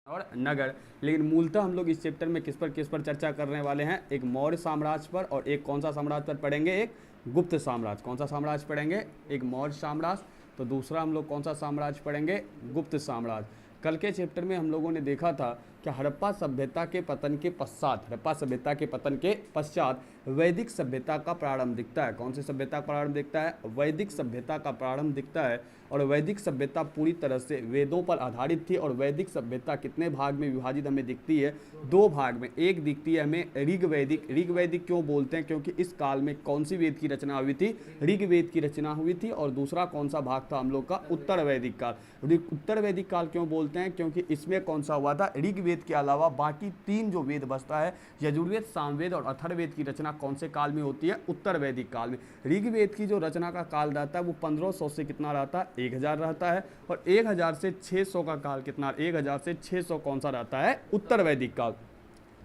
और नगर। लेकिन मूलतः हम लोग इस चैप्टर में किस पर चर्चा करने वाले हैं, एक मौर्य साम्राज्य पर और एक कौन सा साम्राज्य पर पढ़ेंगे, एक गुप्त साम्राज्य। कौन सा साम्राज्य पढ़ेंगे, एक मौर्य साम्राज्य, तो दूसरा हम लोग कौन सा साम्राज्य पढ़ेंगे, गुप्त साम्राज्य। कल के चैप्टर में हम लोगों ने देखा था कि हड़प्पा सभ्यता के पतन के पश्चात, हड़प्पा सभ्यता के पतन के पश्चात वैदिक सभ्यता का प्रारंभ दिखता है। कौन सी सभ्यता का प्रारंभ दिखता है, वैदिक सभ्यता का प्रारंभ दिखता है। और वैदिक सभ्यता पूरी तरह से वेदों पर आधारित थी। और वैदिक सभ्यता कितने भाग में विभाजित हमें दिखती है, दो भाग में। एक दिखती है हमें ऋग्वैदिक। ऋग्वैदिक क्यों बोलते हैं, क्योंकि इस काल में कौन सी वेद की रचना हुई थी, ऋग्वेद की रचना हुई थी। और दूसरा कौन सा भाग था हम लोग का, उत्तर वैदिक काल। उत्तर वैदिक काल क्यों बोलते हैं, क्योंकि इसमें कौन सा हुआ था, ऋग्वेद के अलावा बाकी तीन जो वेद बचता है, यजुर्वेद, सामवेद और अथर्ववेद की रचना कौन से काल में होती है, उत्तर वैदिक काल में। ऋग्वेद की जो रचना का काल रहता है वो 1500 से कितना रहता है, 1000 रहता है। और 1000 से 600 का काल कितना, 1000 से 600 कौन सा रहता है, उत्तर वैदिक काल।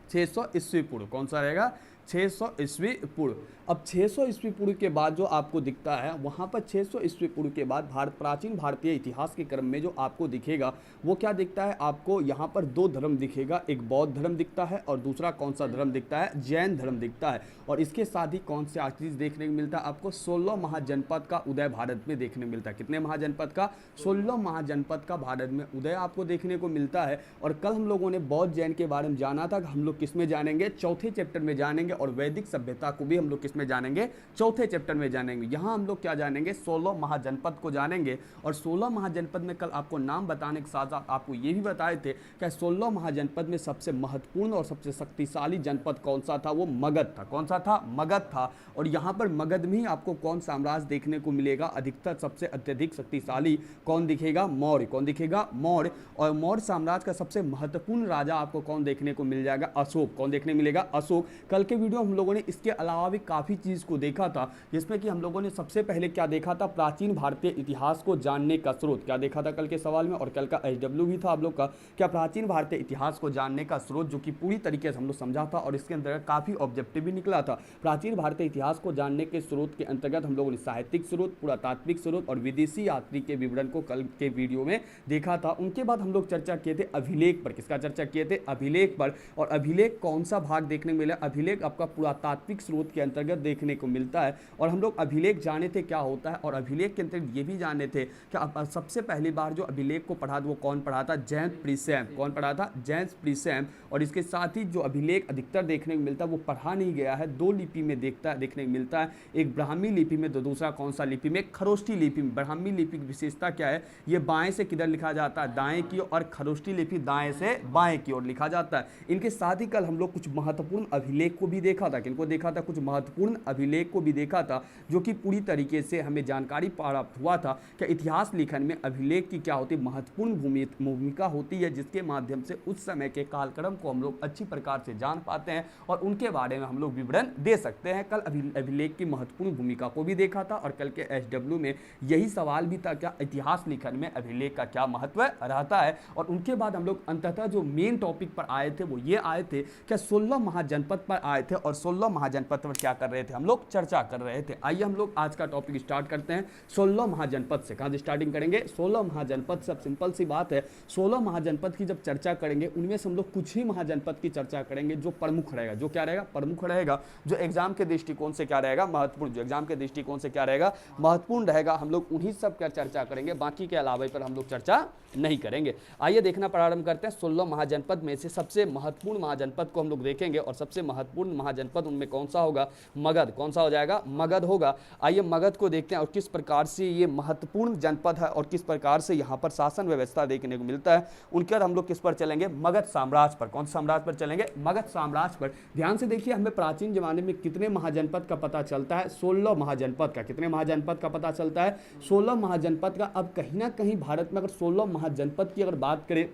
600 ईस्वी पूर्व कौन सा रहेगा, 600 ईस्वी पूर्व। अब 600 ईस्वी पूर्व के बाद जो आपको दिखता है, वहाँ पर 600 ईस्वी पूर्व के बाद प्राचीन भारतीय इतिहास के क्रम में जो आपको दिखेगा वो क्या दिखता है, आपको यहाँ पर दो धर्म दिखेगा। एक बौद्ध धर्म दिखता है और दूसरा कौन सा धर्म दिखता है, जैन धर्म दिखता है। और इसके साथ ही कौन सा चीज़ देखने को मिलता है आपको, 16 महाजनपद का उदय भारत में देखने को मिलता है। कितने महाजनपद का, 16 महाजनपद का भारत में उदय आपको देखने को मिलता है। और कल हम लोगों ने बौद्ध जैन के बारे में जाना था, हम लोग किस में जानेंगे, चौथे चैप्टर में जानेंगे। और वैदिक सभ्यता को भी हम लोग किस में जानेंगे, चौथे चैप्टर में जानेंगे। यहाँ हम लोग क्या जानेंगे, 16 महाजनपद को जानेंगे। और 16 महाजनपद में कल आपको नाम बताने के साथ साथ आपको ये भी बताए थे कि 16 महाजनपद में सबसे महत्वपूर्ण और सबसे शक्तिशाली जनपद कौन सा था, वो मगध था। कौन सा था, मगध था। और यहाँ पर मगध में ही आपको कौन साम्राज्य देखने को मिलेगा, अधिकतर सबसे अत्यधिक शक्तिशाली कौन दिखेगा, मौर्य। कौन दिखेगा, मौर्य। और मौर्य साम्राज्य का सबसे महत्वपूर्ण राजा आपको कौन देखने को मिल जाएगा, अशोक। कौन देखने मिलेगा, अशोक। कल के वीडियो हम लोगों ने इसके अलावा भी काफ़ी चीज़ को देखा था, जिसमें कि हम लोगों ने सबसे पहले क्या देखा था, प्राचीन भारतीय इतिहास को जानने का स्रोत। क्या देखा था कल के सवाल में, और कल का एचडब्ल्यू भी था आप लोग का, क्या प्राचीन भारतीय इतिहास को जानने का स्रोत, जो कि पूरी तरीके से हम लोग समझा था। और इसके अंतर्गत काफ़ी ऑब्जेक्टिव भी निकला था। प्राचीन भारतीय इतिहास को जानने के स्रोत के अंतर्गत हम लोगों ने साहित्यिक स्रोत, पुरातात्विक स्रोत और विदेशी यात्री के विवरण को कल के वीडियो में देखा था। उनके बाद हम लोग चर्चा किए थे अभिलेख पर। किसका चर्चा किए थे, अभिलेख पर। और अभिलेख कौन सा भाग देखने को मिला, अभिलेख आपका पुरातात्विक स्रोत के अंतर्गत देखने को मिलता है। और हम लोग अभिलेख जाने थे क्या होता है, और अभिलेख के अंतर्गत ये भी जाने थे कि सबसे पहली बार जो अभिलेख को पढ़ा वो कौन पढ़ा था, जेम्स प्रिसेम। कौन पढ़ा था, जेम्स प्रिसेम। और इसके साथ ही जो अभिलेख अधिकतर देखने को मिलता है वो पढ़ा नहीं गया है, दो लिपि में देखने को मिलता है, एक ब्राह्मी लिपि में, तो दूसरा कौन सा लिपि में, खरोष्ठी लिपि में। ब्राह्मी लिपि की विशेषता क्या है, ये बाएं से किधर लिखा जाता है, दाएं की, और खरोष्ठी लिपि दाएं से बाएं की ओर लिखा जाता है। इनके साथ ही कल हम लोग कुछ महत्वपूर्ण अभिलेख को भी देखा था। किनको देखा था, कुछ महत्वपूर्ण अभिलेख को भी देखा था, जो कि पूरी तरीके से हमें जानकारी प्राप्त हुआ था कि इतिहास लेखन में अभिलेख की क्या होती है, महत्वपूर्ण भूमिका होती है, जिसके माध्यम से उस समय के कालक्रम को हम लोग अच्छी प्रकार से जान पाते हैं और उनके बारे में हम लोग विवरण दे सकते हैं। कल अभिलेख की महत्वपूर्ण भूमिका को भी देखा था। और कल के एचडब्ल्यू में यही सवाल भी था, क्या इतिहास लेखन में अभिलेख का क्या महत्व रहता है। और उनके बाद हम लोग अंततः जो मेन टॉपिक पर आए थे वो ये आए थे कि 16 महाजनपद पर आए थे। और 16 महाजनपद पर क्या कर रहे थे, हम लोग चर्चा कर रहे थे। आइए हम लोग आज का टॉपिक स्टार्ट करते हैं 16 महाजनपद से। कहां से स्टार्टिंग करेंगे, 16 महाजनपद से। सिंपल सी बात है, 16 महाजनपद की जब चर्चा करेंगे उनमें से हम लोग कुछ ही महाजनपद की चर्चा करेंगे जो प्रमुख रहेगा। जो क्या रहेगा, प्रमुख रहेगा, जो एग्जाम के दृष्टिकोण से क्या रहेगा, महत्वपूर्ण, जो एग्जाम के दृष्टिकोण से क्या रहेगा, महत्वपूर्ण रहेगा। हम लोग उन्हीं सब का चर्चा करेंगे, बाकी के अलावा पर हम लोग चर्चा नहीं करेंगे। आइए देखना प्रारंभ करते हैं। 16 महाजनपद में से सबसे महत्वपूर्ण महाजनपद को हम लोग देखेंगे। और सबसे महत्वपूर्ण महाजनपद उनमें कौन सा होगा, मगध। कौन सा हो जाएगा, मगध होगा। आइए मगध को देखते हैं और किस प्रकार से ये महत्वपूर्ण जनपद है और किस प्रकार से यहाँ पर शासन व्यवस्था देखने को मिलता है। उनके बाद हम लोग किस पर चलेंगे, मगध साम्राज्य पर। कौन साम्राज्य पर चलेंगे, मगध साम्राज्य पर। ध्यान से देखिए, हमें प्राचीन जमाने में कितने महाजनपद का पता चलता है, 16 महाजनपद का। कितने महाजनपद का पता चलता है, 16 महाजनपद का। अब कहीं ना कहीं भारत में अगर 16 महाजनपद की अगर बात करें,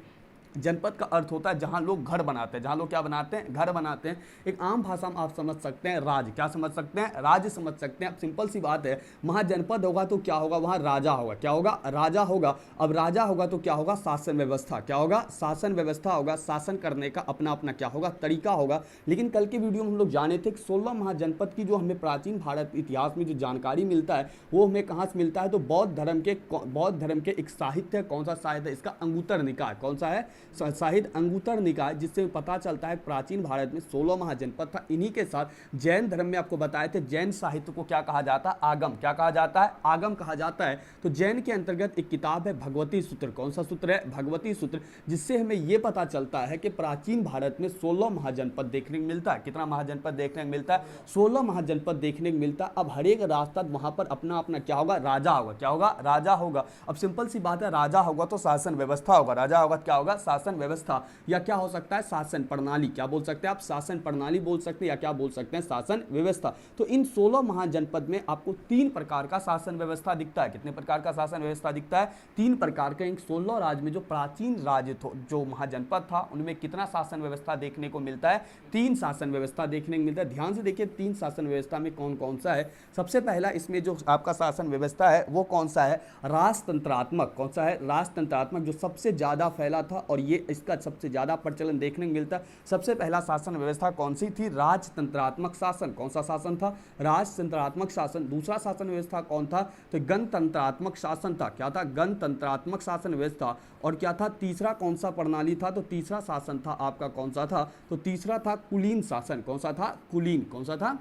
जनपद का अर्थ होता है जहां लोग घर बनाते हैं, जहां लोग क्या बनाते हैं, घर बनाते हैं। एक आम भाषा में आप समझ सकते हैं राज्य। क्या समझ सकते हैं, राज्य समझ सकते हैं। अब सिंपल सी बात है, महाजनपद होगा तो क्या होगा, वहां राजा होगा। क्या होगा, राजा होगा। अब राजा होगा तो क्या होगा, शासन व्यवस्था। क्या होगा, शासन व्यवस्था होगा। शासन करने का अपना अपना क्या होगा, तरीका होगा। लेकिन कल के वीडियो में हम लोग जाने थे कि 16 महाजनपद की जो हमें प्राचीन भारत इतिहास में जो जानकारी मिलता है वो हमें कहाँ से मिलता है, तो बौद्ध धर्म के एक साहित्य है। कौन सा साहित्य है, इसका अंगुत्तर निकाय। कौन सा है, शाहिद अंगुत्तर निकाय, जिससे पता चलता है प्राचीन भारत में 16 महाजनपद था। इन्हीं के साथ जैन धर्म में आपको बताए थे जैन साहित्य को क्या कहा जाता है, आगम। क्या कहा जाता है, आगम कहा जाता है। तो जैन के अंतर्गत एक किताब है भगवती सूत्र। कौन सा सूत्र है, भगवती सूत्र, जिससे हमें यह पता चलता है कि प्राचीन भारत में 16 महाजनपद देखने को मिलता है। कितना महाजनपद देखने को मिलता है, 16 महाजनपद देखने को मिलता है। अब हर एक रास्ता वहां पर अपना अपना क्या होगा, राजा होगा। क्या होगा, राजा होगा। अब सिंपल सी बात है, राजा होगा तो शासन व्यवस्था होगा, राजा होगा क्या होगा, शासन व्यवस्था, या क्या हो सकता है, शासन प्रणाली। क्या बोल सकते हैं आप, शासन प्रणाली बोल सकते हैं, या क्या बोल सकते हैं, शासन व्यवस्था। तो इन 16 महाजनपद में आपको 3 प्रकार का शासन व्यवस्था दिखता है। कितने प्रकार का शासन व्यवस्था दिखता है, 3 प्रकार का। इन 16 राज्य में जो प्राचीन राज्य जो महाजनपद था उनमें कितना शासन व्यवस्था देखने को मिलता है, 3 शासन व्यवस्था देखने को मिलता है। ध्यान से देखिए 3 शासन व्यवस्था में कौन कौन सा है। सबसे पहला इसमें जो आपका शासन व्यवस्था है वो कौन सा है, राजतंत्रात्मक। कौन सा है, राजतंत्रात्मक, जो सबसे ज्यादा फैला था और ये इसका सबसे ज्यादा प्रचलन देखने को मिलता है। सबसे पहला शासन व्यवस्था कौन सी थी, राजतंत्रात्मक शासन। कौन सा शासन था, राजतंत्रात्मक शासन। दूसरा शासन व्यवस्था कौन था, तो गणतंत्रात्मक शासन था। क्या था, गणतंत्रात्मक शासन व्यवस्था। और क्या था, तीसरा कौन सा प्रणाली था, तो तीसरा शासन था आपका कौन सा था, तो तीसरा था कुलीन शासन। कौन सा था, कुलीन। कौन सा था,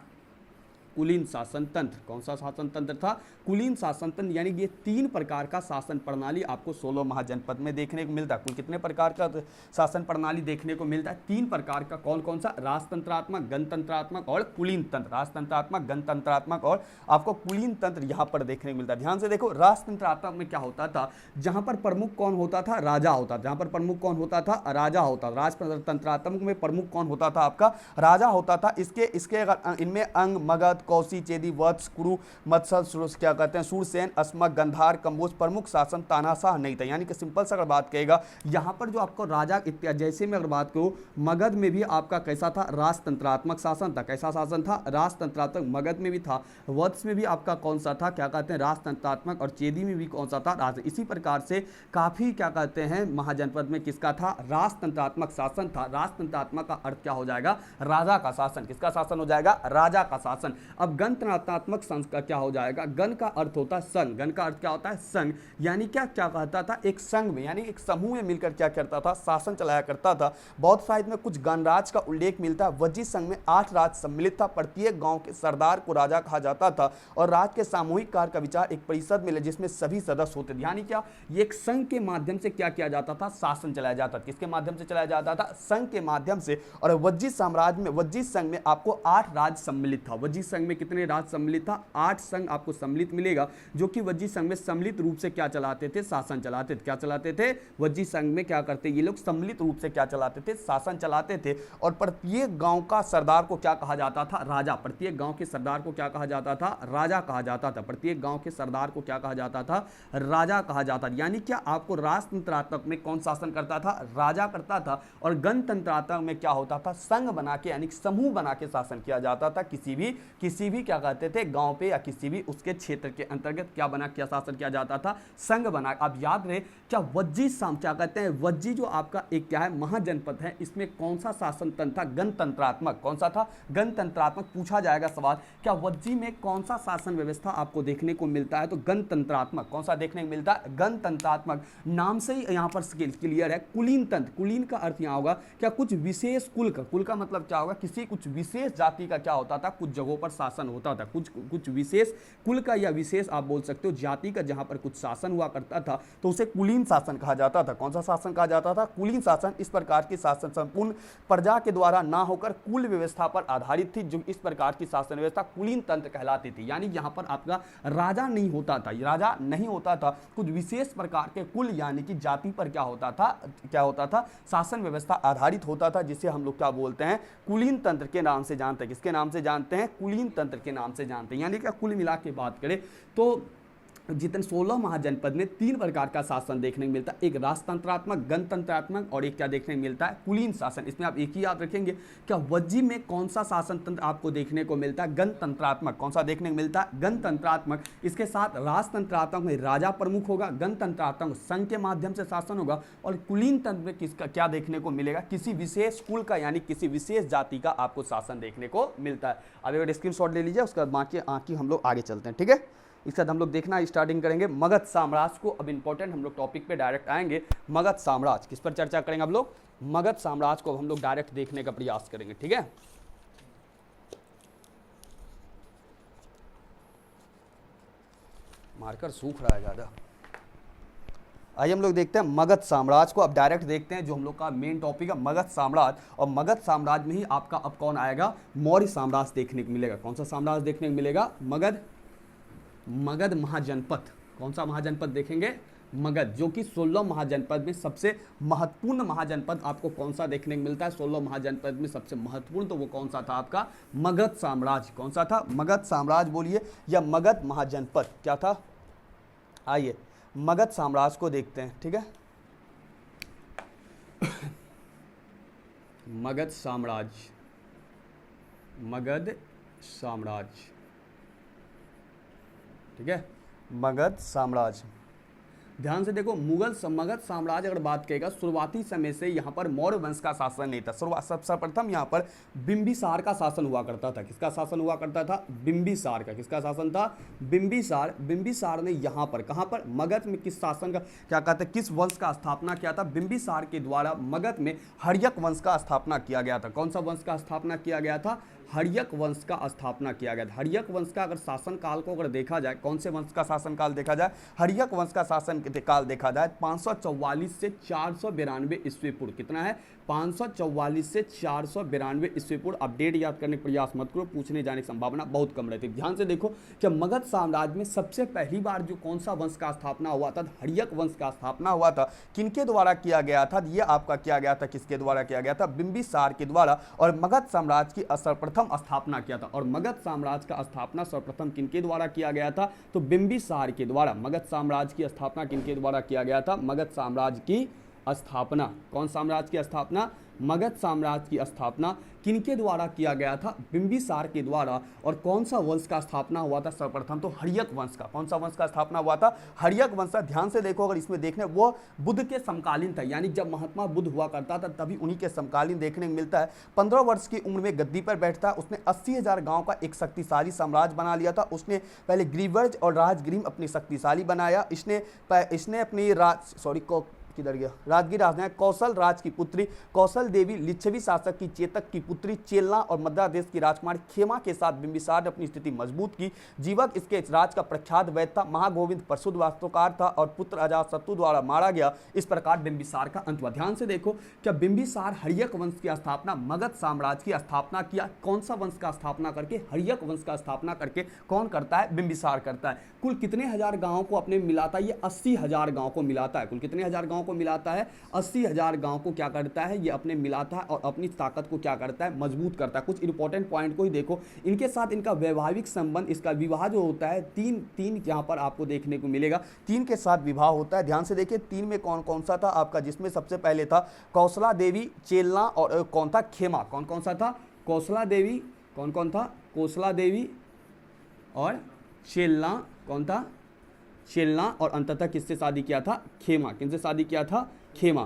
कुलीन शासन तंत्र। कौन सा शासन तंत्र था, कुलीन शासन तंत्र। यानी ये 3 प्रकार का शासन प्रणाली आपको 16 महाजनपद में देखने को मिलता है। कुल कितने प्रकार का शासन प्रणाली देखने को मिलता है, 3 प्रकार का। कौन कौन सा, राजतंत्रात्मक, गणतंत्रात्मक और कुलीन तंत्र। राजतंत्रात्मक, गणतंत्रात्मक और आपको कुलीन तंत्र यहाँ पर देखने को मिलता है। ध्यान से देखो, राजतंत्रात्मक में क्या होता था, जहाँ पर प्रमुख कौन होता था, राजा होता था। जहाँ पर प्रमुख कौन होता था, राजा होता था। राजतंत्रात्मक में प्रमुख कौन होता था, आपका राजा होता था। इसके अगर इनमें अंग, मगध, कौशी, चेदी, वत्स, कुरु, मत्स्य, क्या कहते हैं, सूरसेन, अस्मक, गंधार, कंबोज, प्रमुख शासन तानाशाह नहीं था। यानी कि सिंपल सा अगर बात कहेगा, यहाँ पर जो आपको राजा इत्यादि, जैसे मैं अगर बात करूँ, मगध में भी आपका कैसा था, राजतंत्रात्मक शासन था। कैसा शासन था, राजतंत्रात्मक, मगध में भी था। वत्स में भी आपका कौन सा था, क्या कहते हैं, राजतंत्रात्मक। और चेदी में भी कौन सा था, राज। इसी प्रकार से काफी क्या कहते हैं महाजनपद में किसका था, राजतंत्रात्मक शासन था। राजतंत्रात्मक का अर्थ क्या हो जाएगा, राजा का शासन। किसका शासन हो जाएगा, राजा का शासन। अब गणतंत्रात्मक संघ का क्या हो जाएगा, गण का अर्थ होता है संघ। गण का अर्थ क्या होता है, संघ। यानी क्या क्या कहता था, एक संघ में यानी एक समूह में मिलकर क्या करता था, शासन चलाया करता था। बौद्ध साहित्य में कुछ गणराज का उल्लेख मिलता है। वज्जी संघ में 8 राज्य सम्मिलित था। प्रत्येक गांव के सरदार को राजा कहा जाता था और राज्य के सामूहिक कार्य का विचार एक परिषद में जिसमें सभी सदस्य होते थे। यानी क्या, ये एक संघ के माध्यम से क्या किया जाता था, शासन चलाया जाता था। किसके माध्यम से चलाया जाता था, संघ के माध्यम से। और वज्जी साम्राज्य में, वज्जी संघ में आपको 8 राज्य सम्मिलित था। वज्जी संघ में कितने राज्य सम्मिलित था, 8 संघ आपको सम्मिलित मिलेगा, जो कि वज्जी संघ में सम्मिलित रूप से क्या चलाते थे, शासन चलाते थे। क्या चलाते थे, वज्जी संघ में क्या करते, ये लोग सम्मिलित रूप से क्या चलाते थे, शासन चलाते थे। और प्रत्येक गांव का सरदार को क्या कहा जाता था, राजा। प्रत्येक गांव के सरदार को क्या कहा जाता था, राजा कहा जाता था। प्रत्येक गांव के सरदार को क्या कहा जाता था, राजा कहा जाता था। यानी क्या, आपको राजतंत्रात्मक में कौन शासन करता था, राजा करता था। और गणतंत्रात्मक में क्या होता था, संघ बना के यानी समूह बना के शासन किया जाता था। किसी भी क्या कहते थे, गांव पे या किसी भी उसके क्षेत्र के अंतर्गत क्या बना, क्या शासन किया जाता था, संघ बना। अब याद रहे, क्या वज्जी क्या कहते हैं, वज्जी जो आपका एक क्या है, महाजनपद है, इसमें कौन सा शासन तंत्र था, गणतंत्रात्मक। कौन सा था, गणतंत्रात्मक। पूछा जाएगा सवाल, क्या वज्जी में कौन सा शासन व्यवस्था आपको देखने को मिलता है, तो गणतंत्रात्मक। कौन सा देखने को मिलता है, गणतंत्रात्मक। नाम से ही यहाँ पर क्लियर है। कुलीन तंत्र, कुलीन का अर्थ यहाँ होगा क्या, कुछ विशेष कुल का। कुल का मतलब क्या होगा, किसी कुछ विशेष जाति का क्या होता था, कुछ जगहों पर शासन होता था। कुछ विशेष कुल का या विशेष आप बोल सकते हो जाति का, जहां पर कुछ शासन हुआ करता था तो उसे कुलीन शासन कहा जाता था। कौन सा शासन कहा जाता था, कुलीन शासन। इस प्रकार की शासन संपूर्ण प्रजा के द्वारा ना होकर कुल व्यवस्था पर आधारित थी। जो इस प्रकार की शासन व्यवस्था कुलीन तंत्र कहलाती थी। यानी यहां पर आपका राजा नहीं होता था, राजा नहीं होता था, कुछ विशेष प्रकार के कुल यानी कि जाति पर क्या होता था, शासन व्यवस्था आधारित होता था, जिसे हम लोग क्या बोलते हैं, कुलीन तंत्र के नाम से जानते हैं। किसके नाम से जानते हैं, कुलीन तंत्र के नाम से जानते हैं। यानी क्या, कुल मिला के बात करें तो जितने 16 महाजनपद में 3 प्रकार का शासन देखने को मिलता है, एक राजतंत्रात्मक, गणतंत्रात्मक और एक क्या देखने को मिलता है, कुलीन शासन। इसमें आप एक ही याद रखेंगे, क्या वज्जी में कौन सा शासन तंत्र आपको देखने को मिलता है, गणतंत्रात्मक। कौन सा देखने को मिलता है, गणतंत्रात्मक। इसके साथ राजतंत्रात्मक में राजा प्रमुख होगा, गणतंत्रात्मक संघ के माध्यम से शासन होगा, और कुलीन तंत्र में किसका क्या देखने को मिलेगा, किसी विशेष कुल का यानी किसी विशेष जाति का आपको शासन देखने को मिलता है। अब एक स्क्रीनशॉट ले लीजिए, उसके बाद बाकी हम लोग आगे चलते हैं, ठीक है। इसके बाद हम लोग देखना स्टार्टिंग करेंगे मगध साम्राज्य को। अब इंपॉर्टेंट हम लोग टॉपिक पे डायरेक्ट आएंगे। मगध साम्राज्य किस पर चर्चा करेंगे हम लोग? मगध साम्राज्य को हम लोग डायरेक्ट देखने का प्रयास करेंगे, ठीक है। मार्कर सूख रहा है ज़्यादा। आइए हम लोग देखते हैं मगध साम्राज्य को। अब डायरेक्ट देखते हैं जो हम लोग का मेन टॉपिक है मगध साम्राज्य, और मगध साम्राज्य में ही आपका अब कौन आएगा? मौर्य साम्राज्य देखने को मिलेगा। कौन सा साम्राज्य देखने को मिलेगा? मगध महाजनपद। कौन सा महाजनपद देखेंगे? मगध, जो कि 16 महाजनपद में सबसे महत्वपूर्ण महाजनपद आपको कौन सा देखने को मिलता है? 16 महाजनपद में सबसे महत्वपूर्ण तो वो कौन सा था? आपका मगध साम्राज्य। कौन सा था? मगध साम्राज्य बोलिए, या मगध महाजनपद क्या था? आइए मगध साम्राज्य को देखते हैं, ठीक है। मगध साम्राज्य, मगध साम्राज्य, ठीक है, मगध साम्राज्य। ध्यान से देखो, मगध साम्राज्य अगर बात करेगा, शुरुआती समय से यहाँ पर मौर्य वंश का शासन नहीं था। सबसे प्रथम यहाँ पर बिंबिसार का शासन हुआ करता था। किसका शासन हुआ करता था? बिंबिसार का। किसका शासन था? बिंबिसार। बिंबिसार ने यहाँ पर, कहाँ पर? मगध में किस शासन का, क्या कहते हैं, किस वंश का स्थापना किया था? बिंबिसार के द्वारा मगध में हर्यक वंश का स्थापना किया गया था। कौन सा वंश का स्थापना किया गया था? हर्यक वंश का स्थापना किया गया था। हर्यक वंश का अगर शासन काल को अगर देखा जाए, कौन से वंश का शासन काल देखा जाए? हर्यक वंश का शासन काल देखा जाए 544 से 492 ईस्वी पूर्व। कितना है? 544 से 492 ईस्वी पूर्व। अपडेट याद करने का प्रयास मत करो, पूछने जाने की संभावना बहुत कम रहती है। ध्यान से देखो कि मगध साम्राज्य में सबसे पहली बार जो कौन सा वंश का स्थापना हुआ था? हर्यक वंश का स्थापना हुआ था। किनके द्वारा किया गया था? ये आपका किया गया था, किसके द्वारा किया गया था? बिंबिसार के द्वारा। और मगध साम्राज्य की सर्वप्रथम स्थापना किया था। और मगध साम्राज्य का स्थापना सर्वप्रथम किनके द्वारा किया गया था? तो बिंबिसार के द्वारा। मगध साम्राज्य की स्थापना किनके द्वारा किया गया था? मगध साम्राज्य की स्थापना, कौन साम्राज्य की स्थापना? मगध साम्राज्य की स्थापना किनके द्वारा किया गया था? बिंबिसार के द्वारा। और कौन सा वंश का स्थापना हुआ था सर्वप्रथम? तो हर्यक वंश का। कौन सा वंश का स्थापना हुआ था? हर्यक वंश का। ध्यान से देखो, अगर इसमें देखने, वो बुद्ध के समकालीन था, यानी जब महात्मा बुद्ध हुआ करता था तभी उन्हीं के समकालीन देखने को मिलता है। 15 वर्ष की उम्र में गद्दी पर बैठता है। उसने 80,000 गाँव का एक शक्तिशाली साम्राज्य बना लिया था। उसने पहले ग्रीवर्ज और राजग्रीम अपनी शक्तिशाली बनाया। इसने अपनी किधर गया? राजगीर राजधानी कौशल राज की पुत्री कौशल देवी, लिच्छवी शासक की चेतक की पुत्री चेलना और मद्रा देश की राजकुमारी खेमा के साथ बिंबिसार ने अपनी स्थिति मजबूत की। जीवक इसके राज का प्रख्यात वैद्य था। महागोविंद प्रसिद्ध वास्तुकार था और पुत्र अजातशत्रु द्वारा मारा गया। इस प्रकार बिंबिसार का अंत हुआ। ध्यान से देखो, क्या बिंबिसार हर्यक वंश की स्थापना, मगध साम्राज्य की स्थापना किया। कौन सा वंश का स्थापना करके? हर्यक वंश का स्थापना करके। कौन करता है? बिंबिसार करता है। कुल कितने हजार गाँव को अपने मिलाता है? ये 80,000 गाँव को मिलाता है। कुल कितने हजार गाँव को मिलाता है? 80,000 गांव को क्या करता है? ये अपने मिलाता है और अपनी ताकत को क्या करता है? मजबूत करता है। कुछ इंपॉर्टेंट पॉइंट को ही देखो। इनके साथ इनका वैवाहिक संबंध, इसका विवाह जो होता है, तीन यहाँ पर आपको देखने को मिलेगा। 3 के साथ विवाह होता है। ध्यान से देखिए 3 में कौन कौन सा था आपका? जिसमें सबसे पहले था कौशला देवी, चेलना और कौन था? खेमा। कौन कौन सा था? कौशला देवी, कौन कौन था? कौशला देवी और चेलना। कौन था? चेलना। और अंततः किससे शादी किया था? खेमा। किनसे शादी किया था? खेमा।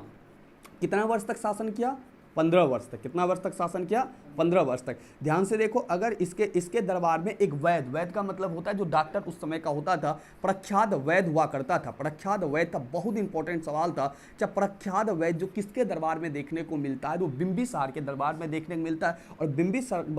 कितना वर्ष तक शासन किया? 15 वर्ष तक। कितना वर्ष तक शासन किया? 15 वर्ष तक। ध्यान से देखो, अगर इसके दरबार में एक वैद्य का मतलब होता है जो डॉक्टर उस समय का होता था, प्रख्यात वैद्य हुआ करता था। प्रख्यात वैद्य का बहुत इंपॉर्टेंट सवाल था। क्या प्रख्यात वैद्य जो किसके दरबार में देखने को मिलता है? तो बिंबिसार के दरबार में देखने को मिलता है। और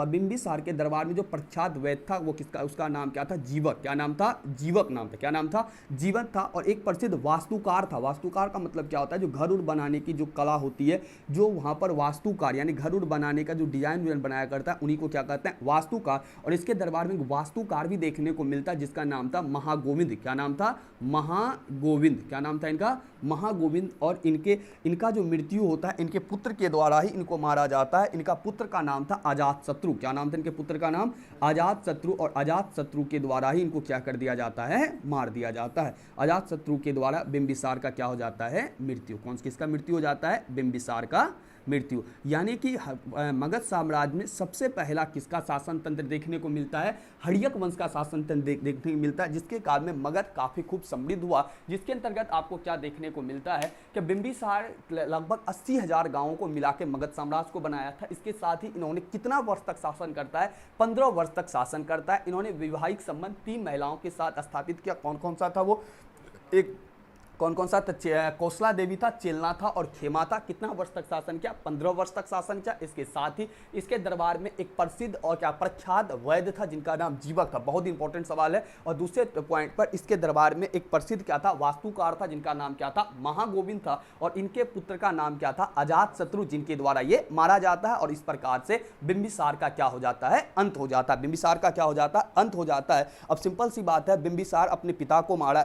बिंबिसार के दरबार में जो प्रख्यात वैद्य था वो किसका? उसका नाम क्या था? जीवक। क्या नाम था? जीवक नाम था। क्या नाम था? जीवक था। और एक प्रसिद्ध वास्तुकार था। वास्तुकार का मतलब क्या होता है? जो घर उर बनाने की जो कला होती है, जो वहाँ पर वास्तुकार यानी घर उर बनाने का जो डिजाइन बनाया करता है, उन्हीं को क्या कहते हैं? वास्तुकार। और इसके दरबार में वास्तुकार भी देखने को मिलता है जिसका नाम था महागोविंद। क्या नाम था? महागोविंद। क्या नाम था इनका? महागोविंद। और इनका जो मृत्यु होता है इनके पुत्र के द्वारा ही इनको मारा जाता है। इनका पुत्र का नाम था अजातशत्रु। क्या नाम था इनके पुत्र का? नाम अजातशत्रु। और अजातशत्रु के द्वारा ही इनको क्या कर दिया जाता है? मार दिया जाता है। अजातशत्रु के द्वारा बिंबिसार का क्या हो जाता है? मृत्यु। कौन किसका मृत्यु हो जाता है? बिंबिसार का मृत्यु। यानी कि मगध साम्राज्य में सबसे पहला किसका शासन तंत्र देखने को मिलता है? हड़यक वंश का शासन तंत्र देखने को मिलता है, जिसके काल में मगध काफ़ी खूब समृद्ध हुआ, जिसके अंतर्गत आपको क्या देखने को मिलता है कि बिंबिसार लगभग 80,000 गांवों को मिला के मगध साम्राज्य को बनाया था। इसके साथ ही इन्होंने कितना वर्ष तक शासन करता है? 15 वर्ष तक शासन करता है। इन्होंने वैवाहिक संबंध 3 महिलाओं के साथ स्थापित किया। कौन कौन सा था वो? एक कौन कौन सा? कौशला देवी था, चेलना था और खेमा था। कितना वर्ष तक शासन किया? 15 वर्ष तक शासन किया। इसके साथ ही इसके दरबार में एक प्रसिद्ध और क्या प्रख्यात वैद्य था जिनका नाम जीवक था। बहुत इंपॉर्टेंट सवाल है। और दूसरे पॉइंट पर इसके दरबार में एक प्रसिद्ध क्या था? वास्तुकार था जिनका नाम क्या था? महागोविंद था। और इनके पुत्र का नाम क्या था? अजातशत्रु, जिनके द्वारा ये मारा जाता है। और इस प्रकार से बिंबिसार का क्या हो जाता है? अंत हो जाता है। बिंबिसार का क्या हो जाता है? अंत हो जाता है। अब सिंपल सी बात है, बिंबिसार अपने पिता को मारा,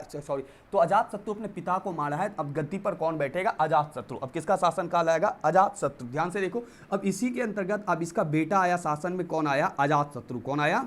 तो अजातशत्रु अपने पिता को मारा है। अब गद्दी पर कौन बैठेगा? अजातशत्रु। अब किसका शासन काल आएगा? अजातशत्रु। ध्यान से देखो, अब इसी के अंतर्गत अब इसका बेटा आया शासन में। कौन आया? अजातशत्रु। कौन आया?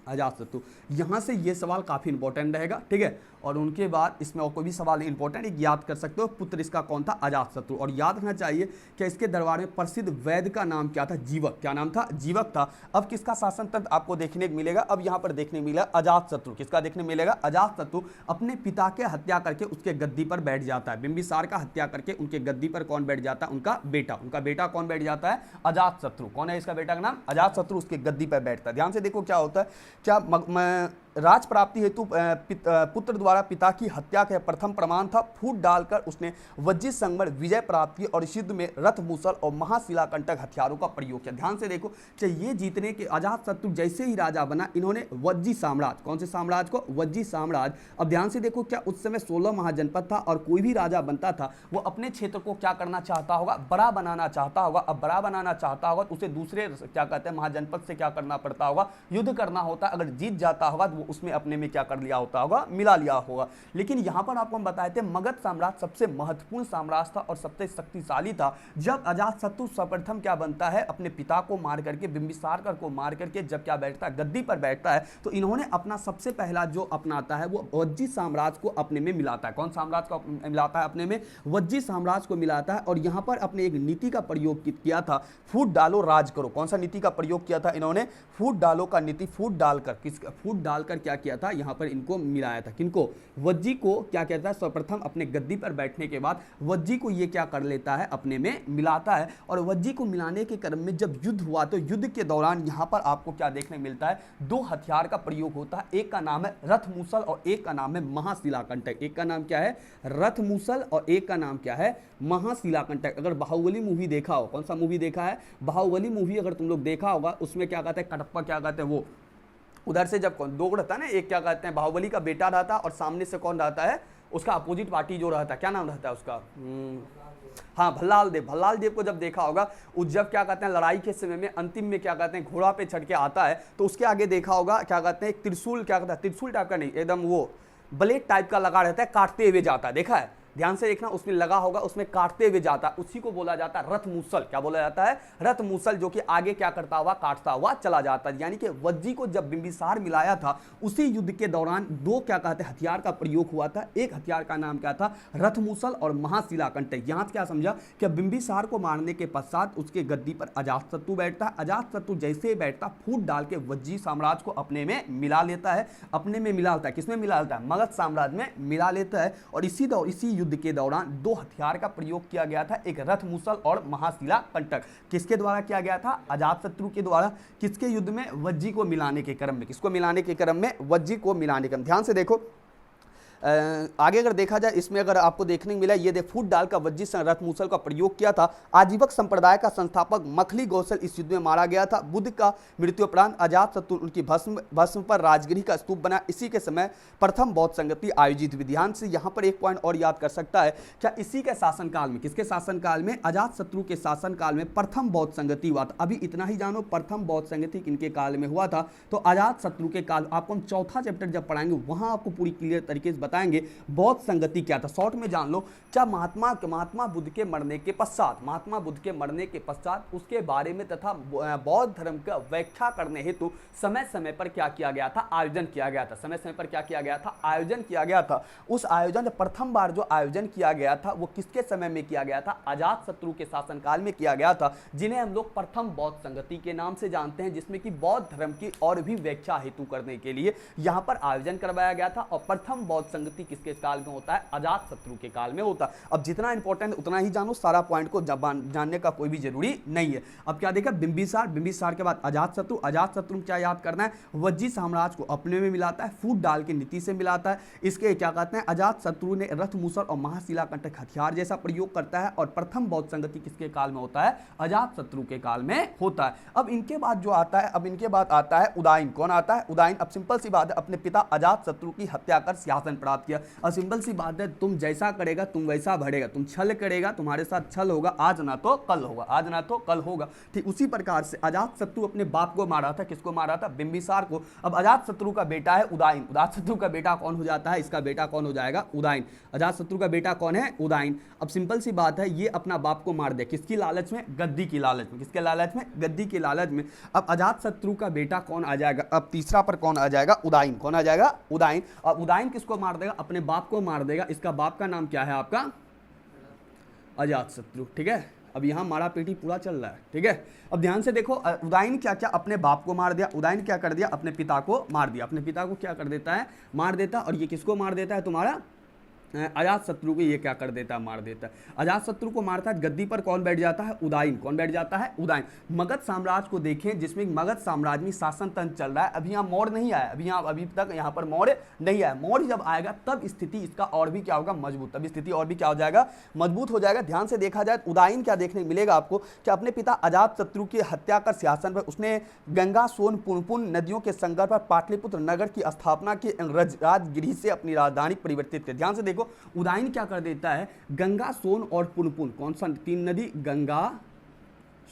अजातशत्रु। यहाँ से ये सवाल काफ़ी इंपॉर्टेंट रहेगा, ठीक है। और उनके बाद इसमें और कोई भी सवाल इंपॉर्टेंट एक याद कर सकते हो, पुत्र इसका कौन था? अजातशत्रु। और याद रखना चाहिए कि इसके दरबार में प्रसिद्ध वैद्य का नाम क्या था? जीवक। क्या नाम था? जीवक था। अब किसका शासन तंत्र आपको देखने को मिलेगा? अब यहाँ पर देखने मिलेगा अजातशत्रु। किसका देखने मिलेगा? अजातशत्रु अपने पिता के हत्या करके उसके गद्दी पर बैठ जाता है। बिंबिसार का हत्या करके उनके गद्दी पर कौन बैठ जाता है? उनका बेटा। उनका बेटा कौन बैठ जाता है? अजातशत्रु। कौन है इसका बेटा का नाम? अजातशत्रु। उसके गद्दी पर बैठता है। ध्यान से देखो क्या होता है, क्या राज प्राप्ति हेतु पुत्र द्वारा पिता की हत्या का प्रथम प्रमाण था। फूट डालकर उसने वज्जी संगमर विजय प्राप्त की और इस युद्ध में रथ मूसल और महाशिलाकंटक हथियारों का प्रयोग किया। ध्यान से देखो कि ये जीतने के अजातशत्रु जैसे ही राजा बना, इन्होंने वज्जी साम्राज्य, कौन से साम्राज्य को? वज्जी साम्राज्य। अब ध्यान से देखो, क्या उस समय 16 महाजनपद था और कोई भी राजा बनता था वो अपने क्षेत्र को क्या करना चाहता होगा? बड़ा बनाना चाहता होगा। अब बड़ा बनाना चाहता होगा तो उसे दूसरे क्या कहते हैं महाजनपद से क्या करना पड़ता होगा? युद्ध करना होता। अगर जीत जाता होगा तो उसमें अपने में क्या कर लिया होता होगा? मिला लिया होगा। लेकिन यहां पर आपको हम बताए थे मगध साम्राज्य सबसे महत्वपूर्ण साम्राज्य था और सबसे शक्तिशाली था। जब अजातशत्रु सर्वप्रथम क्या बनता है? अपने पिता को मार करके, बिंबिसार को मार करके जब क्या बैठता है? गद्दी पर बैठता है, तो इन्होंने अपना सबसे पहला जो अपनाता है वो वज्जी साम्राज्य को अपने में मिलाता है। कौन साम्राज्य को मिलाता है अपने में? वज्जी साम्राज्य को मिलाता है। और यहां पर अपने एक नीति का प्रयोग किया था, फूट डालो राज करो। कौन सा नीति का प्रयोग किया था इन्होंने? फूट डालो का नीति। फूट डालकर क्या किया था? यहां पर इनको मिलाया था। किनको? वज्जी को क्या कहता है? सर्वप्रथम अपने गद्दी पर बैठने के बाद वज्जी को ये क्या कर लेता है? अपने में मिलाता है। और वज्जी को मिलाने के क्रम में जब युद्ध हुआ तो युद्ध के दौरान यहां पर आपको क्या देखने मिलता है? 2 हथियार का प्रयोग होता है। एक का नाम है रथ मूसल और एक का नाम है महाशिलाकंटक। एक का नाम क्या है? रथ मूसल और एक का नाम क्या है? महाशिलाकंटक। अगर बाहुबली मूवी देखा हो, कौन सा मूवी देखा है? बाहुबली मूवी अगर तुम लोग देखा होगा, उसमें क्या कहते हैं? कटप्पा क्या कहते हैं वो उधर से जब दो रहता है ना, एक क्या कहते हैं बाहुबली का बेटा रहता है और सामने से कौन रहता है? उसका अपोजिट पार्टी जो रहता है, क्या नाम रहता है उसका? हाँ, भल्लाल देव को जब देखा होगा, उस जब क्या कहते हैं लड़ाई के समय में अंतिम में क्या कहते हैं घोड़ा पे चढ़ के आता है, तो उसके आगे देखा होगा क्या कहते हैं? एक त्रिशूल, क्या कहता है? त्रिशूल टाइप का नहीं, एकदम वो ब्लेड टाइप का लगा रहता है, काटते हुए जाता है। देखा है? ध्यान से देखना, उसमें लगा होगा, उसमें काटते हुए जाता है। उसी को बोला जाता है रथ मूसल। क्या बोला जाता है? रथ मूसल, जो कि आगे क्या करता हुआ? काटता हुआ चला जाता है। यानी कि वज्जी को जब बिंबिसार मिलाया था, उसी युद्ध के दौरान 2 क्या कहते हैं हथियार का प्रयोग हुआ था। एक हथियार का नाम क्या था? रथ मूसल और महाशिलाकंटक। यहाँ क्या समझा कि बिंबिसार को मारने के पश्चात उसके गद्दी पर अजातशत्रु बैठता है। अजातशत्रु जैसे ही बैठता, फूट डाल के वज्जी साम्राज्य को अपने में मिला लेता है। अपने में मिला लेता है। किसमें मिला लेता है? मगध साम्राज्य में मिला लेता है। और इसी युद्ध के दौरान 2 हथियार का प्रयोग किया गया था, एक रथ मूसल और महाशिलाकंटक। किसके द्वारा किया गया था? अजातशत्रु के द्वारा। किसके युद्ध में? वज्जी को मिलाने के क्रम में। किसको मिलाने के क्रम में? वज्जी को मिलाने के क्रम। ध्यान से देखो, आगे अगर देखा जाए, इसमें अगर आपको देखने को मिला, ये देख फूट डाल का वज्जी रथ मूसल का प्रयोग किया था। आजीवक संप्रदाय का संस्थापक मखली गौसल इस युद्ध में मारा गया था। बुद्ध का मृत्यु उपरांत अजातशत्रु उनकी भस्म पर राजगिरी का स्तूप बना। इसी के समय प्रथम बौद्ध संगति आयोजित हुई। ध्यान से यहाँ पर एक पॉइंट और याद कर सकता है, क्या इसी के शासनकाल में, किसके शासनकाल में? अजातशत्रु के शासनकाल में प्रथम बौद्ध संगति हुआ था। अभी इतना ही जानो, प्रथम बौद्ध संगति किनके काल में हुआ था? तो अजातशत्रु के काल। आपको हम चौथा चैप्टर जब पढ़ाएंगे वहां आपको पूरी क्लियर तरीके से बताएंगे बताएंगे बौद्ध संगति क्या था, शॉर्ट में जान लो। क्या महात्मा बुद्ध के मरने के पश्चात उसके बारे में तथा बौद्ध धर्म का व्याख्या करने हेतु समय समय पर क्या किया गया था, आयोजन किया गया था। समय समय पर क्या किया गया था, आयोजन किया गया था। उस आयोजन, प्रथम बार जो आयोजन किया गया था वो किसके समय में किया गया था, अजातशत्रु के शासनकाल में किया गया था, जिन्हें हम लोग प्रथम बौद्ध संगति के नाम से जानते हैं, जिसमें कि बौद्ध धर्म की और भी व्याख्या हेतु करने के लिए यहां पर आयोजन करवाया गया था। और प्रथम बौद्ध संगति किसके काल में होता है, अजातशत्रु के काल में होता है। अब जितना इंपॉर्टेंट उतना ही जानो, सारा पॉइंट को जानने का कोई भी जरूरी नहीं है। अब क्या देखा, बिंबिसार के बाद अजातशत्रु क्या याद करना है, वज्जी साम्राज्य को अपने में मिलाता है, फूट डाल के नीति से मिलाता है। इसके क्या कहते हैं, अजातशत्रु ने रथ मूसर और महाशिलाकंटक हथियार जैसा प्रयोग करता है। और प्रथम बौद्ध संगति किसके काल में होता है, अजातशत्रु के काल में होता है। अब इनके बाद जो आता है, अब इनके बाद आता है उदाइन। कौन आता है, उदाइन। अब सिंपल सी बात है, अपने पिता अजातशत्रु की हत्या कर सिंहासन प्राप्त किया। और सिंपल सी बात है, तुम जैसा करेगा तुम वैसा बढ़ेगा, तुम छल करेगा तुम्हारे साथ छल होगा, आज ना तो कल होगा, आज ना तो कल होगा। ठीक उसी प्रकार से अजातशत्रु अपने बाप को मारा था, किसको मारा था, बिंबिसार को। अब अजातशत्रु का बेटा है उदाइन। अजातशत्रु का बेटा कौन हो जाता है, इसका बेटा कौन हो जाएगा, उदाइन। अजातशत्रु का बेटा कौन है, उदाइन। अब सिंपल सी बात है, ये अपना बाप को मार दे, किसकी लालच में, गद्दी की लालच में। किसके लालच में, गद्दी की लालच में। अब अजातशत्रु का बेटा कौन आ जाएगा, अब तीसरा पर कौन आ जाएगा, उदाइन। कौन आ जाएगा, उदाइन। और उदाइन किसको मार देगा, अपने बाप को मार देगा। इसका बाप का नाम क्या है आपका, अजातशत्रु। ठीक है, अब यहाँ मारा पीटी पूरा चल रहा है। ठीक है, अब ध्यान से देखो, उदाइन क्या क्या अपने बाप को मार दिया, उदाइन क्या कर दिया, अपने पिता को मार दिया। अपने पिता को क्या कर देता है, मार देता। और ये किसको मार देता है, तुम्हारा अजातशत्रु को ये क्या कर देता है, मार देता है। अजातशत्रु को मारता है, गद्दी पर कौन बैठ जाता है, उदाइन। कौन बैठ जाता है, उदाइन। मगध साम्राज्य को देखें, जिसमें मगध साम्राज्य में शासन तंत्र चल रहा है। अभी यहाँ मौर्य नहीं आया, अभी तक यहाँ पर मौर्य नहीं आया। मौर्य जब आएगा तब स्थिति इसका और भी क्या होगा, मजबूत। तब स्थिति और भी क्या हो जाएगा, मजबूत हो जाएगा। ध्यान से देखा जाए, उदाइन क्या देखने को मिलेगा आपको, कि अपने पिता अजातशत्रु की हत्या कर सिंहासन पर उसने गंगा, सोन, पुनपुन नदियों के संगम पर पाटलिपुत्र नगर की स्थापना की राजगृह से अपनी राजधानी परिवर्तित किया। ध्यान से देखो, उदाइन क्या कर देता है, गंगा, सोन और पुनपुन, कौन सा, तीन नदी, गंगा,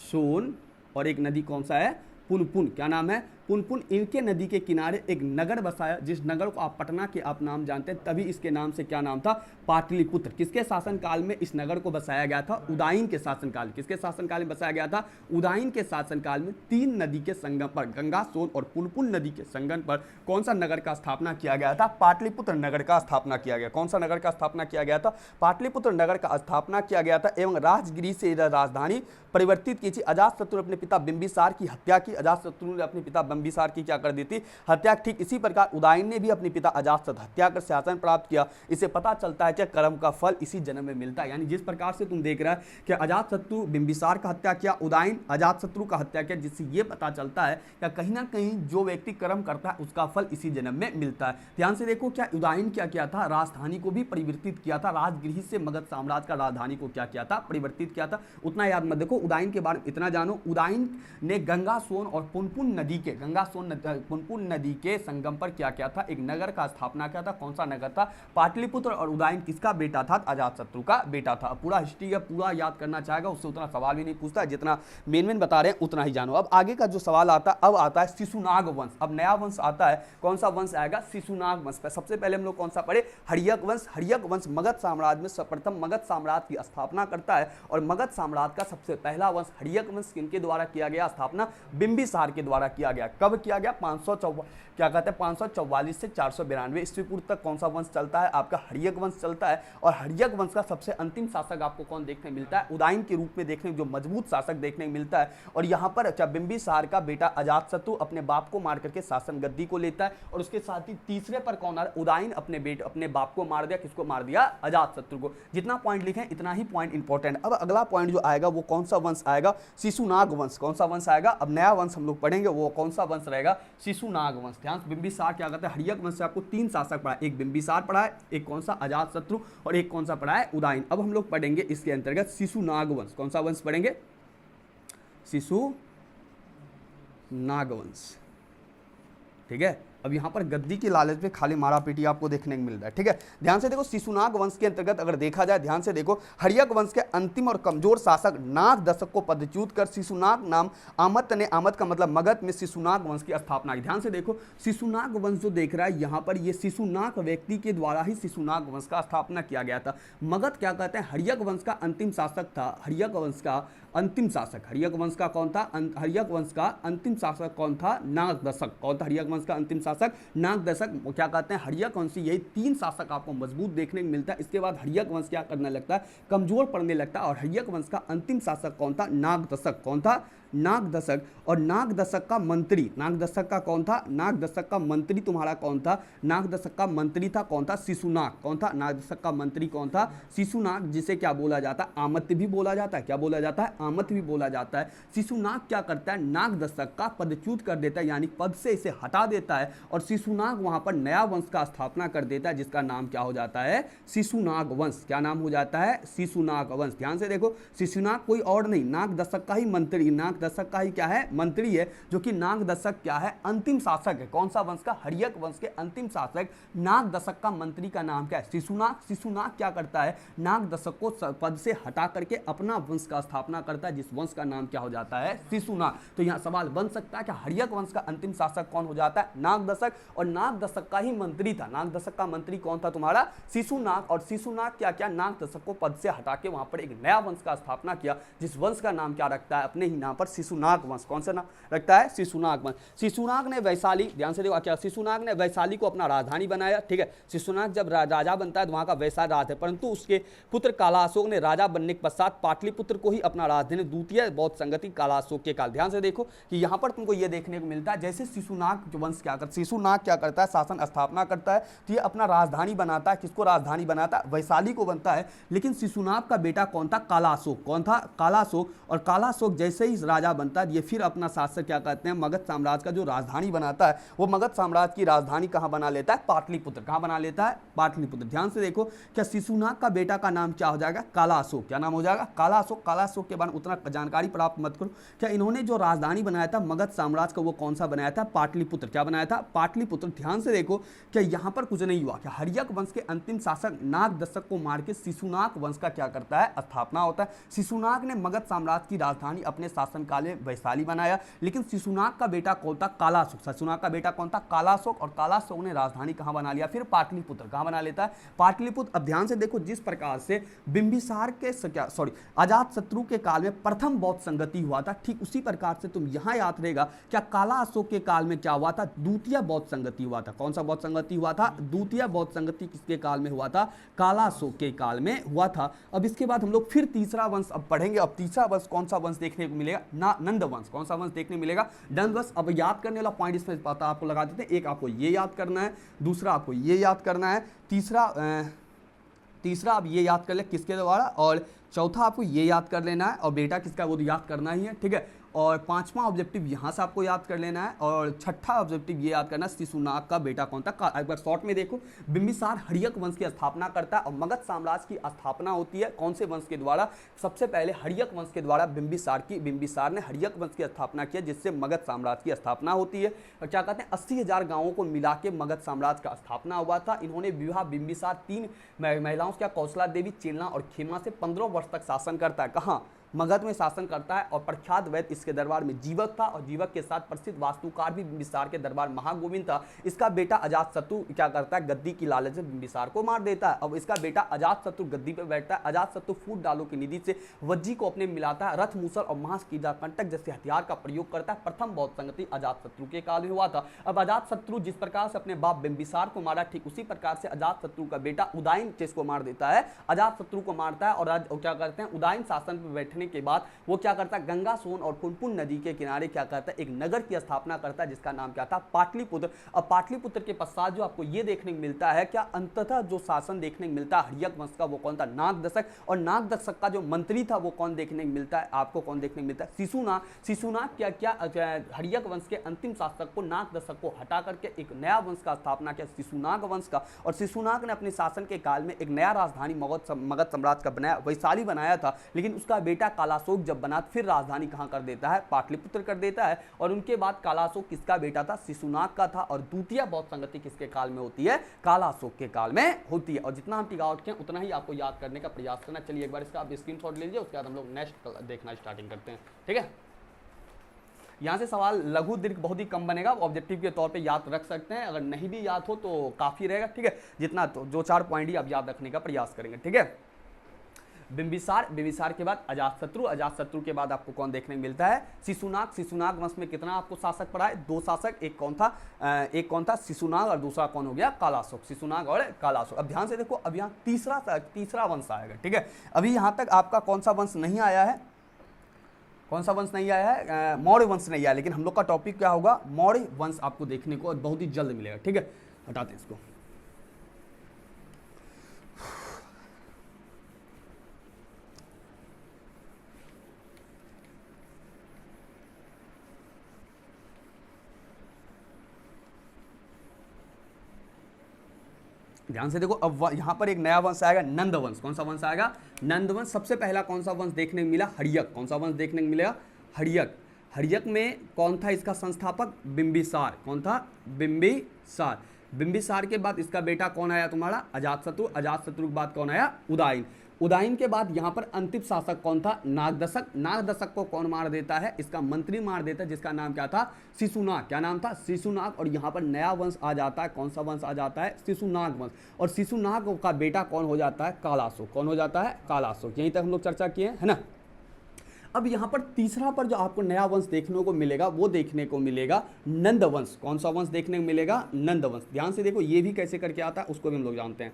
सोन और एक नदी कौन सा है, पुनपुन। क्या नाम है, पुनपुन। इनके नदी के किनारे एक नगर बसाया, जिस नगर को आप पटना के आप नाम जानते हैं, तभी इसके नाम से क्या नाम था, पाटलिपुत्र। किसके शासनकाल में इस नगर को बसाया गया था, उदाइन के शासनकाल। किसके शासनकाल में बसाया गया था, उदाइन के शासनकाल में। तीन नदी के संगम पर, गंगा, सोन और पुनपुन नदी के संगम पर कौन सा नगर का स्थापना किया गया था, पाटलिपुत्र नगर का स्थापना किया गया। कौन सा नगर का स्थापना किया गया था, पाटलिपुत्र नगर का स्थापना किया गया था। एवं राजगृह से राजधानी परिवर्तित की थी। अजातशत्रु ने अपने पिता बिंबिसार की हत्या की। अजातशत्रु ने अपने पिता बिंबिसार की क्या कर दी थी, हत्या। ठीक इसी प्रकार उदाइन ने भी अपने पिता अजातशत्रु हत्या कर शासन प्राप्त किया। इसे पता चलता है कि कर्म का फल इसी जन्म में मिलता है। यानी जिस प्रकार से तुम देख रहा है कि अजातशत्रु बिंबिसार का हत्या किया, उदाइन अजातशत्रु का हत्या किया, जिससे ये पता चलता है कि कहीं ना कहीं जो व्यक्ति कर्म करता है उसका फल इसी जन्म में मिलता है। ध्यान से देखो, क्या उदाइन क्या किया था, राजधानी को भी परिवर्तित किया था। राजगृह से मगध साम्राज्य का राजधानी को क्या किया था, परिवर्तित किया था। उतना याद मत देखो, उदाइन के बारे में इतना जानो, उदाइन ने गंगा, सोन और पुनपुन नदी के, पुनपुन नदी के संगम पर क्या किया था, एक नगर का स्थापना किया था। कौन सा नगर था, पाटलिपुत्र। और उदाइन किसका बेटा था, अजातशत्रु का बेटा था। पूरा हिस्ट्री का पूरा याद करना चाहेगा, उससे उतना सवाल भी नहीं पूछता, जितना मेन बता रहे हैं उतना ही जानो। अब आगे का जो सवाल आता है, अब आता है शिशुनाग वंश। अब नया वंश आता है, कौन सा वंश आएगा, शिशुनाग वंश। सबसे पहले हम लोग कौन सा पढ़े, हर्यक वंश। हर्यक वंश मगध साम्राज्य में सर्वप्रथम मगध साम्राज्य की स्थापना करता है। और मगध साम्राज्य का सबसे पहला वंश हर्यक वंश किनके द्वारा किया गया, स्थापना बिंबिसार के द्वारा किया गया। कब किया गया, 544 से 492 ईस्वी पूर्व तक कौन सा वंश चलता है, आपका हर्यक वंश चलता है। और हर्यक वंश का सबसे अंतिम शासक आपको कौन देखने मिलता है, उदाइन के रूप में देखने, जो मजबूत शासक देखने मिलता है। और यहाँ पर बिंबिसार का बेटा अजातशत्रु अपने बाप को मार करके शासन गद्दी को लेता है। और उसके साथ ही तीसरे पर कौन आ रहा है, उदाइन अपने बाप को मार दिया। किसको मार दिया, अजातशत्रु को। जितना पॉइंट लिखे इतना ही पॉइंट इंपॉर्टेंट। अब अगला पॉइंट जो आएगा वो कौन सा वंश आएगा, शिशुनाग वंश। कौन सा वंश आएगा, अब नया वंश हम लोग पढ़ेंगे, वो कौन सा वंश रहेगा, शिशुनाग वंश। ध्यान, बिंबिसार क्या कहते हैं, हर्यक वंश से आपको तीन शासक पढ़ा है, एक बिंबिसार पढ़ा है, एक कौन सा अजातशत्रु, और एक कौन सा पढ़ा है, उदाइन। अब हम लोग पढ़ेंगे इसके अंतर्गत शिशुनाग वंश। कौन सा वंश पढ़ेंगे, शिशुनाग वंश। ठीक है, अब यहाँ पर गद्दी की लालच पे खाली मारा पीटी आपको देखने को मिल रहा है, ठीक है। ध्यान से देखो, शिशुनाग वंश के अंतर्गत अगर देखा जाए, ध्यान से देखो, हर्यक वंश के अंतिम और कमजोर शासक नाग दशक को पदच्युत कर शिशुनाग नाम आमत ने, आमत का मतलब मगध में शिशुनाग वंश की स्थापना की। ध्यान से देखो, शिशुनाग वंश जो देख रहा है यहाँ पर, ये शिशुनाग व्यक्ति के द्वारा ही शिशुनाग वंश का स्थापना किया गया था। मगध क्या कहते हैं, हर्यक वंश का अंतिम शासक था। हर्यक वंश का अंतिम शासक, हर्यक वंश का कौन था, हर्यक वंश का अंतिम शासक कौन था, नाग दशक। कौन था हर्यक वंश का अंतिम शासक, नाग दशक। क्या कहते हैं, हर्यक वंशी, यही 3 शासक आपको मजबूत देखने को मिलता है। इसके बाद हर्यक वंश क्या करने लगता है, कमजोर पड़ने लगता है। और हर्यक वंश का अंतिम शासक कौन था, नाग दशक। कौन था, नाग दशक। और नाग दशक का मंत्री, नाग दशक का कौन था, नाग दशक का मंत्री तुम्हारा कौन था, नाग दशक का मंत्री था कौन था, शिशुनाग। कौन था, नाग दशक का मंत्री कौन था, शिशुनाग, जिसे क्या बोला जाता है, आमत्य भी बोला जाता है। क्या बोला जाता है, आमत्य भी बोला जाता है। शिशुनाग क्या करता है, नाग दशक का पदच्युत कर देता है, यानी पद से इसे हटा देता है, और शिशुनाग वहां पर नया वंश का स्थापना कर देता है, जिसका नाम क्या हो जाता है, शिशुनाग वंश। क्या नाम हो जाता है, शिशुनाग वंश। ध्यान से देखो, शिशुनाग कोई और नहीं, नाग दशक का ही मंत्री, नाग दशक का ही क्या है, मंत्री है, जो कि नाग दशक क्या है, अंतिम शासक है। कौन सा वंश का, हर्यक वंश के अंतिम शासक नाग दशक का मंत्री का नाम क्या है, शिशुनाग। शिशुनाग क्या करता है, नाग दशक को पद से हटा करके अपना वंश का स्थापना करता है, जिस वंश का नाम क्या हो जाता है, शिशुनाग। तो यहां सवाल बन सकता है कि हर्यक वंश का अंतिम शासक कौन हो जाता है, नाग दशक, और नाग दशक का ही मंत्री था। नाग दशक का मंत्री कौन था तुम्हारा, शिशुनाग। और शिशुनाग क्या क्या, नाग दशक को पद से हटा के वहां पर एक नया वंश का स्थापना किया, जिस वंश का नाम क्या रखता है अपने ही नाम पर, शिशुनाग वंश। कौन सा नाम रखता है, शिशुनाग वंश। शिशुनाग ने वैशाली, ध्यान से देखो क्या, शिशुनाग ने वैशाली को अपना राजधानी बनाया, ठीक है। शिशुनाग जब राजा बनता है तो वहां का वैशाली राज है, परंतु उसके पुत्र कालाअशोक ने राजा बनने के पश्चात पाटलिपुत्र को ही अपना राजधानी, द्वितीय बौद्ध संगति कालाअशोक के काल। ध्यान से देखो कि यहां पर तुमको यह देखने को मिलता है, जैसे शिशुनाग वंश क्या करता है, शिशुनाग क्या करता है, शासन स्थापना करता है, तो ये अपना राजधानी बनाता है। किसको राजधानी बनाता है, वैशाली को बनता है। लेकिन शिशुनाग का बेटा कौन था, कालाअशोक। कौन था, कालाअशोक। और कालाअशोक जैसे ही राजा बनता है, ये फिर अपना शासक क्या कहते हैं, मगध साम्राज्य का जो राजधानी बनाता है, वो मगध साम्राज्य की राजधानी कहां बना लेता है, पाटलिपुत्र। कहां बना लेता है, पाटलिपुत्र। ध्यान से देखो, क्या शिशुनाग का बेटा का नाम क्या हो जाएगा, कालाअशोक। क्या नाम हो जाएगा, कालाअशोक। कालाअशोक के बारे में उतना जानकारी प्राप्त मत करो। क्या इन्होंने जो राजधानी बनाया था मगध साम्राज्य का, वो कौन सा बनाया था, पाटलिपुत्र। क्या बनाया था, पाटलिपुत्र। ध्यान से देखो, क्या यहां पर कुछ नहीं हुआ, क्या हर्यक वंश के अंतिम शासक नाग दशक को मार के शिशुनाग वंश का क्या करता है, स्थापना होता है। शिशुनाग ने मगध साम्राज्य की राजधानी अपने शासनकाल में वैशाली बनाया, लेकिन शिशुनाग का बेटा कौन था, कालाअशोक। शिशुनाग का बेटा कौन था, कालाअशोक। और कालाअशोक ने राजधानी कहां बना लिया, फिर पाटलिपुत्र। कहां बना लेता है, पाटलिपुत्र। अब ध्यान से देखो, जिस प्रकार से बिंबिसार के अजातशत्रु के काल में प्रथम बौद्ध संगति हुआ था, ठीक उसी प्रकार से तुम यहां याद रहेगा, क्या कालाअशोक के काल में क्या हुआ था, द्वितीय बौद्ध संगति हुआ था। कौन सा बौद्ध संगति हुआ था, द्वितीय बौद्ध संगति किसके काल में हुआ था, कालाअशोक के काल में हुआ था। अब इसके बाद हम लोग फिर तीसरा वंश अब पढ़ेंगे। अब तीसरा वंश कौन सा वंश देखने को मिलेगा, नंद वंश। कौन सा वंश देखने मिलेगा, नंद वंश। अब याद करने वाला पॉइंट इसमें पता आपको लगा देते हैं, एक आपको ये याद करना है, दूसरा आपको ये याद करना है, तीसरा आप ये याद कर ले किसके द्वारा, और चौथा आपको ये याद कर लेना है, और बेटा किसका वो तो याद करना ही है, ठीक है। और पांचवा ऑब्जेक्टिव यहाँ से आपको याद कर लेना है, और छठा ऑब्जेक्टिव ये याद करना, शिशुनाग का बेटा कौन था। एक बार शॉर्ट में देखो, बिंबिसार हर्यक वंश की स्थापना करता है, और मगध साम्राज्य की स्थापना होती है कौन से वंश के द्वारा, सबसे पहले हर्यक वंश के द्वारा। बिंबिसार ने हर्यक वंश की स्थापना किया, जिससे मगध साम्राज्य की स्थापना होती है। और क्या कहते हैं, 80,000 गाँवों को मिला के मगध साम्राज्य का स्थापना हुआ था। इन्होंने विवाह बिंबिसार 3 महिलाओं से, कौशला देवी, चेलना और खेमा से 15 वर्ष तक शासन करता है। कहाँ, मगध में शासन करता है। और प्रख्यात वैद्य इसके दरबार में जीवक था, और जीवक के साथ प्रसिद्ध वास्तुकार भी बिंबिसार के दरबार महागोविंद था। इसका बेटा अजातशत्रु क्या करता है, गद्दी की लालच से बिंबिसार को मार देता है। अब इसका बेटा अजातशत्रु गद्दी पे बैठता है। अजातशत्रु फूट डालो की निधि से वज्जी को अपने मिलाता है, रथ मूसल और महाकीटाकंटक जैसे हथियार का प्रयोग करता है। प्रथम बौद्ध संगति अजातशत्रु के काल में हुआ था। अब अजातशत्रु जिस प्रकार से अपने बाप बिंबिसार को मारा, ठीक उसी प्रकार से अजातशत्रु का बेटा उदयन को मार देता है, अजातशत्रु को मारता है। और क्या करते हैं, उदयन शासन पर बैठने के बाद वो क्या करता है, गंगा, सोन और पुनपुन नदी के किनारे क्या करता है, एक नगर की स्थापना करता है, जिसका नाम क्या था, पाटलिपुत्र। अब पाटलिपुत्र के पश्चात जो आपको ये देखने को मिलता है, क्या अंततः जो शासन देखने को मिलता है हर्यक वंश का, वो कौन था, नाग दशक। और नाग दशक का जो मंत्री था वो कौन देखने को मिलता है आपको, कौन देखने को मिलता है, शिशुनाग। शिशुनाग क्या क्या हर्यक वंश के अंतिम शासक को, नाग दशक को हटा करके एक नया वंश का स्थापना किया, शिशुनाग वंश का। और शिशुनाग ने अपने शासन के काल में एक नया राजधानी मगध साम्राज्य का बनाया, वैशाली बनाया था। लेकिन उसका बेटा बेटा कालाशोक जब बना फिर राजधानी कहाँ कर देता है, पाटलिपुत्र कर देता है। और उनके बाद कालाशोक किसका बेटा था, शिशुनाग का था। और द्वितीय बौद्ध संगति किसके काल में होती है, कालाशोक के काल में होती है। और जितना हम टिक आउट किए उतना ही आपको याद करने का प्रयास करना। चलिए एक बार इसका आप स्क्रीनशॉट ले लीजिए, उसके बाद हम लोग नेक्स्ट देखना स्टार्टिंग करते हैं, ठीक है। यहाँ से सवाल लघु दीर्घ बहुत ही कम बनेगा, ऑब्जेक्टिव के तौर पे याद रख सकते हैं, अगर नहीं भी याद हो तो काफ़ी रहेगा, ठीक है। जितना तो जो 4 पॉइंट ही आप याद रखने का प्रयास करेंगे, ठीक है। बिंबिसार, बिंबिसार के बाद अजातशत्रु, अजातशत्रु के बाद आपको कौन देखने को मिलता है, शिशुनाग। शिशुनाग वंश में कितना आपको शासक पड़ा है, 2 शासक, एक कौन था शिशुनाग और दूसरा कौन हो गया, कालाशोक। शिशुनाग और कालाशोक। अब ध्यान से देखो, अब यहाँ तीसरा वंश आएगा, ठीक है। अभी यहाँ तक आपका कौन सा वंश नहीं आया है, कौन सा वंश नहीं आया है, मौर्य वंश नहीं आया। लेकिन हम लोग का टॉपिक क्या होगा, मौर्य वंश आपको देखने को बहुत ही जल्द मिलेगा, ठीक है। हटाते हैं इसको। ध्यान से देखो, अब यहाँ पर एक नया वंश आएगा, नंद वंश। कौन सा वंश आएगा, नंद वंश। सबसे पहला कौन सा वंश देखने को मिला, हर्यक। कौन सा वंश देखने को मिलेगा, हर्यक। हर्यक में कौन था इसका संस्थापक, बिंबिसार। कौन था, बिंबिसार। बिंबिसार के बाद इसका बेटा कौन आया तुम्हारा, अजातशत्रु। अजातशत्रु के बाद कौन आया, उदयन। उदयन के बाद यहाँ पर अंतिम शासक कौन था, नागदशक। नागदशक को कौन मार देता है, इसका मंत्री मार देता है, जिसका नाम क्या था, शिशुनाग। क्या नाम था, शिशुनाग। और यहाँ पर नया वंश आ जाता है, कौन सा वंश आ जाता है, शिशुनाग वंश। और शिशुनाग का बेटा कौन हो जाता है, कालाशोक। कौन हो जाता है, कालाशोक। यहीं तक हम लोग चर्चा किए है ना। अब यहाँ पर तीसरा पर जो आपको नया वंश देखने को मिलेगा, वो देखने को मिलेगा नंद वंश। कौन सा वंश देखने को मिलेगा, नंद वंश। ध्यान से देखो, ये भी कैसे करके आता है उसको भी हम लोग जानते हैं,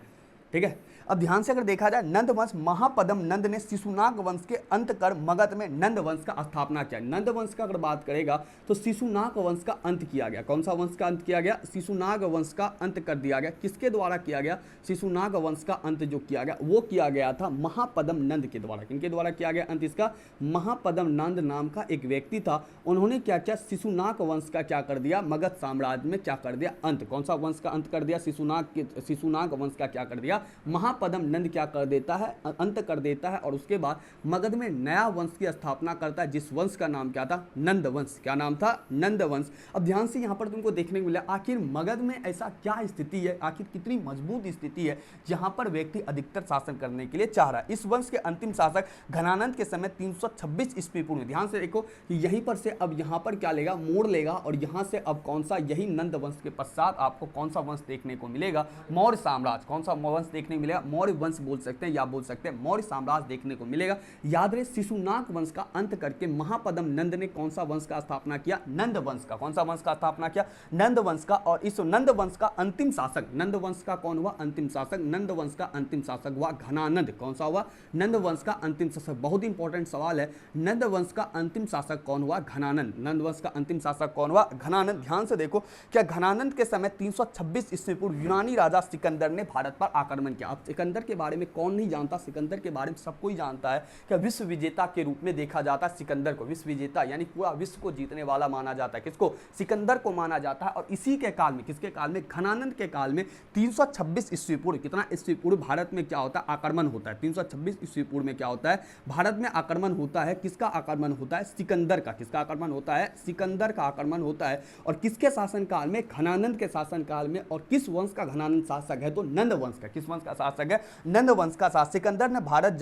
ठीक है। अब ध्यान से अगर देखा जाए, नंद वंश, महापद्म नंद ने शिशुनाग वंश के अंत कर मगध में नंद वंश का स्थापना किया। नंद वंश का अगर बात करेगा तो शिशुनाग वंश का अंत किया गया। कौन सा वंश का अंत किया गया, शिशुनाग वंश का अंत कर दिया गया। किसके द्वारा किया गया, शिशुनाग वंश का अंत जो किया गया वो किया गया था महापद्म नंद के द्वारा। किनके द्वारा किया गया अंत इसका, महापद्म नंद नाम का एक व्यक्ति था। उन्होंने क्या किया, शिशुनाग वंश का क्या कर दिया, मगध साम्राज्य में क्या कर दिया, अंत। कौन सा वंश का अंत कर दिया, शिशुनाग वंश का क्या कर दिया, महापद्म नंद क्या कर देता है, अंत कर देता है। और उसके बाद मगध में नया वंश की स्थापना करता है, जिस वंश का नाम क्या था, नंद वंश। क्या नाम था, नंद वंश। अब ध्यान से यहाँ पर तुमको देखने को मिला, आखिर मगध में ऐसा क्या स्थिति है, आखिर कितनी मजबूत स्थिति है जहाँ पर व्यक्ति अधिकतर शासन करने के लिए चाह रहा है। इस वंश के अंतिम शासक घनानंद के समय 326 ईस्वी पूर्व। ध्यान से देखो कि यहीं पर से अब यहाँ पर क्या लेगा, मोड़ लेगा। और यहाँ से अब कौन सा, यही नंद वंश के पश्चात आपको कौन सा वंश देखने को मिलेगा, मौर्य साम्राज्य। कौन सा वंश देखने को मिलेगा, मौर्य वंश बोल सकते हैं या बोल सकते हैं मौर्य साम्राज्य देखने को मिलेगा। याद रहे, शिशुनाग वंश का अंत करके महापद्म नंद ने कौन सा वंश का स्थापना किया, नंद वंश का। कौन सा वंश का स्थापना किया, नंद वंश का। और इस नंद वंश का अंतिम शासक, नंद वंश का कौन हुआ, अंतिम शासक, नंद वंश का अंतिम शासक हुआ घनानंद। कौन सा हुआ, नंद वंश का अंतिम शासक। बहुत इंपॉर्टेंट सवाल है, नंद वंश का अंतिम शासक कौन हुआ, घनानंद। नंद वंश का अंतिम शासक कौन हुआ, घनानंद। ध्यान से देखो, क्या घनानंद के समय 326 ईस्वी पूर्व यूनानी राजा सिकंदर ने भारत पर आक्रमण किया। अब सिकंदर के बारे में कौन नहीं जानता, सिकंदर के बारे में सबको ही जानता है कि विश्व विजेता के रूप में देखा जाता है सिकंदर को। विश्व विजेता यानी पूरा विश्व को जीतने वाला माना जाता है, किसको, सिकंदर को माना जाता है। और इसी के काल में, किसके काल में, घनानंद के काल में 326 ईस्वी पूर्व, कितना ईस्वी पूर्व भारत में क्या होता है, आक्रमण होता है। 326 ईस्वी पूर्व में क्या होता है, भारत में आक्रमण होता है। किसका आक्रमण होता है, सिकंदर का। किसका आक्रमण होता है, सिकंदर का आक्रमण होता है। और किसके शासन काल में, घनानंद के शासन काल में। और किस वंश का घनानंद शासक है, तो नंद वंश का। किस वंश का शासक है, नंद वंश का शासक। सिकंदर ने भारत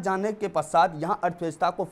जाने के पश्चात यहाँ अर्थव्यवस्था को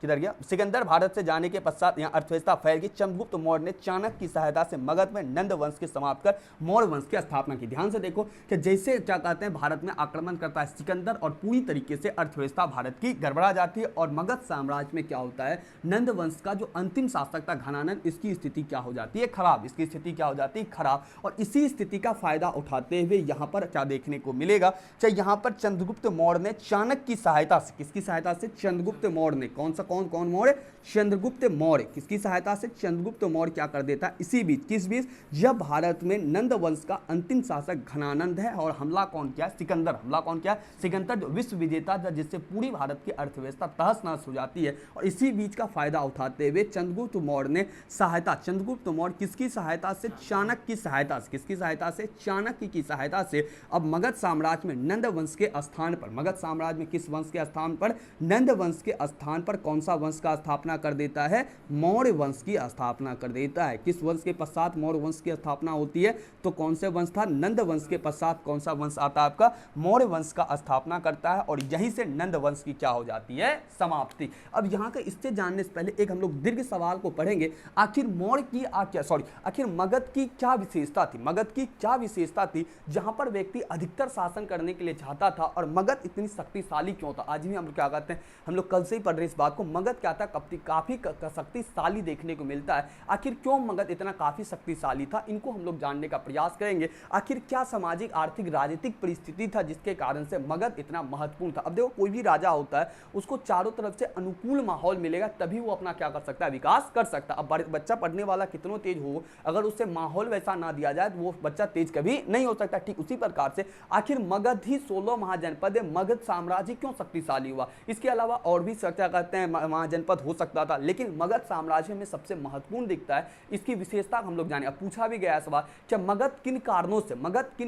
किधर गया, सिकंदर भारत से जाने के पश्चात यहाँ अर्थव्यवस्था फैल गई। चंद्रगुप्त मौर्य ने चाणक्य की सहायता से मगध में नंद वंश के समाप्त कर मौर्य वंश की स्थापना की। ध्यान से देखो कि जैसे क्या कहते हैं, भारत में आक्रमण करता है सिकंदर और पूरी तरीके से अर्थव्यवस्था भारत की गड़बड़ा जाती है। और मगध साम्राज्य में क्या होता है, नंद वंश का जो अंतिम शासक था घनानंद, इसकी स्थिति क्या हो जाती है, खराब। इसकी स्थिति क्या हो जाती है, खराब। और इसी स्थिति का फायदा उठाते हुए यहाँ पर क्या देखने को मिलेगा, चाहे यहाँ पर चंद्रगुप्त मौर्य ने चाणक्य की सहायता से, किसकी सहायता से, चंद्रगुप्त मौर्य ने, कौन सा कौन कौन मौर्य? चंद्रगुप्त मौर्य। किसकी सहायता से? चंद्रगुप्त मौर्य क्या कर देता है इसी बीच, किस बीच? जब भारत में नंद वंश का अंतिम शासक घनानंद है और हमला कौन किया? सिकंदर। हमला कौन किया? सिकंदर, जो विश्व विजेता था, जिससे पूरी भारत की अर्थव्यवस्था तहस नहस हो जाती है। और इसी बीच का फायदा उठाते हुए चंद्रगुप्त मौर्य ने सहायता, चंद्रगुप्त मौर्य किसकी सहायता से? चाणक्य की सहायता से। किसकी सहायता से? चाणक्य की सहायता से अब मगध साम्राज्य में नंद वंश के स्थान पर, मगध साम्राज्य में किस वंश के स्थान पर? नंद वंश के स्थान पर कौन सा वंश का स्थापना कर देता है? मौर्य वंश की स्थापना कर देता है। किस वंश के पश्चात मौर्य वंश की स्थापना होती है? तो कौन से वंश था? नंद वंश के पश्चात कौन सा वंश आता है आपका? मौर्य वंश का स्थापना करता है और यहीं से नंद वंश की क्या हो जाती है? समाप्ति। अब यहाँ का इससे जानने से पहले एक हम लोग दीर्घ सवाल को पढ़ेंगे। आखिर मौर्य की आखिर मगध की क्या विशेषता थी? मगध की क्या विशेषता थी जहां पर व्यक्ति अधिकतर शासन करने के लिए चाहता था? और मगध इतनी शक्तिशाली क्यों था? आज भी हम लोग क्या कहते हैं, हम लोग कल से ही पढ़ रहे इस बात को, मगध क्या था? काफी शक्तिशाली देखने को मिलता है। आखिर क्यों मगध इतना काफी शक्तिशाली था? इनको हम लोग जानने का प्रयास करेंगे। आखिर क्या सामाजिक, आर्थिक, राजनीतिक परिस्थिति था जिसके कारण से मगध इतना महत्वपूर्ण था? अब देखो, कोई भी राजा होता है उसको चारों तरफ से अनुकूल माहौल मिलेगा तभी वो अपना क्या कर सकता है? विकास कर सकता है। अब बच्चा पढ़ने वाला कितना तेज हो, अगर उससे माहौल वैसा ना दिया जाए तो वो बच्चा तेज कभी नहीं हो सकता। ठीक उसी प्रकार से आखिर मगध ही 16 महाजनपद है, मगध साम्राज्य क्यों शक्तिशाली हुआ? इसके अलावा और भी क्या कहते हैं महाजनपद हो सकता था, लेकिन मगध साम्राज्य में सबसे महत्वपूर्ण दिखता है। इसकी विशेषता हम लोग जाने। अब पूछा भी गया सवाल कि मगध किन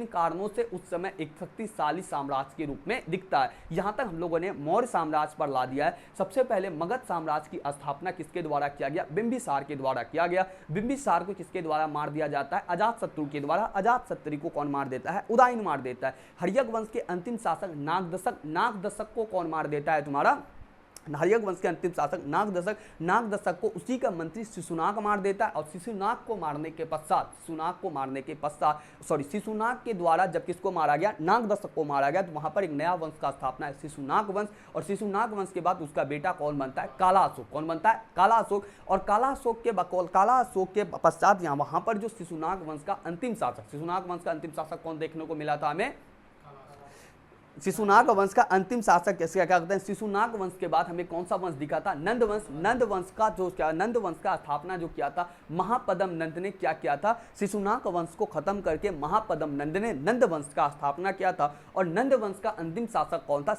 कारणों से उस समय एक शक्तिशाली साम्राज्य के रूप में दिखता है। यहां तक हम लोगों ने मौर्य साम्राज्य पर ला दिया है। सबसे पहले मगध साम्राज्य की स्थापना किसके द्वारा किया गया? बिंबिसार के द्वारा किया गया। बिंबिसार को किसके द्वारा मार दिया जाता है? अजातशत्रु के द्वारा। अजातशत्रु को कौन मार देता है? उदयन मार देता है। हर्यक वंश के अंतिम शासक नागदशक को कौन मार देता है? तुम्हारा हर्यक वंश के अंतिम शासक नागदशक को उसी का मंत्री शिशुनाग मार देता है। और शिशुनाग को मारने के पश्चात के द्वारा जब किसको मारा गया? नागदशक को मारा गया, तो वहां पर एक नया वंश का स्थापना है, शिशुनाग वंश। और शिशुनाग वंश के बाद उसका बेटा कौन बनता है? काला अशोक। कौन बनता है? काला अशोक। और काला अशोक के पश्चात यहाँ वहां पर जो शिशुनाग वंश का अंतिम शासक कौन देखने को मिला था हमें? शिशुनाग वंश का अंतिम शासक क्या कहते हैं? शिशुनाग वंश के बाद हमें कौन सा वंश दिखा था? नंद वंश का स्थापना जो किया था महापद्म नंद ने क्या किया था? शिशुनाग वंश को खत्म करके महापद्म नंद ने नंद वंश का स्थापना किया था। और नंद वंश का अंतिम शासक कौन था?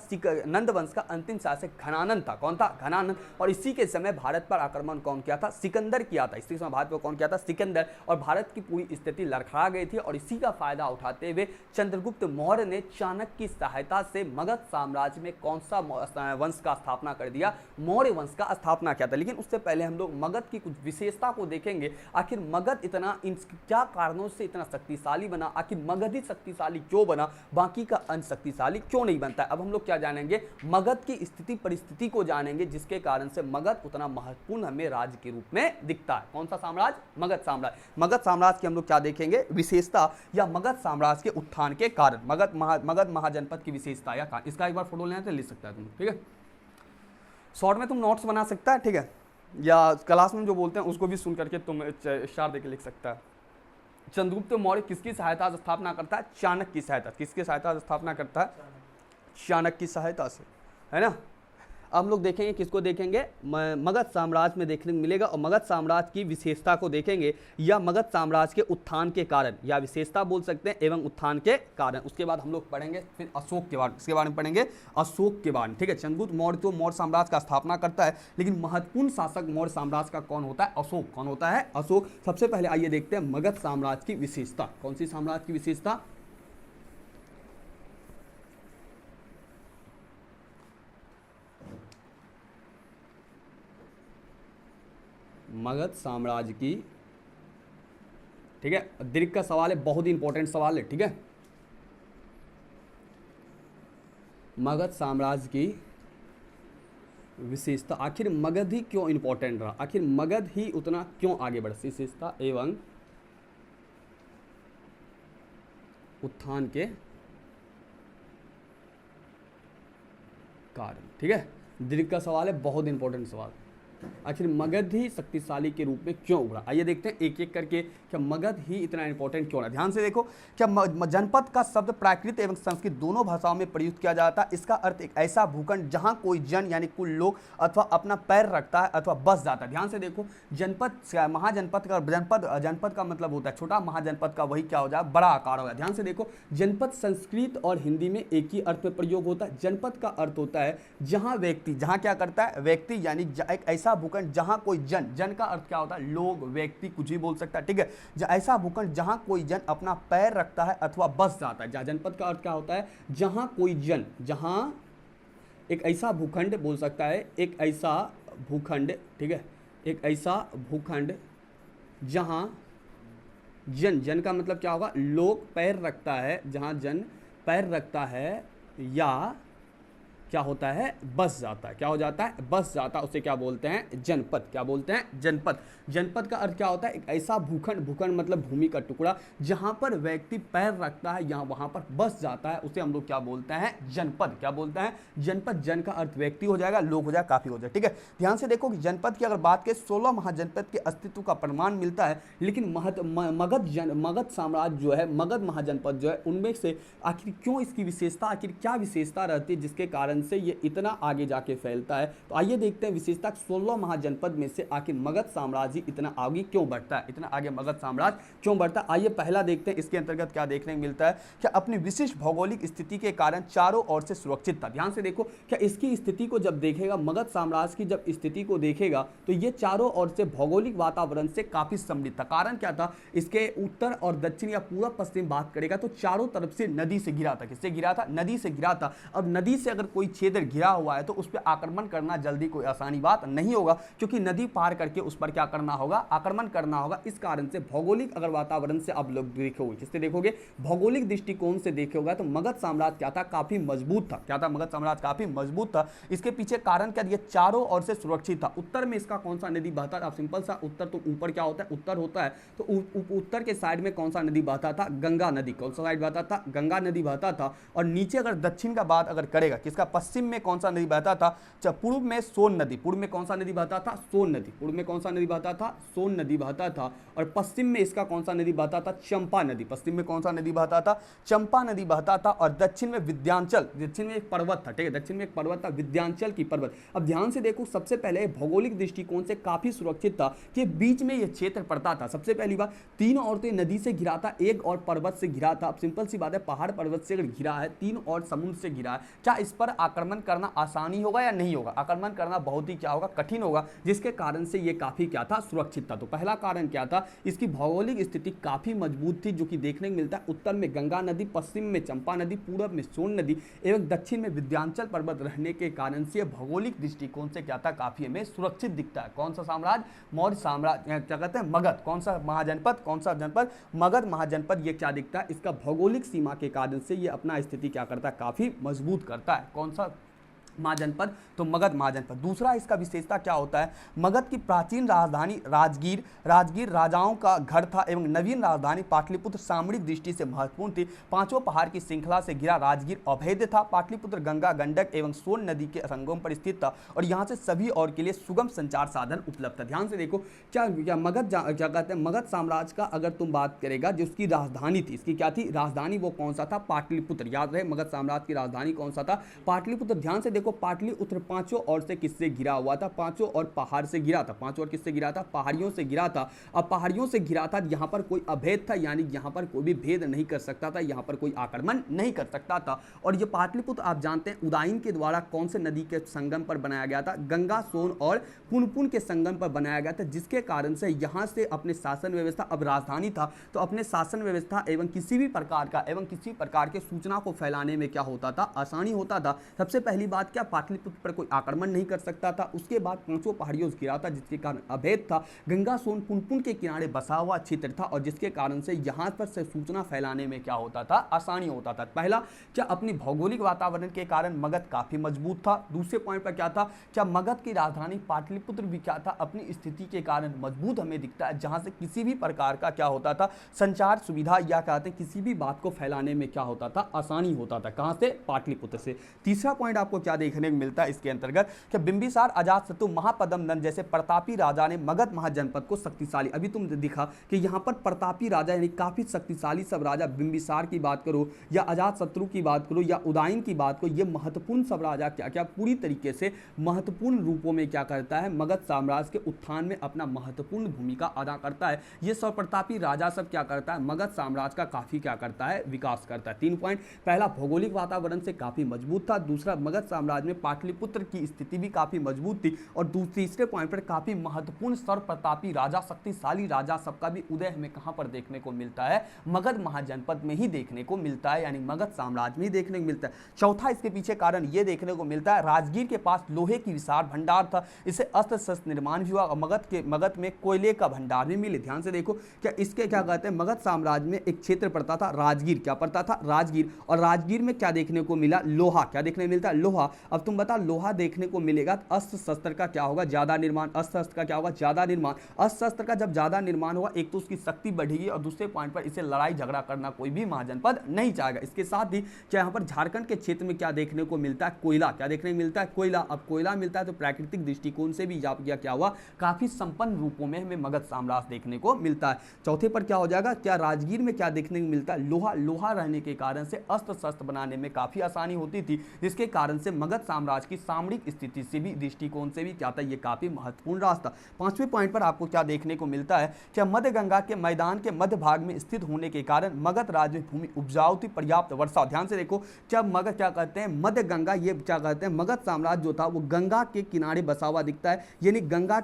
नंद वंश का अंतिम शासक घनानंद था। कौन था? घनानंद। और इसी के समय भारत पर आक्रमण कौन किया था? सिकंदर किया था। इसी समय भारत पर कौन किया था? सिकंदर। और भारत की पूरी स्थिति लड़खड़ा गई थी। और इसी का फायदा उठाते हुए चंद्रगुप्त मौर्य ने चाणक्य की सहायता से मगध साम्राज्य में कौन सा वंश का स्थापना कर दिया? मौर्य वंश का स्थापना किया था। लेकिन उससे पहले हम लोग मगध की कुछ विशेषता को देखेंगे। आखिर मगध इतना क्या कारणों से इतना शक्तिशाली बना? आखिर मगध ही शक्तिशाली क्यों बना, बाकी का अंश शक्तिशाली क्यों नहीं बनता? अब हम लोग क्या जानेंगे? मगध की स्थिति परिस्थिति को जानेंगे, जिसके कारण से मगध उतना महत्वपूर्ण हमें राज्य के रूप में दिखता है। कौन सा साम्राज्य? मगध साम्राज्य। मगध साम्राज्य की हम लोग क्या देखेंगे? विशेषता या मगध साम्राज्य के उत्थान के कारण, मगध महाजनपद की विशेषता या इसका एक बार फोटो लेना तो ले सकता है तुम, ठीक है? शॉर्ट में तुम नोट्स बना सकता है, ठीक है? या क्लास में जो बोलते हैं उसको भी सुन करके तुम इशार देके लिख सकता है। चंद्रगुप्त मौर्य किसकी सहायता से स्थापना करता है? चाणक्य की सहायता। किसकी सहायता से स्थापना करता है? चाणक्य की सहायता से, है ना? अब हम लोग देखेंगे, किसको देखेंगे? मगध साम्राज्य में देखने को मिलेगा। और मगध साम्राज्य की विशेषता को देखेंगे या मगध साम्राज्य के उत्थान के कारण, या विशेषता बोल सकते हैं एवं उत्थान के कारण। उसके बाद हम लोग पढ़ेंगे फिर अशोक के बारे, इसके बारे में पढ़ेंगे अशोक के बारे में, ठीक है? चंद्रगुप्त मौर्य तो मौर्य साम्राज्य का स्थापना करता है, लेकिन महत्वपूर्ण शासक मौर्य साम्राज्य का कौन होता है? अशोक। कौन होता है? अशोक। सबसे पहले आइए देखते हैं मगध साम्राज्य की विशेषता। कौन सी साम्राज्य की विशेषता? मगध साम्राज्य की, ठीक है? दीर्घ का सवाल है, बहुत ही इंपॉर्टेंट सवाल है, ठीक है? मगध साम्राज्य की विशेषता, आखिर मगध ही क्यों इंपॉर्टेंट रहा? आखिर मगध ही उतना क्यों आगे बढ़ा? विशेषता एवं उत्थान के कारण, ठीक है? दीर्घ का सवाल है, बहुत इंपॉर्टेंट सवाल। आखिर मगध ही शक्तिशाली के रूप में क्यों उभरा? आइए देखते हैं एक एक करके, क्या मगध ही इतना इंपॉर्टेंट क्यों रहा? ध्यान से देखो, क्या जनपद का शब्द प्राकृत एवं संस्कृत दोनों भाषाओं में प्रयुक्त किया जाता है। इसका अर्थ एक ऐसा भूखंड जहां कोई जन यानी कुल लोग अथवा अपना पैर रखता है अथवा बस जाता है। ध्यान से देखो, जनपद महाजनपद का जनपद का मतलब होता है छोटा, महाजनपद का वही क्या हो जाए, बड़ा आकार होगा। ध्यान से देखो, जनपद संस्कृत और हिंदी में एक ही अर्थ में प्रयोग होता है। जनपद का अर्थ होता है जहां व्यक्ति, जहां क्या करता है, व्यक्ति, यानी एक ऐसा भूखंड जहां कोई जन का अर्थ क्या होता है, लोग, व्यक्ति, कुछ भी बोल सकता है, ठीक है। ऐसा भूखंड जहां कोई जन अपना पैर रखता है अथवा बस जाता है। जनपद का अर्थ क्या होता है, जहां कोई जन, जहां एक ऐसा भूखंड बोल सकता है, एक ऐसा भूखंड, ठीक है, एक ऐसा भूखंड जहां जन का मतलब क्या होगा, लोग पैर रखता है, जहां जन पैर रखता है या क्या होता है, बस जाता है। क्या हो जाता है, बस जाता है, उसे क्या बोलते हैं, जनपद। क्या बोलते हैं, जनपद। जनपद का अर्थ क्या होता है, एक ऐसा भूखंड मतलब भूमि का टुकड़ा जहां पर व्यक्ति पैर रखता है या वहां पर बस जाता है, उसे हम लोग क्या बोलते हैं, जनपद। क्या बोलते हैं, जनपद। जन का अर्थ व्यक्ति हो जाएगा, लोग हो जाएगा, काफी हो जाएगा, ठीक है। ध्यान से देखो कि जनपद की अगर बात करें 16 महाजनपद के अस्तित्व का प्रमाण मिलता है, लेकिन मगध साम्राज्य जो है, मगध महाजनपद जो है, उनमें से आखिर क्यों इसकी विशेषता, आखिर क्या विशेषता रहती है जिसके कारण से ये इतना आगे जाके फैलता है? तो आइए देखते हैं विशेषता 16 महाजनपद में से आखिर मगध साम्राज्य इतना आगे क्यों बढ़ता है, इतना आगे मगध साम्राज्य क्यों बढ़ता है। आइए पहला देखते हैं, इसके अंतर्गत क्या देखने को मिलता है, क्या अपनी विशिष्ट भौगोलिक स्थिति के कारण चारों ओर से सुरक्षित था। ध्यान से देखो, क्या इसकी स्थिति को जब देखेगा, मगध साम्राज्य की जब स्थिति को देखेगा, तो ये चारों ओर से भौगोलिक वातावरण से काफी समृद्ध था। कारण क्या था, इसके उत्तर और दक्षिण या पूर्व पश्चिम बात करेगा तो चारों तरफ से नदी से घिरा था। किससे घिरा था, नदी से घिरा था। अब नदी से अगर कोई क्षेत्र घिरा हुआ है तो उस पर आक्रमण करना जल्दी कोई आसानी बात नहीं होगा, क्योंकि नदी पार करके उस पर क्या करना होगा, आक्रमण करना होगा। इस कारण से भौगोलिक अगर वातावरण से आप लोग देखोगे, किससे देखोगे, भौगोलिक दृष्टिकोण से देखोगे, तो मगध साम्राज्य क्या था, काफी मजबूत था। क्या था, मगध साम्राज्य काफी मजबूत था। इसके पीछे कारण क्या, ये चारों ओर से सुरक्षित था। उत्तर में इसका कौन सा नदी बहता था, सिंपल सा उत्तर, तो ऊपर क्या होता है, उत्तर होता है, तो उत्तर के साइड में कौन सा नदी बहता था, गंगा नदी। कौन सा साइड बहता था, गंगा नदी बहता था। और नीचे अगर दक्षिण का बात अगर करेगा, किसका, पश्चिम में कौन सा नदी बहता था, पूर्व में सोन नदी। पूर्व में कौन सा नदी बहता था, सोन नदी। पूर्व में कौन सा नदी बहता था, सोन नदी बहता था। और पश्चिम में इसका कौन सा नदी बहता था, चंपा नदी। पश्चिम में कौन सा नदी बहता था, चंपा नदी बहता था। और दक्षिण में विंध्याचल, दक्षिण में एक पर्वत था, ठीक है, दक्षिण में एक पर्वत था, विंध्याचल की पर्वत। अब ध्यान से देखो, सबसे पहले भौगोलिक दृष्टिकोण से काफी सुरक्षित था कि बीच में यह क्षेत्र पड़ता था। सबसे पहली बात, तीन औरतें नदी से घिरा था, एक और पर्वत से घिरा था। अब सिंपल सी बात है, पहाड़ पर्वत से अगर घिरा है, तीन और समुद्र से घिरा है, क्या इस पर आक्रमण करना आसानी होगा या नहीं होगा, आक्रमण करना बहुत ही क्या होगा, कठिन होगा, जिसके कारण से ये काफी क्या था, सुरक्षित था। तो पहला कारण क्या था, इसकी भौगोलिक स्थिति काफी मजबूत थी, जो कि देखने को मिलता है उत्तर में गंगा नदी, पश्चिम में चंपा नदी, पूर्व में सोन नदी एवं दक्षिण में विंध्याचल पर्वत रहने के कारण से भौगोलिक दृष्टिकोण से क्या था, काफी हमें सुरक्षित दिखता है। कौन सा साम्राज्य, मौर्य साम्राज्य, क्या कहते हैं, मगध। कौन सा महाजनपद, कौन सा जनपद, मगध महाजनपद। ये क्या दिखता है, इसका भौगोलिक सीमा के कारण से ये अपना स्थिति क्या करता है, काफी मजबूत करता है। कौन सा महाजनपद, तो मगध महाजनपद। दूसरा इसका विशेषता क्या होता है, मगध की प्राचीन राजधानी राजगीर राजाओं का घर था एवं नवीन राजधानी पाटलिपुत्र सामरिक दृष्टि से महत्वपूर्ण थी। पांचों पहाड़ की श्रृंखला से घिरा राजगीर अभेद्य था। पाटलिपुत्र गंगा, गंडक एवं सोन नदी के संगम पर स्थित था और यहाँ से सभी और के लिए सुगम संचार साधन उपलब्ध था। ध्यान से देखो, क्या मगध, क्या कहते हैं, मगध साम्राज्य का अगर तुम बात करेगा, जो उसकी राजधानी थी, इसकी क्या थी राजधानी, वो कौन सा था, पाटलिपुत्र। याद रहे, मगध साम्राज्य की राजधानी कौन सा था, पाटलिपुत्र। ध्यान से देखो, पाटलिपुत्र पांचों ओर से किससे घिरा हुआ था, पांचों ओर पहाड़ से घिरा था। पांचों ओर किससे घिरा था, पहाड़ियों से घिरा था। अब पहाड़ियों से घिरा था, यहां पर कोई अभेद था, यानी यहां पर कोई भी भेद नहीं कर सकता था, यहां पर कोई आक्रमण नहीं कर सकता था। और ये पाटलिपुत्र आप जानते हैं उदयन के द्वारा कौन से नदी के संगम पर बनाया गया था, गंगा, सोन और पुनपुन के संगम पर बनाया गया था, जिसके कारण से यहां से अपने शासन व्यवस्था, अब राजधानी था तो अपने शासन व्यवस्था एवं किसी भी प्रकार के सूचना को फैलाने में क्या होता था, आसानी होता था। सबसे पहली बात क्या, पाटलिपुत्र पर कोई आक्रमण नहीं कर सकता था। उसके बाद पांचों पहाड़ियों से घिरा था, जिसके कारण अभेद था। गंगा, सोन, पुनपुन के किनारे बसा हुआ क्षेत्र था और जिसके कारण से यहां पर से सूचना फैलाने में क्या होता था, आसानी होता था। पहला क्या, अपनी भौगोलिक वातावरण के कारण मगध काफी मजबूत था। दूसरे पॉइंट पर क्या था, क्या मगध की राजधानी पाटलिपुत्र भी क्या था, अपनी स्थिति के कारण मजबूत हमें दिखता है, जहां से किसी भी प्रकार का क्या होता था, संचार सुविधा या कहते किसी भी बात को फैलाने में क्या होता था, आसानी होता था। कहां से, पाटलिपुत्र से। तीसरा पॉइंट आपको क्या देखने को मिलता है इसके अंतर्गत कि बिंबिसार, अजातशत्रु, महापद्म नंद जैसे प्रतापी राजा ने मगध महाजनपद को शक्तिशाली, अभी तुम दिखा कि यहाँ पर प्रतापी राजा यानी काफी शक्तिशाली सब राजा, बिंबिसार की बात करो या अजातशत्रु की बात करो या उदयन की बात करो, ये महत्वपूर्ण सब राजा क्या क्या पूरी तरीके से महत्वपूर्ण रूपों में क्या करता है, मगध साम्राज्य के उत्थान में अपना महत्वपूर्ण भूमिका अदा करता है। ये सब प्रतापी राजा सब क्या करता है, मगध साम्राज्य का काफी क्या करता है, विकास करता है। 3 पॉइंट, पहला भौगोलिक वातावरण से काफी मजबूत था, दूसरा मगध साम्राज्य में पाटलिपुत्र की स्थिति भी काफी मजबूत थी, और तीसरे पॉइंट पर काफी महत्वपूर्ण सर्व प्रतापी राजा, शक्तिशाली राजा सबका भी उदय हमें कहां पर देखने को मिलता है, मगध महाजनपद में ही देखने को मिलता है, यानी मगध साम्राज्य में ही देखने को मिलता है। चौथा इसके पीछे कारण यह देखने को मिलता है, राजगीर के पास लोहे की विशाल भंडार था, इससे अस्त्र शस्त्र निर्माण भी हुआ, और मगध में कोयले का भंडार भी मिले। ध्यान से देखो क्या इसके क्या कहते हैं, मगध साम्राज्य में एक क्षेत्र पड़ता था राजगीर, क्या पड़ता था, राजगीर, और राजगीर में क्या देखने को मिला, लोहा, क्या देखने को मिलता है, लोहा। अब तुम बता, लोहा देखने को मिलेगा तो अस्त्र शस्त्र का क्या होगा, ज्यादा निर्माण, अस्त्र शस्त्र का क्या होगा, ज्यादा निर्माण। अस्त्र शस्त्र का जब ज्यादा निर्माण होगा, एक तो उसकी शक्ति बढ़ेगी, और दूसरे पॉइंट पर इसे लड़ाई झगड़ा करना कोई भी महाजनपद नहीं चाहेगा। इसके साथ ही क्या यहाँ पर झारखंड के क्षेत्र में क्या देखने को मिलता है, कोयला, क्या देखने को मिलता है, कोयला। अब कोयला मिलता है तो प्राकृतिक दृष्टिकोण से भी क्या हुआ, काफी संपन्न रूपों में हमें मगध साम्राज्य देखने को मिलता है। चौथे पर क्या हो जाएगा, क्या राजगीर में क्या देखने को मिलता है, लोहा। लोहा रहने के कारण से अस्त्र शस्त्र बनाने में काफी आसानी होती थी, जिसके कारण से मगध साम्राज्य की सामरिक स्थिति से भी, दृष्टिकोण से भी क्या था, ये काफी महत्वपूर्ण रास्ता। 5वें पॉइंट पर आपको क्या देखने को मिलता है, क्या मध्य गंगा के मैदान के मध्य भाग में स्थित होने के कारण मगध राज्य में भूमि उपजाऊ थी, पर्याप्त वर्षा। ध्यान से देखो, जब मगध क्या कहते हैं, मध्य गंगा, ये क्या कहते हैं, मगध साम्राज्य जो था वो गंगा के किनारे बसा हुआ दिखता है, यानी गंगा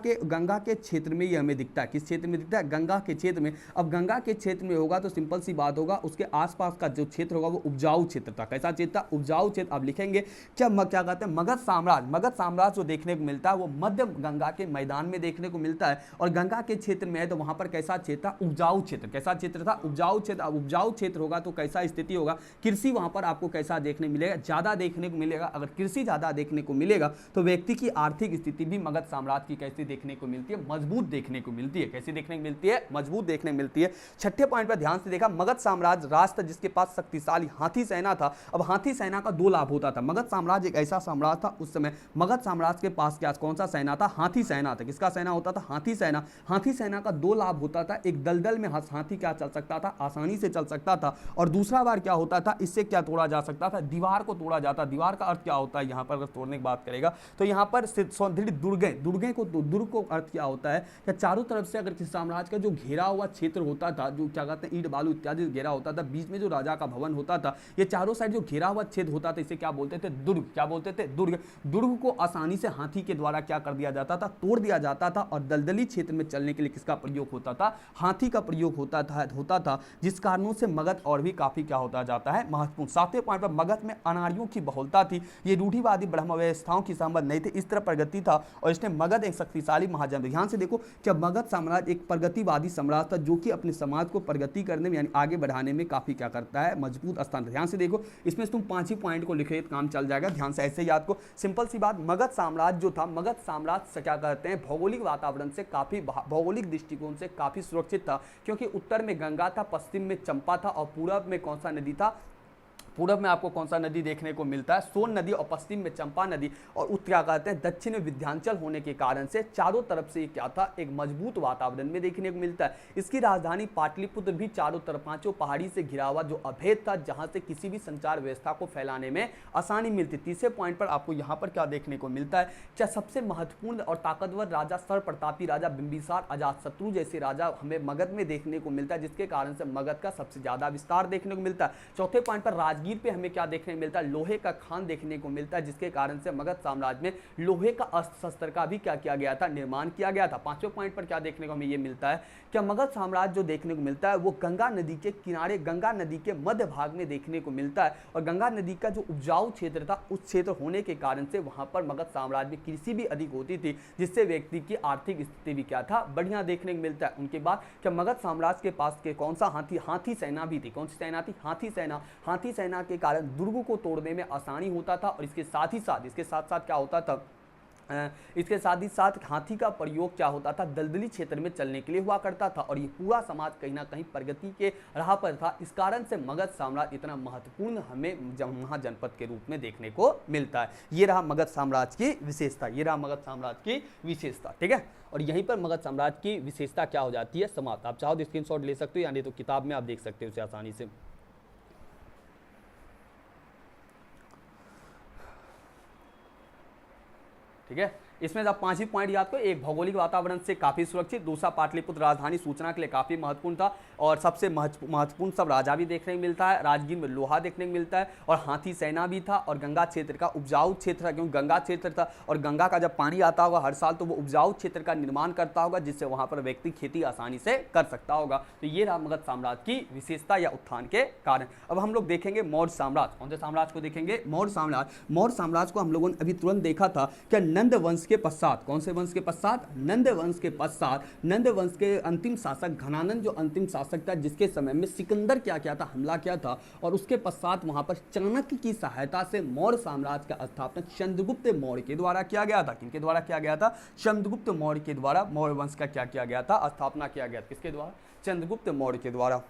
के क्षेत्र में ये हमें दिखता है। किस क्षेत्र में दिखता है, गंगा के क्षेत्र में। अब गंगा के क्षेत्र में होगा तो सिंपल सी बात होगा, उसके आसपास का जो क्षेत्र होगा वो उपजाऊ क्षेत्र था। कैसा क्षेत्र था, उपजाऊ क्षेत्र। अब लिखेंगे क्या कहते हैं, मगध साम्राज्य जो देखने को मिलता है वो मध्य गंगा के मैदान में देखने को मिलता है, और गंगा के क्षेत्र में है तो वहां पर कैसा क्षेत्र था, उपजाऊ क्षेत्र। कैसा क्षेत्र था, उपजाऊ क्षेत्र। अब उपजाऊ क्षेत्र होगा तो कैसा स्थिति होगा, कृषि वहां पर आपको कैसा देखने मिलेगा, ज्यादा देखने को मिलेगा। अगर कृषि ज्यादा देखने को मिलेगा तो व्यक्ति की आर्थिक स्थिति भी मगध साम्राज्य की कैसी देखने को मिलती है, मजबूत देखने को मिलती है। कैसी देखने को मिलती है, मजबूत देखने को मिलती है। 6ठे पॉइंट पर ध्यान से देखा, मगध साम्राज्य राष्ट्र जिसके पास शक्तिशाली हाथी सेना था। अब हाथी सेना का 2 लाभ होता था। मगध साम्राज्य एक ऐसा साम्राज्य था, उस समय मगध साम्राज्य के पास क्या कौन सा सेना था, हाथी सेना था। किसका सेना होता था, हाथी सेना। हाथी सेना का 2 लाभ होता था, एक दलदल में हाथी क्या चल सकता था, आसानी से चल सकता था, और दूसरा बार क्या होता था, इससे क्या तोड़ा जा सकता था, दीवार को तोड़ा जाता। दीवार का अर्थ क्या होता है, यहाँ पर अगर तोड़ने की बात करेगा तो यहाँ पर दुर्ग को अर्थ क्या होता है, क्या चारों तरफ से अगर किसी साम्राज्य का जो घेरा हुआ क्षेत्र होता था, जो क्या कहते हैं ईंट बालू इत्यादि घेरा होता था, बीच में जो राजा का भवन होता था, ये चारों साइड जो घेरा हुआ क्षेत्र होता था, इसे क्या बोलते थे, दुर्ग। क्या बोलते थे, दुर्ग। दुर्ग को आसानी से हाथी के द्वारा क्या कर दिया जाता था, तोड़ दिया जाता था, और दलदली क्षेत्र में चलने के लिए किसका प्रयोग होता था, हाथी का प्रयोग होता था, जिस कारणों से मगध और भी काफी क्या होता जाता है, महत्वपूर्ण। 7वें पॉइंट पर मगध में अनार्यों की बहुलता थी, ये रूढ़िवादी ब्रह्म व्यवस्थाओं की सहमत नहीं थे, इस तरह प्रगति था, और इसने मगध एक शक्तिशाली महाजन। ध्यान से देखो क्या मगध साम्राज्य एक प्रगतिवादी साम्राज्य था, जो कि अपने समाज को प्रगति करने में यानी आगे बढ़ाने में काफी क्या करता है, मजबूत स्थान। ध्यान से देखो, इसमें तुम 5 ही पॉइंट को लिखे काम चल जाएगा, ध्यान से ऐसे याद को। सिंपल सी बात, मगध साम्राज्य जो था, मगध साम्राज्य से क्या कहते हैं, भौगोलिक वातावरण से काफी, भौगोलिक दृष्टिकोण से काफी सुरक्षित था, क्योंकि उत्तर में गंगा था, पश्चिम में चंपा था, और पूरब में कौन सा नदी था, पूरब में आपको कौन सा नदी देखने को मिलता है, सोन नदी, और पश्चिम में चंपा नदी, और क्या कहते हैं, दक्षिण में विंध्याचल होने के कारण से चारों तरफ से क्या था, एक मजबूत वातावरण में देखने को मिलता है। इसकी राजधानी पाटलिपुत्र भी चारों तरफ 5 पहाड़ी से घिरा हुआ जो अभेद था, जहां से किसी भी संचार व्यवस्था को फैलाने में आसानी मिलती। 30वें पॉइंट पर आपको यहाँ पर क्या देखने को मिलता है, क्या सबसे महत्वपूर्ण और ताकतवर राजा सर्व प्रतापी राजा बिंबिसार, अजातशत्रु जैसे राजा हमें मगध में देखने को मिलता है, जिसके कारण से मगध का सबसे ज्यादा विस्तार देखने को मिलता है। 4थे पॉइंट पर राजगीर पे हमें क्या देखने को मिलता है, लोहे का खान देखने को मिलता है, जिसके कारण से मगध साम्राज्य में लोहे का अस्त्र शस्त्र का भी क्या किया गया था, निर्माण किया गया था। 5वें पॉइंट पर क्या देखने को हमें ये मिलता है, क्या मगध साम्राज्य जो देखने को मिलता है वो गंगा नदी के किनारे, गंगा नदी के मध्य भाग में देखने को मिलता है, और गंगा नदी का जो उपजाऊ क्षेत्र था, उस क्षेत्र होने के कारण से वहां पर मगध साम्राज्य में कृषि भी अधिक होती थी, जिससे व्यक्ति की आर्थिक स्थिति भी क्या था, बढ़िया देखने को मिलता है। उनके बाद क्या मगध साम्राज्य के पास के कौन सा हाथी सेना भी थी। कौन सी सेना थी, हाथी सेना। हाथी सेना के कारण दुर्ग को तोड़ने में आसानी होता था, और इसके साथ साथ क्या होता था, इसके साथ ही साथ हाथी का प्रयोग क्या होता था, दलदली क्षेत्र में चलने के लिए हुआ करता था और ये पूरा समाज कहीं ना कहीं प्रगति के राह पर था। इस कारण से मगध साम्राज्य इतना महत्वपूर्ण हमें महाजनपद के रूप में देखने को मिलता है। ये रहा मगध साम्राज्य की विशेषता, ये रहा मगध साम्राज्य की विशेषता, ठीक है। और यहीं पर मगध साम्राज्य की विशेषता क्या हो जाती है, समाप्त। आप चाहो तो स्क्रीनशॉट ले सकते हो, यानी तो किताब में आप देख सकते हो उसे आसानी से। ठीक है, इसमें आप 5 ही पॉइंट याद करो। एक, भौगोलिक वातावरण से काफी सुरक्षित। दूसरा, पाटलिपुत्र राजधानी सूचना के लिए काफी महत्वपूर्ण था और सबसे महत्वपूर्ण सब राजा भी देखने को मिलता है। राजगीर में लोहा देखने को मिलता है और हाथी सेना भी था और गंगा क्षेत्र का उपजाऊ क्षेत्र था, क्योंकि गंगा क्षेत्र था और गंगा का जब पानी आता होगा हर साल तो वो उपजाऊ क्षेत्र का निर्माण करता होगा, जिससे वहां पर व्यक्ति खेती आसानी से कर सकता होगा। तो ये रहा मगध साम्राज्य की विशेषता या उत्थान के कारण। अब हम लोग देखेंगे मौर्य साम्राज्य। कौन से साम्राज्य को देखेंगे, मौर्य साम्राज्य। मौर्य साम्राज्य को हम लोगों ने अभी तुरंत देखा था क्या, नंद वंश के पश्चात। कौन से वंश के पश्चात, नंद वंश के पश्चात। नंद वंश के अंतिम शासक घनानंद जो अंतिम शासक था, जिसके समय में सिकंदर क्या किया था, हमला किया था और उसके पश्चात वहां पर चाणक्य की सहायता से मौर्य साम्राज्य का स्थापना चंद्रगुप्त मौर्य के द्वारा किया गया था। किनके द्वारा किया गया था, चंद्रगुप्त मौर्य के द्वारा मौर्य वंश का क्या किया गया था, स्थापना किया गया था। किसके द्वारा, चंद्रगुप्त मौर्य के द्वारा।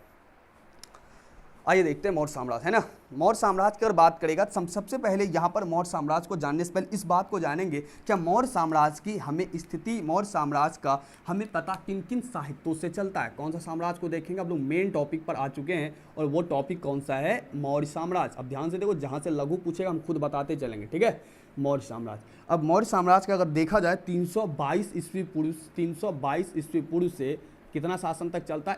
आइए देखते हैं मौर्य साम्राज्य, है ना। मौर्य साम्राज्य की अगर बात करेगा सबसे पहले यहाँ पर मौर्य साम्राज्य को जानने से पहले इस बात को जानेंगे क्या मौर्य साम्राज्य की हमें स्थिति, मौर्य साम्राज्य का हमें पता किन किन साहित्यों से चलता है। कौन सा साम्राज्य को देखेंगे, अब लोग मेन टॉपिक पर आ चुके हैं और वो टॉपिक कौन सा है, मौर्य साम्राज्य। अब ध्यान से देखो, जहाँ से लघु पूछेगा हम खुद बताते चलेंगे, ठीक है। मौर्य साम्राज्य, अब मौर्य साम्राज्य का अगर देखा जाए 322 ईस्वी पूर्व, 322 ईस्वी पूर्व से कितना शासन तक चलता है,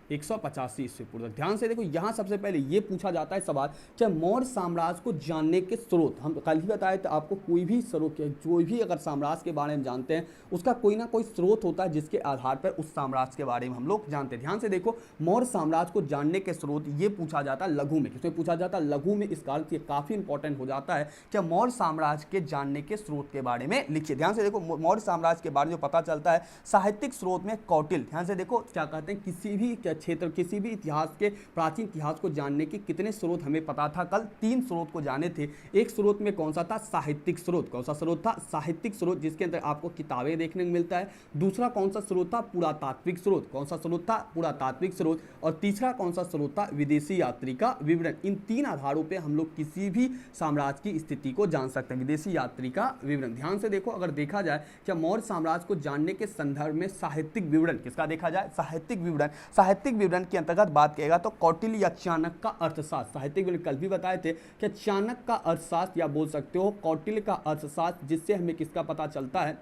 185 ईस्वी पूर्व। ध्यान से देखो, यहाँ सबसे पहले ये पूछा जाता है सवाल क्या मौर्य साम्राज्य को जानने के स्रोत। हम कल ही बताए थे आपको, कोई भी स्रोत, जो भी अगर साम्राज्य के बारे में जानते हैं उसका कोई ना कोई स्रोत होता है जिसके आधार पर उस साम्राज्य के बारे में हम लोग जानते हैं। ध्यान से देखो, मौर्य साम्राज्य को जानने के स्रोत ये पूछा जाता है लघु में। किसमें पूछा जाता है, लघु में। इस कारण से काफी इंपॉर्टेंट हो जाता है क्या मौर्य साम्राज्य के जानने के स्रोत के बारे में लिखिए। ध्यान से देखो, मौर्य साम्राज्य के बारे में जो पता चलता है साहित्यिक स्रोत में कौटिल्य। ध्यान से देखो क्या कहते हैं, किसी भी क्षेत्र, किसी भी इतिहास के, प्राचीन इतिहास को जानने के कितने स्रोत हमें पता था, कल 3 स्रोत को जाने थे। एक स्रोत में कौन सा था, साहित्यिक स्रोत। कौन सा स्रोत था, साहित्यिक स्रोत, जिसके अंदर आपको किताबें देखने को मिलता है। दूसरा कौन सा स्रोत था, पुरातात्विक स्रोत। कौन सा स्रोत था, पुरातात्विक स्रोत। और तीसरा कौन सा स्रोत था, विदेशी यात्री का विवरण। इन 3 आधारों पर हम लोग किसी भी साम्राज्य की स्थिति को जान सकते हैं, विदेशी यात्री का विवरण। ध्यान से देखो, अगर देखा जाए क्या मौर्य साम्राज्य को जानने के संदर्भ में साहित्यिक विवरण किसका देखा जाए, साहित्यिक विवरण। साहित्यिक विवरण के अंतर्गत बात करेगा तो कौटिल्य या चाणक्य का अर्थशास्त्र। साहित्यिक विवरण कल भी बताए थे कि चाणक्य का अर्थशास्त्र या बोल सकते हो कौटिल्य का अर्थशास्त्र, जिससे हमें किसका पता चलता है,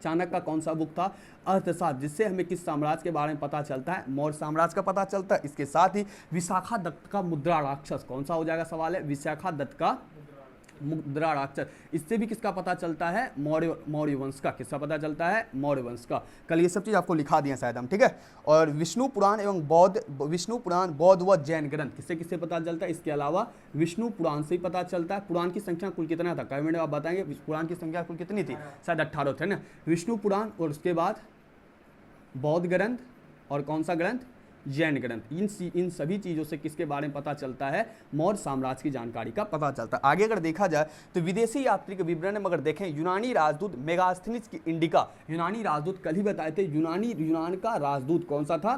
चाणक्य का कौन सा बुक था, अर्थशास्त्र, जिससे हमें किस साम्राज्य के बारे में पता चलता है, मौर्य साम्राज्य का पता चलता है। इसके साथ ही विशाखा दत्त का मुद्रा राक्षस, कौन सा हो जाएगा सवाल है, विशाखा दत्त का मुद्रा राक्षस, इससे भी किसका पता चलता है, मौर्य वंश का। किसका पता चलता है, मौर्य वंश का। कल ये सब चीज आपको लिखा दिया शायद हम, ठीक है। और विष्णु पुराण एवं विष्णु पुराण, बौद्ध व जैन ग्रंथ, किससे किससे पता चलता है, इसके अलावा विष्णु पुराण से ही पता चलता है। पुराण की संख्या कुल कितना था, कमेंट में आप बताएंगे पुराण की संख्या कुल कितनी थी, शायद 18 थे ना। विष्णु पुराण और उसके बाद बौद्ध ग्रंथ और कौन सा ग्रंथ, जैन ग्रंथ। इन सभी चीज़ों से किसके बारे में पता चलता है, मौर्य साम्राज्य की जानकारी का पता चलता है। आगे अगर देखा जाए तो विदेशी यात्री के विवरण में अगर देखें, यूनानी राजदूत मेगास्थनीज की इंडिका, यूनानी राजदूत कल ही बताए थे, यूनान का राजदूत कौन सा था,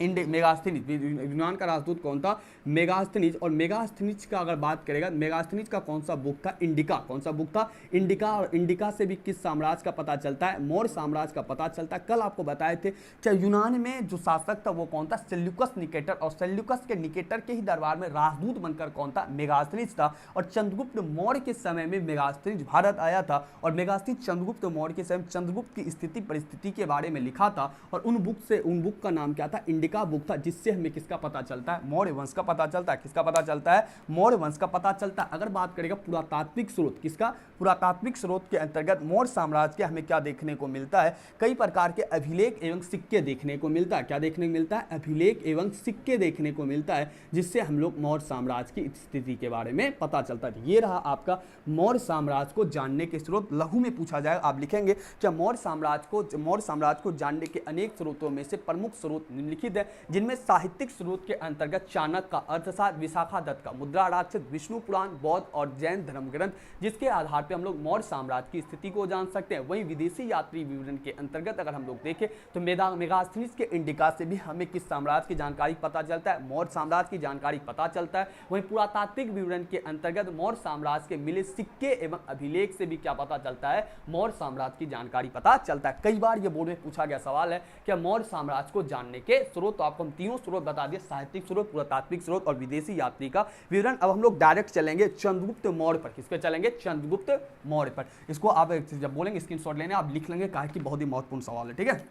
मेगास्थनीज। यूनान का राजदूत कौन था, मेगास्थनीज। और मेगास्थनीज का अगर बात करेगा, मेगास्थनीज का कौन सा बुक था, इंडिका। कौन सा बुक था, इंडिका। और इंडिका से भी किस साम्राज्य का पता चलता है, मौर्य साम्राज्य का पता चलता है। कल आपको बताए थे क्या यूनान में जो शासक था वो कौन था, सेल्यूकस निकेटर। और सेल्यूकस के निकेटर के ही दरबार में राजदूत बनकर कौन था, मेगास्थनीज था। और चंद्रगुप्त मौर्य के समय में मेगास्थनीज भारत आया था और मेगास्थनीज चंद्रगुप्त मौर्य के समय चंद्रगुप्त की स्थिति परिस्थिति के बारे में लिखा था। और उन बुक का नाम क्या था, इंडिका बुक था, जिससे हमें किसका पता चलता है, मौर्य वंश का पता चलता है। किसका पता चलता है, मौर्य वंश का पता चलता है। अगर बात करेगा पुरातात्विक स्रोत, किसका, पुरातात्विक स्रोत के अंतर्गत मौर्य साम्राज्य के हमें क्या देखने को मिलता है, कई प्रकार के अभिलेख एवं सिक्के देखने को मिलता है। क्या देखने को मिलता है, अभिलेख एवं सिक्के देखने को मिलता है, जिससे हम लोग मौर्य साम्राज्य की स्थिति के बारे में पता चलता है। ये रहा आपका मौर्य साम्राज्य को जानने के स्रोत। लघु में पूछा जाएगा, आप लिखेंगे क्या मौर्य साम्राज्य को जानने के अनेक स्रोतों में से प्रमुख स्रोत निम्नलिखित प्रसिद्ध है, जिनमें साहित्यिक स्रोत के अंतर्गत चाणक्य का अर्थशास्त्र, विशाखा दत्त का मुद्रा राक्षस, विष्णु पुराण, बौद्ध और जैन धर्म ग्रंथ, जिसके आधार पर हम लोग मौर्य साम्राज्य की स्थिति को जान सकते हैं। वहीं विदेशी यात्री विवरण के अंतर्गत अगर हम लोग देखें तो मेगास्थनीज के इंडिका से भी हमें किस साम्राज्य की जानकारी पता चलता है, मौर्य साम्राज्य की जानकारी पता चलता है। वहीं पुरातात्विक विवरण के अंतर्गत मौर्य साम्राज्य के मिले सिक्के एवं अभिलेख से भी क्या पता चलता है, मौर्य साम्राज्य की जानकारी पता चलता है। कई बार ये बोर्ड में पूछा गया सवाल है कि मौर्य साम्राज्य को जानने के स्रोत, तो आपको हम तीनों स्रोत बता दिए, साहित्यिक स्रोत, पुरातात्विक स्रोत और विदेशी यात्री का विवरण। अब हम लोग डायरेक्ट चलेंगे चंद्रगुप्त मौर्य पर। किस पे चलेंगे? चंद्रगुप्त मौर्य पर। इसको आप जब बोलेंगे स्क्रीनशॉट लेने आप लिख लेंगे, कहा कि बहुत ही महत्वपूर्ण सवाल है, ठीक है।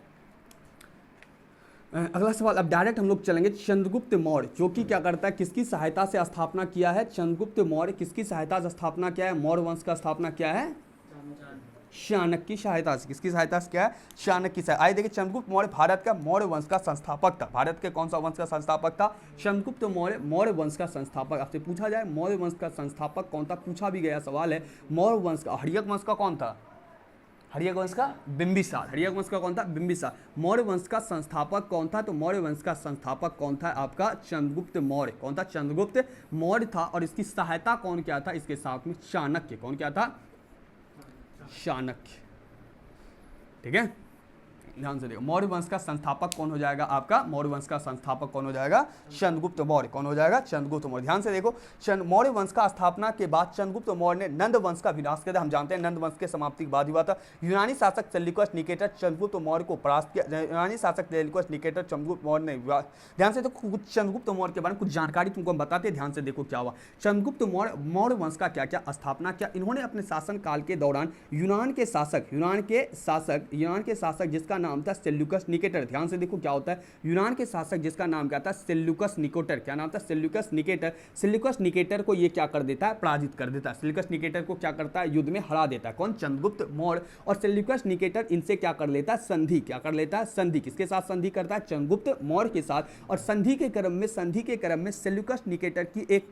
अगला सवाल, अब डायरेक्ट हम लोग चलेंगे चंद्रगुप्त मौर्य, जो कि क्या करता है, किसकी सहायता से स्थापना किया है? चंद्रगुप्त मौर्य किसकी सहायता से स्थापना किया है? मौर्य वंश का स्थापना किया है चाणक्य की सहायता से। किसकी सहायता से किया है? चाणक्य की सहायता। आइए देखिए, चंद्रगुप्त मौर्य भारत का मौर्य वंश का संस्थापक था। भारत के कौन सा वंश का संस्थापक था? चंद्रगुप्त मौर्य मौर्य वंश का संस्थापक। आपसे पूछा जाए मौर्य वंश का संस्थापक कौन था, पूछा भी गया सवाल है। मौर्य वंश का, हर्यक वंश का कौन था? हर्यक वंश का बिंबिसार। हर्यक वंश का कौन था? बिंबिसार। मौर्य वंश का संस्थापक कौन था? तो मौर्य वंश का संस्थापक कौन था? आपका चंद्रगुप्त मौर्य। कौन था? चंद्रगुप्त मौर्य था। और इसकी सहायता कौन क्या था? इसके साथ में चाणक्य। कौन क्या था? चाणक्य, ठीक है। ध्यान से देखो, मौर्य वंश का संस्थापक कौन हो जाएगा? आपका मौर्य वंश का संस्थापक कौन हो जाएगा? चंद्रगुप्त मौर्य। कौन हो जाएगा? चंद्रगुप्त मौर्य। ध्यान से देखो, मौर्य वंश का स्थापना के बाद चंद्रगुप्त मौर्य ने नंद वंश का विनाश कर दिया। हम जानते हैं नंद वंश के समाप्ति के बाद हुआ था। यूनानी शासक सेल्यूकस निकेटर चंद्रगुप्त मौर्य को परास्त किया। यूनानी शासक सेल्यूकस निकेटर चंद्रगुप्त मौर्य ने, ध्यान से देखो, कुछ चंद्रगुप्त मौर्य के बारे में कुछ जानकारी तुमको हम बताते हैं, ध्यान से देखो क्या हुआ। चंद्रगुप्त मौर्य मौर्य वंश का क्या क्या स्थापना किया? इन्होंने अपने शासन काल के दौरान यूनान के शासक जिसका नाम था सेल्यूकस निकेटर। ध्यान से देखो क्या होता है, यूनान के शासक जिसका नाम क्या था? Seleucus Nicator. क्या नाम था? Seleucus Nicator. सेल्यूकस निकेटर को ये क्या कर देता है? पराजित कर देता है। सेल्यूकस निकेटर को क्या करता है? युद्ध में हरा देता है। कौन? चंद्रगुप्त मौर्य। और सेल्यूकस निकेटर इनसे क्या कर लेता है? संधि। क्या कर लेता है? संधि। किसके साथ संधि करता है? चंद्रगुप्त मौर्य के साथ। और संधि के क्रम में सेल्यूकस निकेटर की एक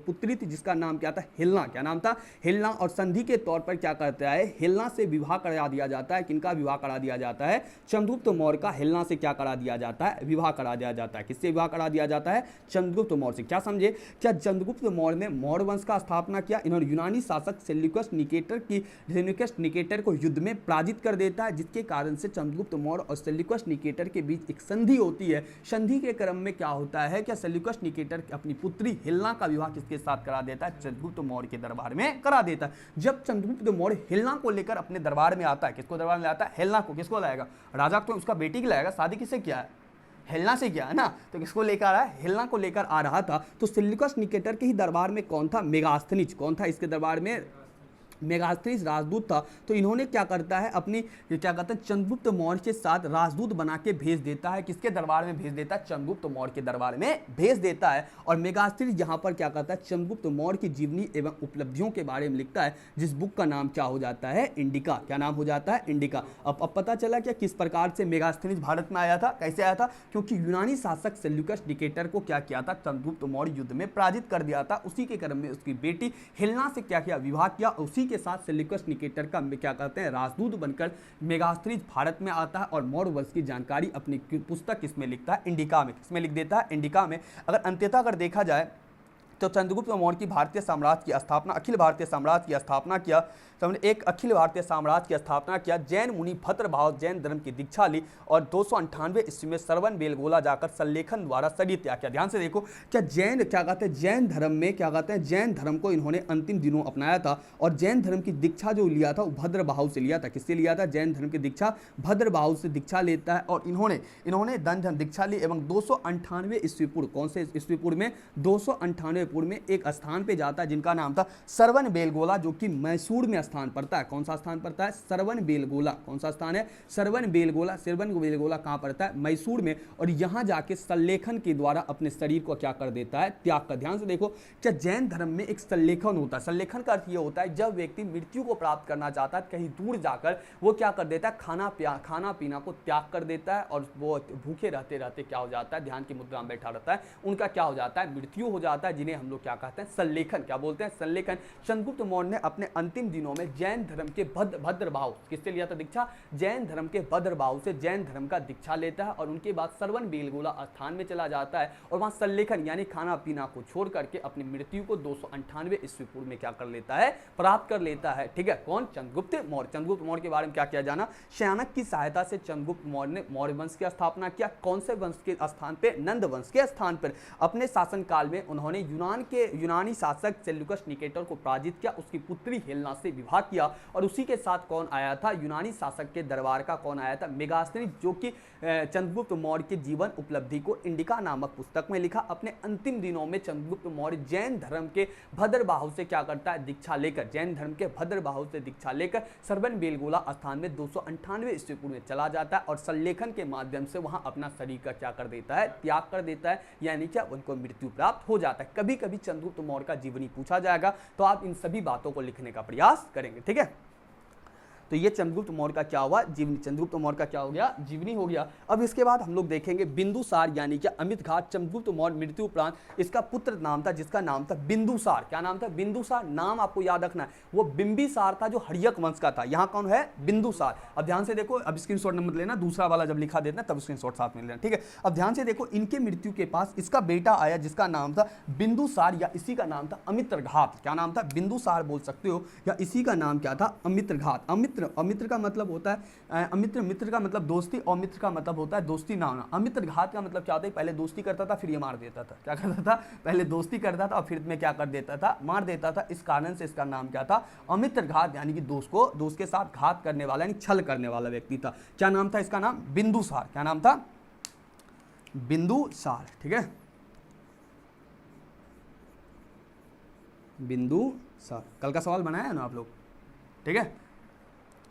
पुत्री थी जिसका नाम क्या था? हिलना। क्या नाम था? हिलना। और संधि के तौर पर क्या करता है? हिलना से विवाह करा दिया जाता है। किनका विवाह करा दिया जाता है? चंद्रगुप्त मौर्य का हिलना से क्या करा दिया जाता है? विवाह करा दिया जाता है। किससे विवाह करा दिया जाता है? चंद्रगुप्त मौर्य से। क्या समझे? क्या चंद्रगुप्त मौर्य ने मौर्य वंश का स्थापना किया? इन्होंने यूनानी शासक सेल्यूकस निकेटर को युद्ध में पराजित कर देता है, जिसके कारण से चंद्रगुप्त मौर्य और सेल्यूकस निकेटर के बीच एक संधि होती है। संधि के क्रम में क्या होता है? क्या सेल्यूकस निकेटर अपनी पुत्री हिलना का विवाह किसके साथ करा देता है? चंद्रगुप्त मौर्य के दरबार में करा देता है। जब चंद्रगुप्त मौर्य हिलना को लेकर अपने दरबार में आता है, किसको दरबार में आता है? हिलना को। किसको लाएगा? राजा को, उसका बेटी को लाएगा। शादी किससे किया है? हिलना से किया है ना। तो किसको लेकर आ रहा है? हिलना को लेकर आ रहा था। तो सेल्यूकस निकेटर के ही दरबार में कौन था? मेगास्थनीज। कौन था इसके दरबार में? मेगास्थनीज राजदूत था। तो इन्होंने क्या करता है, अपनी क्या कहते हैं, चंद्रगुप्त मौर्य के साथ राजदूत बना के भेज देता है। किसके दरबार में भेज देता है? चंद्रगुप्त मौर्य के दरबार में भेज देता है। और मेगास्थनीज यहाँ पर क्या करता है? चंद्रगुप्त मौर्य की जीवनी एवं उपलब्धियों के बारे में लिखता है, जिस बुक का नाम क्या हो जाता है? इंडिका। क्या नाम हो जाता है? इंडिका। अब पता चला क्या किस प्रकार से मेगास्थनीज भारत में आया था? कैसे आया था? क्योंकि यूनानी शासक सेल्यूकस निकेटर को क्या किया था? चंद्रगुप्त मौर्य युद्ध में पराजित कर दिया था। उसी के क्रम में उसकी बेटी हिलना से क्या किया? विवाह किया। उसी के साथ सेल्यूकस निकेटर का क्या कहते हैं? राजदूत बनकर मेगास्थनीज भारत में आता है और मौर्य वंश की जानकारी अपनी पुस्तक किसमें लिखता है? इंडिका में। किसमें लिख देता है? इंडिका में। अगर अंत्यतः अगर देखा जाए तो चंद्रगुप्त मौर्य की भारतीय साम्राज्य की स्थापना, अखिल भारतीय साम्राज्य की स्थापना किया। तो हमने एक अखिल भारतीय साम्राज्य की स्थापना किया। जैन मुनि भद्रभाव जैन धर्म की दीक्षा ली और 298 ईस्वी में श्रवण बेलगोला जाकर सल्लेखन द्वारा शरीर त्याग किया। ध्यान से देखो, क्या जैन क्या कहते हैं? जैन धर्म में क्या कहते हैं? जैन धर्म को इन्होंने अंतिम दिनों अपनाया था। और जैन धर्म की दीक्षा जो लिया था वो भद्रभाव से लिया था। किससे लिया था? जैन धर्म की दीक्षा भद्रभाव से दीक्षा लेता है। और इन्होंने धर्म दीक्षा ली एवं 298 ईस्वी पूर्व, कौन से ईस्वी पूर्व में? 298 पूर्व में एक स्थान पे जाता है जिनका नाम था श्रवण बेलगोला, जो कि मैसूर में स्थान पड़ता है। कौन सा स्थान पड़ता है? श्रवण बेलगोला। कौन सा स्थान है? श्रवण बेलगोला। श्रवण बेलगोला कहाँ पड़ता है? मैसूर में। और यहाँ जाके सल्लेखन के द्वारा अपने शरीर को क्या कर देता है? त्याग कर। ध्यान से देखो, क्या जैन धर्म में एक सल्लेखन होता है। सल्लेखन का अर्थ ये होता है जब व्यक्ति मृत्यु को प्राप्त करना चाहता है, कहीं दूर जाकर वो क्या कर देता है? खाना पीना को त्याग कर देता है और वो भूखे रहते रहते क्या हो जाता है? ध्यान की मुद्रा में बैठा रहता है। उनका क्या हो जाता है? मृत्यु हो जाता है, जिन्हें हम लोग क्या कहते हैं? सल्लेखन। क्या बोलते हैं? सल्लेखन। चंद्रगुप्त मौर्य ने अपने अंतिम दिनों में जैन धर्म के भद्रभाव, किससे लिया था दीक्षा? जैन धर्म के भद्रभाव से जैन धर्म का दीक्षा लेता है और उनके बाद श्रवण बेलगोला स्थान में चला जाता है और वहां सल्लेखन यानी खाना पीना को छोड़ करके अपनी मृत्यु को 298 ईस्वी पूर्व में क्या कर लेता है? प्राप्त कर लेता है। ठीक है, कौन? चंद्रगुप्त मौर्य। चंद्रगुप्त मौर्य के बारे में क्या किया जाना? शयानक की सहायता से चंद्रगुप्त मौर्य ने मौर्य वंश की स्थापना किया। कौन से वंश के स्थान पे? नंद वंश के स्थान पर। अपने शासन काल में उन्होंने यूनानी शासक सेल्यूकस निकेटर को पराजित किया, उसकी पुत्री हेलेना से विवाह किया और उसी के साथ कौन आया था? यूनानी शासक के दरबार का कौन आया था? मेगास्थनीज, जो कि चंद्रगुप्त मौर्य के जीवन उपलब्धि को इंडिका नामक पुस्तक में लिखा। अपने अंतिम दिनों में चंद्रगुप्त मौर्य जैन धर्म के भद्रबाहु से क्या करता है? दीक्षा लेकर, जैन धर्म के भद्रबाहु से दीक्षा लेकर श्रवण बेलगोला स्थान में 298 ईस्वी पूर्व में चला जाता है और सल्लेखन के माध्यम से वहां अपना शरीर का क्या कर देता है? त्याग कर देता है, यानी क्या उनको मृत्यु प्राप्त हो जाता है। कभी कभी चंद्रगुप्त मौर्य का जीवनी पूछा जाएगा तो आप इन सभी बातों को लिखने का प्रयास करेंगे। ठीक है, तो ये चंद्रगुप्त मौर्य का क्या हुआ? जीवनी। चंद्रगुप्त मौर्य का क्या हो गया? जीवनी हो गया। अब इसके बाद हम लोग देखेंगे बिंदुसार यानी कि अमित घाट। चंद्रगुप्त मौर्य मृत्यु उपरांत इसका पुत्र नाम था जिसका नाम था बिंदुसार। क्या नाम था? बिंदुसार। नाम आपको याद रखना है, वो बिंबिसार था जो हर्यक वंश का था। यहाँ कौन है? बिंदुसार। अब ध्यान से देखो, अब स्क्रीनशॉट मत लेना, दूसरा वाला जब लिखा देना तब स्क्रीनशॉट साथ में लेना। ठीक है, अब ध्यान से देखो, इनके मृत्यु के पास इसका बेटा आया जिसका नाम था बिंदुसार या इसी का नाम था अमित्रघात। क्या नाम था? बिंदुसार बोल सकते हो या इसी का नाम क्या था? अमित्रघात। अमित्र का मतलब होता है मित्र का मतलब दोस्ती और मित्र का मतलब होता है दोस्ती ना होना। अमित्रघात का मतलब क्या होता है? पहले दोस्ती करता था फिर ये मार देता था। क्या करता था? पहले दोस्ती करता था और फिर में क्या कर देता था? मार देता था। इस कारण से इसका नाम क्या था? अमित्रघात, यानी कि दोस्त के साथ घात करने वाला यानी छल करने वाला व्यक्ति था। क्या नाम था इसका? नाम बिंदुसार। क्या नाम था? बिंदुसार। ठीक है, बिंदुसार। कल का सवाल बनाया है ना आप लोग? ठीक है,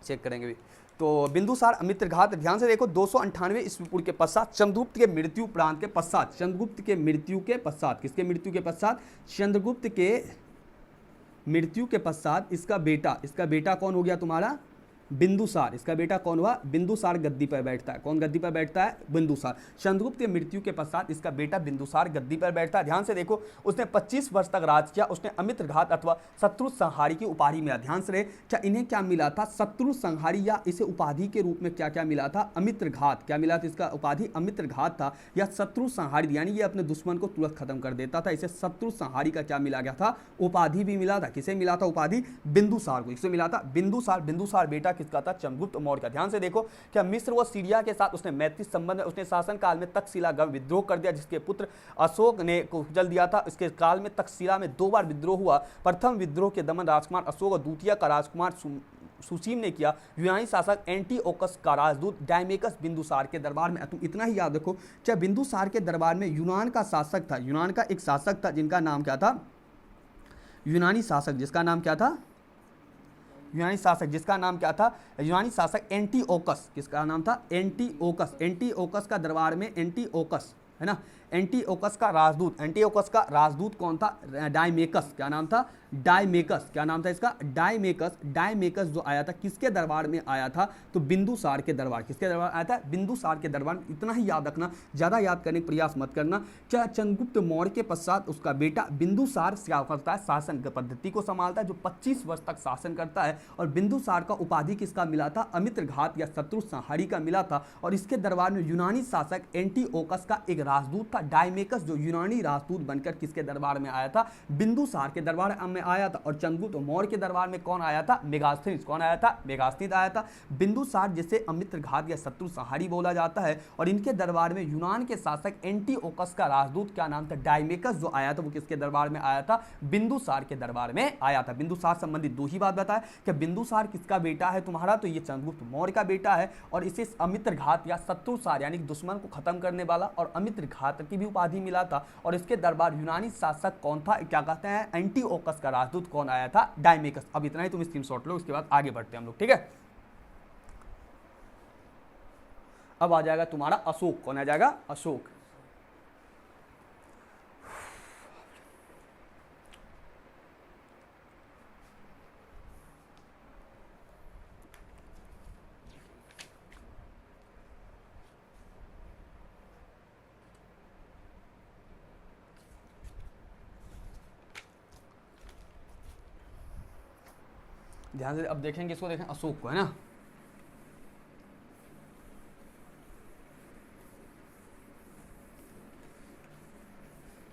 चेक करेंगे भी। तो बिंदुसार अमित्रघात। ध्यान से देखो, 298 ईस्वी पूर्व के पश्चात चंद्रगुप्त के मृत्यु उपरांत के पश्चात, चंद्रगुप्त के मृत्यु के पश्चात, किसके मृत्यु के पश्चात? चंद्रगुप्त के मृत्यु के पश्चात इसका बेटा कौन हो गया तुम्हारा? बिंदुसार। इसका बेटा कौन हुआ? बिंदुसार गद्दी पर बैठता है। कौन गद्दी पर बैठता है? बिंदुसार। चंद्रगुप्त के मृत्यु के पश्चात इसका बेटा बिंदुसार गद्दी पर बैठता है। ध्यान से देखो, उसने 25 वर्ष तक राज किया। उसने अमित्रघात अथवा शत्रु संहारी की उपाधि मिला। ध्यान से रहे, क्या इन्हें क्या मिला था? शत्रु संहारी, या इसे उपाधि के रूप में क्या क्या मिला था? अमित्रघात। क्या मिला था? इसका उपाधि अमित्रघात था या शत्रु संहारी, यानी ये अपने दुश्मन को तुरंत खत्म कर देता था। इसे शत्रु संहारी का क्या मिला गया था? उपाधि भी मिला था। किसे मिला था उपाधि? बिंदुसार को। किसे मिला था? बिंदुसार बेटा किसका था? चंद्रगुप्त मौर्य का। ध्यान से देखो, क्या मिस्र व सीरिया के साथ उसने मैत्री संबंध, उसने शासन काल में तक्षशिला विद्रोह कर दिया जिसके पुत्र अशोक ने कुचल दिया था। इसके काल में तक्षशिला में 2 बार विद्रोह हुआ। प्रथम विद्रोह के दमन राजकुमार अशोक और द्वितीय का राजकुमार सुसीम ने किया। यूनानी शासक एंटीओकस का राजदूत डायमेकस बिंदुसार के दरबार में। तुम इतना ही याद रखो, क्या बिंदुसार के दरबार में यूनान का शासक था, यूनान का एक शासक था जिनका नाम क्या था? यूनानी शासक जिसका नाम क्या था? यूनानी शासक एंटीओकस। किसका नाम था? एंटीओकस का दरबार में एंटीओकस है ना, एंटीओकस का राजदूत कौन था? डायमेकस। क्या नाम था? डायमेकस। क्या नाम था इसका? डायमेकस जो आया था किसके दरबार में आया था? तो बिंदुसार के दरबार। किसके दरबार आया था? बिंदुसार के दरबार। इतना ही याद रखना, ज्यादा याद करने का प्रयास मत करना। क्या चंद्रगुप्त मौर्य के पश्चात उसका बेटा बिंदुसार क्या करता है? शासन पद्धति को संभालता है, जो 25 वर्ष तक शासन करता है। और बिंदुसार का उपाधि किसका मिला था? अमित्रघात या शत्रु संहारी का मिला था। और इसके दरबार में यूनानी शासक एंटीओकस का एक राजदूत था डायमेकस, जो यूनानी राजदूत बनकर किसके दरबार में आया था? बिंदुसार के दरबार में आया था। और चंद्रगुप्त मौर्य के दरबार में कौन आया था? मेगास्थनीज। कौन आया था? मेगास्थनीज आया था। बिंदुसार जिसे अमित्रघात या शत्रु संहारी बोला जाता है। और इनके दरबार में यूनान के शासक एंटीओकस का राजदूत क्या नाम था? डायमेकस जो आया था वो किसके दरबार में आया था? बिंदुसार के दरबार में आया था। बिंदुसार संबंधित 2 ही बात बताया कि बिंदुसार किसका बेटा है तुम्हारा? तो ये चंद्रगुप्त मौर्य का बेटा है। और इसे अमित्रघात या शत्रुसार यानी दुश्मन को खत्म करने वाला और अमित्रघात की भी उपाधि मिला था। और इसके दरबार यूनानी शासक कौन था? क्या कहते हैं? एंटीओकस का राजदूत कौन आया था? डायमेकस। अब इतना ही तुम स्क्रीनशॉट लो, उसके बाद आगे बढ़ते हैं हम लोग। ठीक है, अब आ जाएगा तुम्हारा अशोक। कौन आ जाएगा? अशोक। ध्यान से अब देखेंगे, इसको देखें अशोक को, है ना।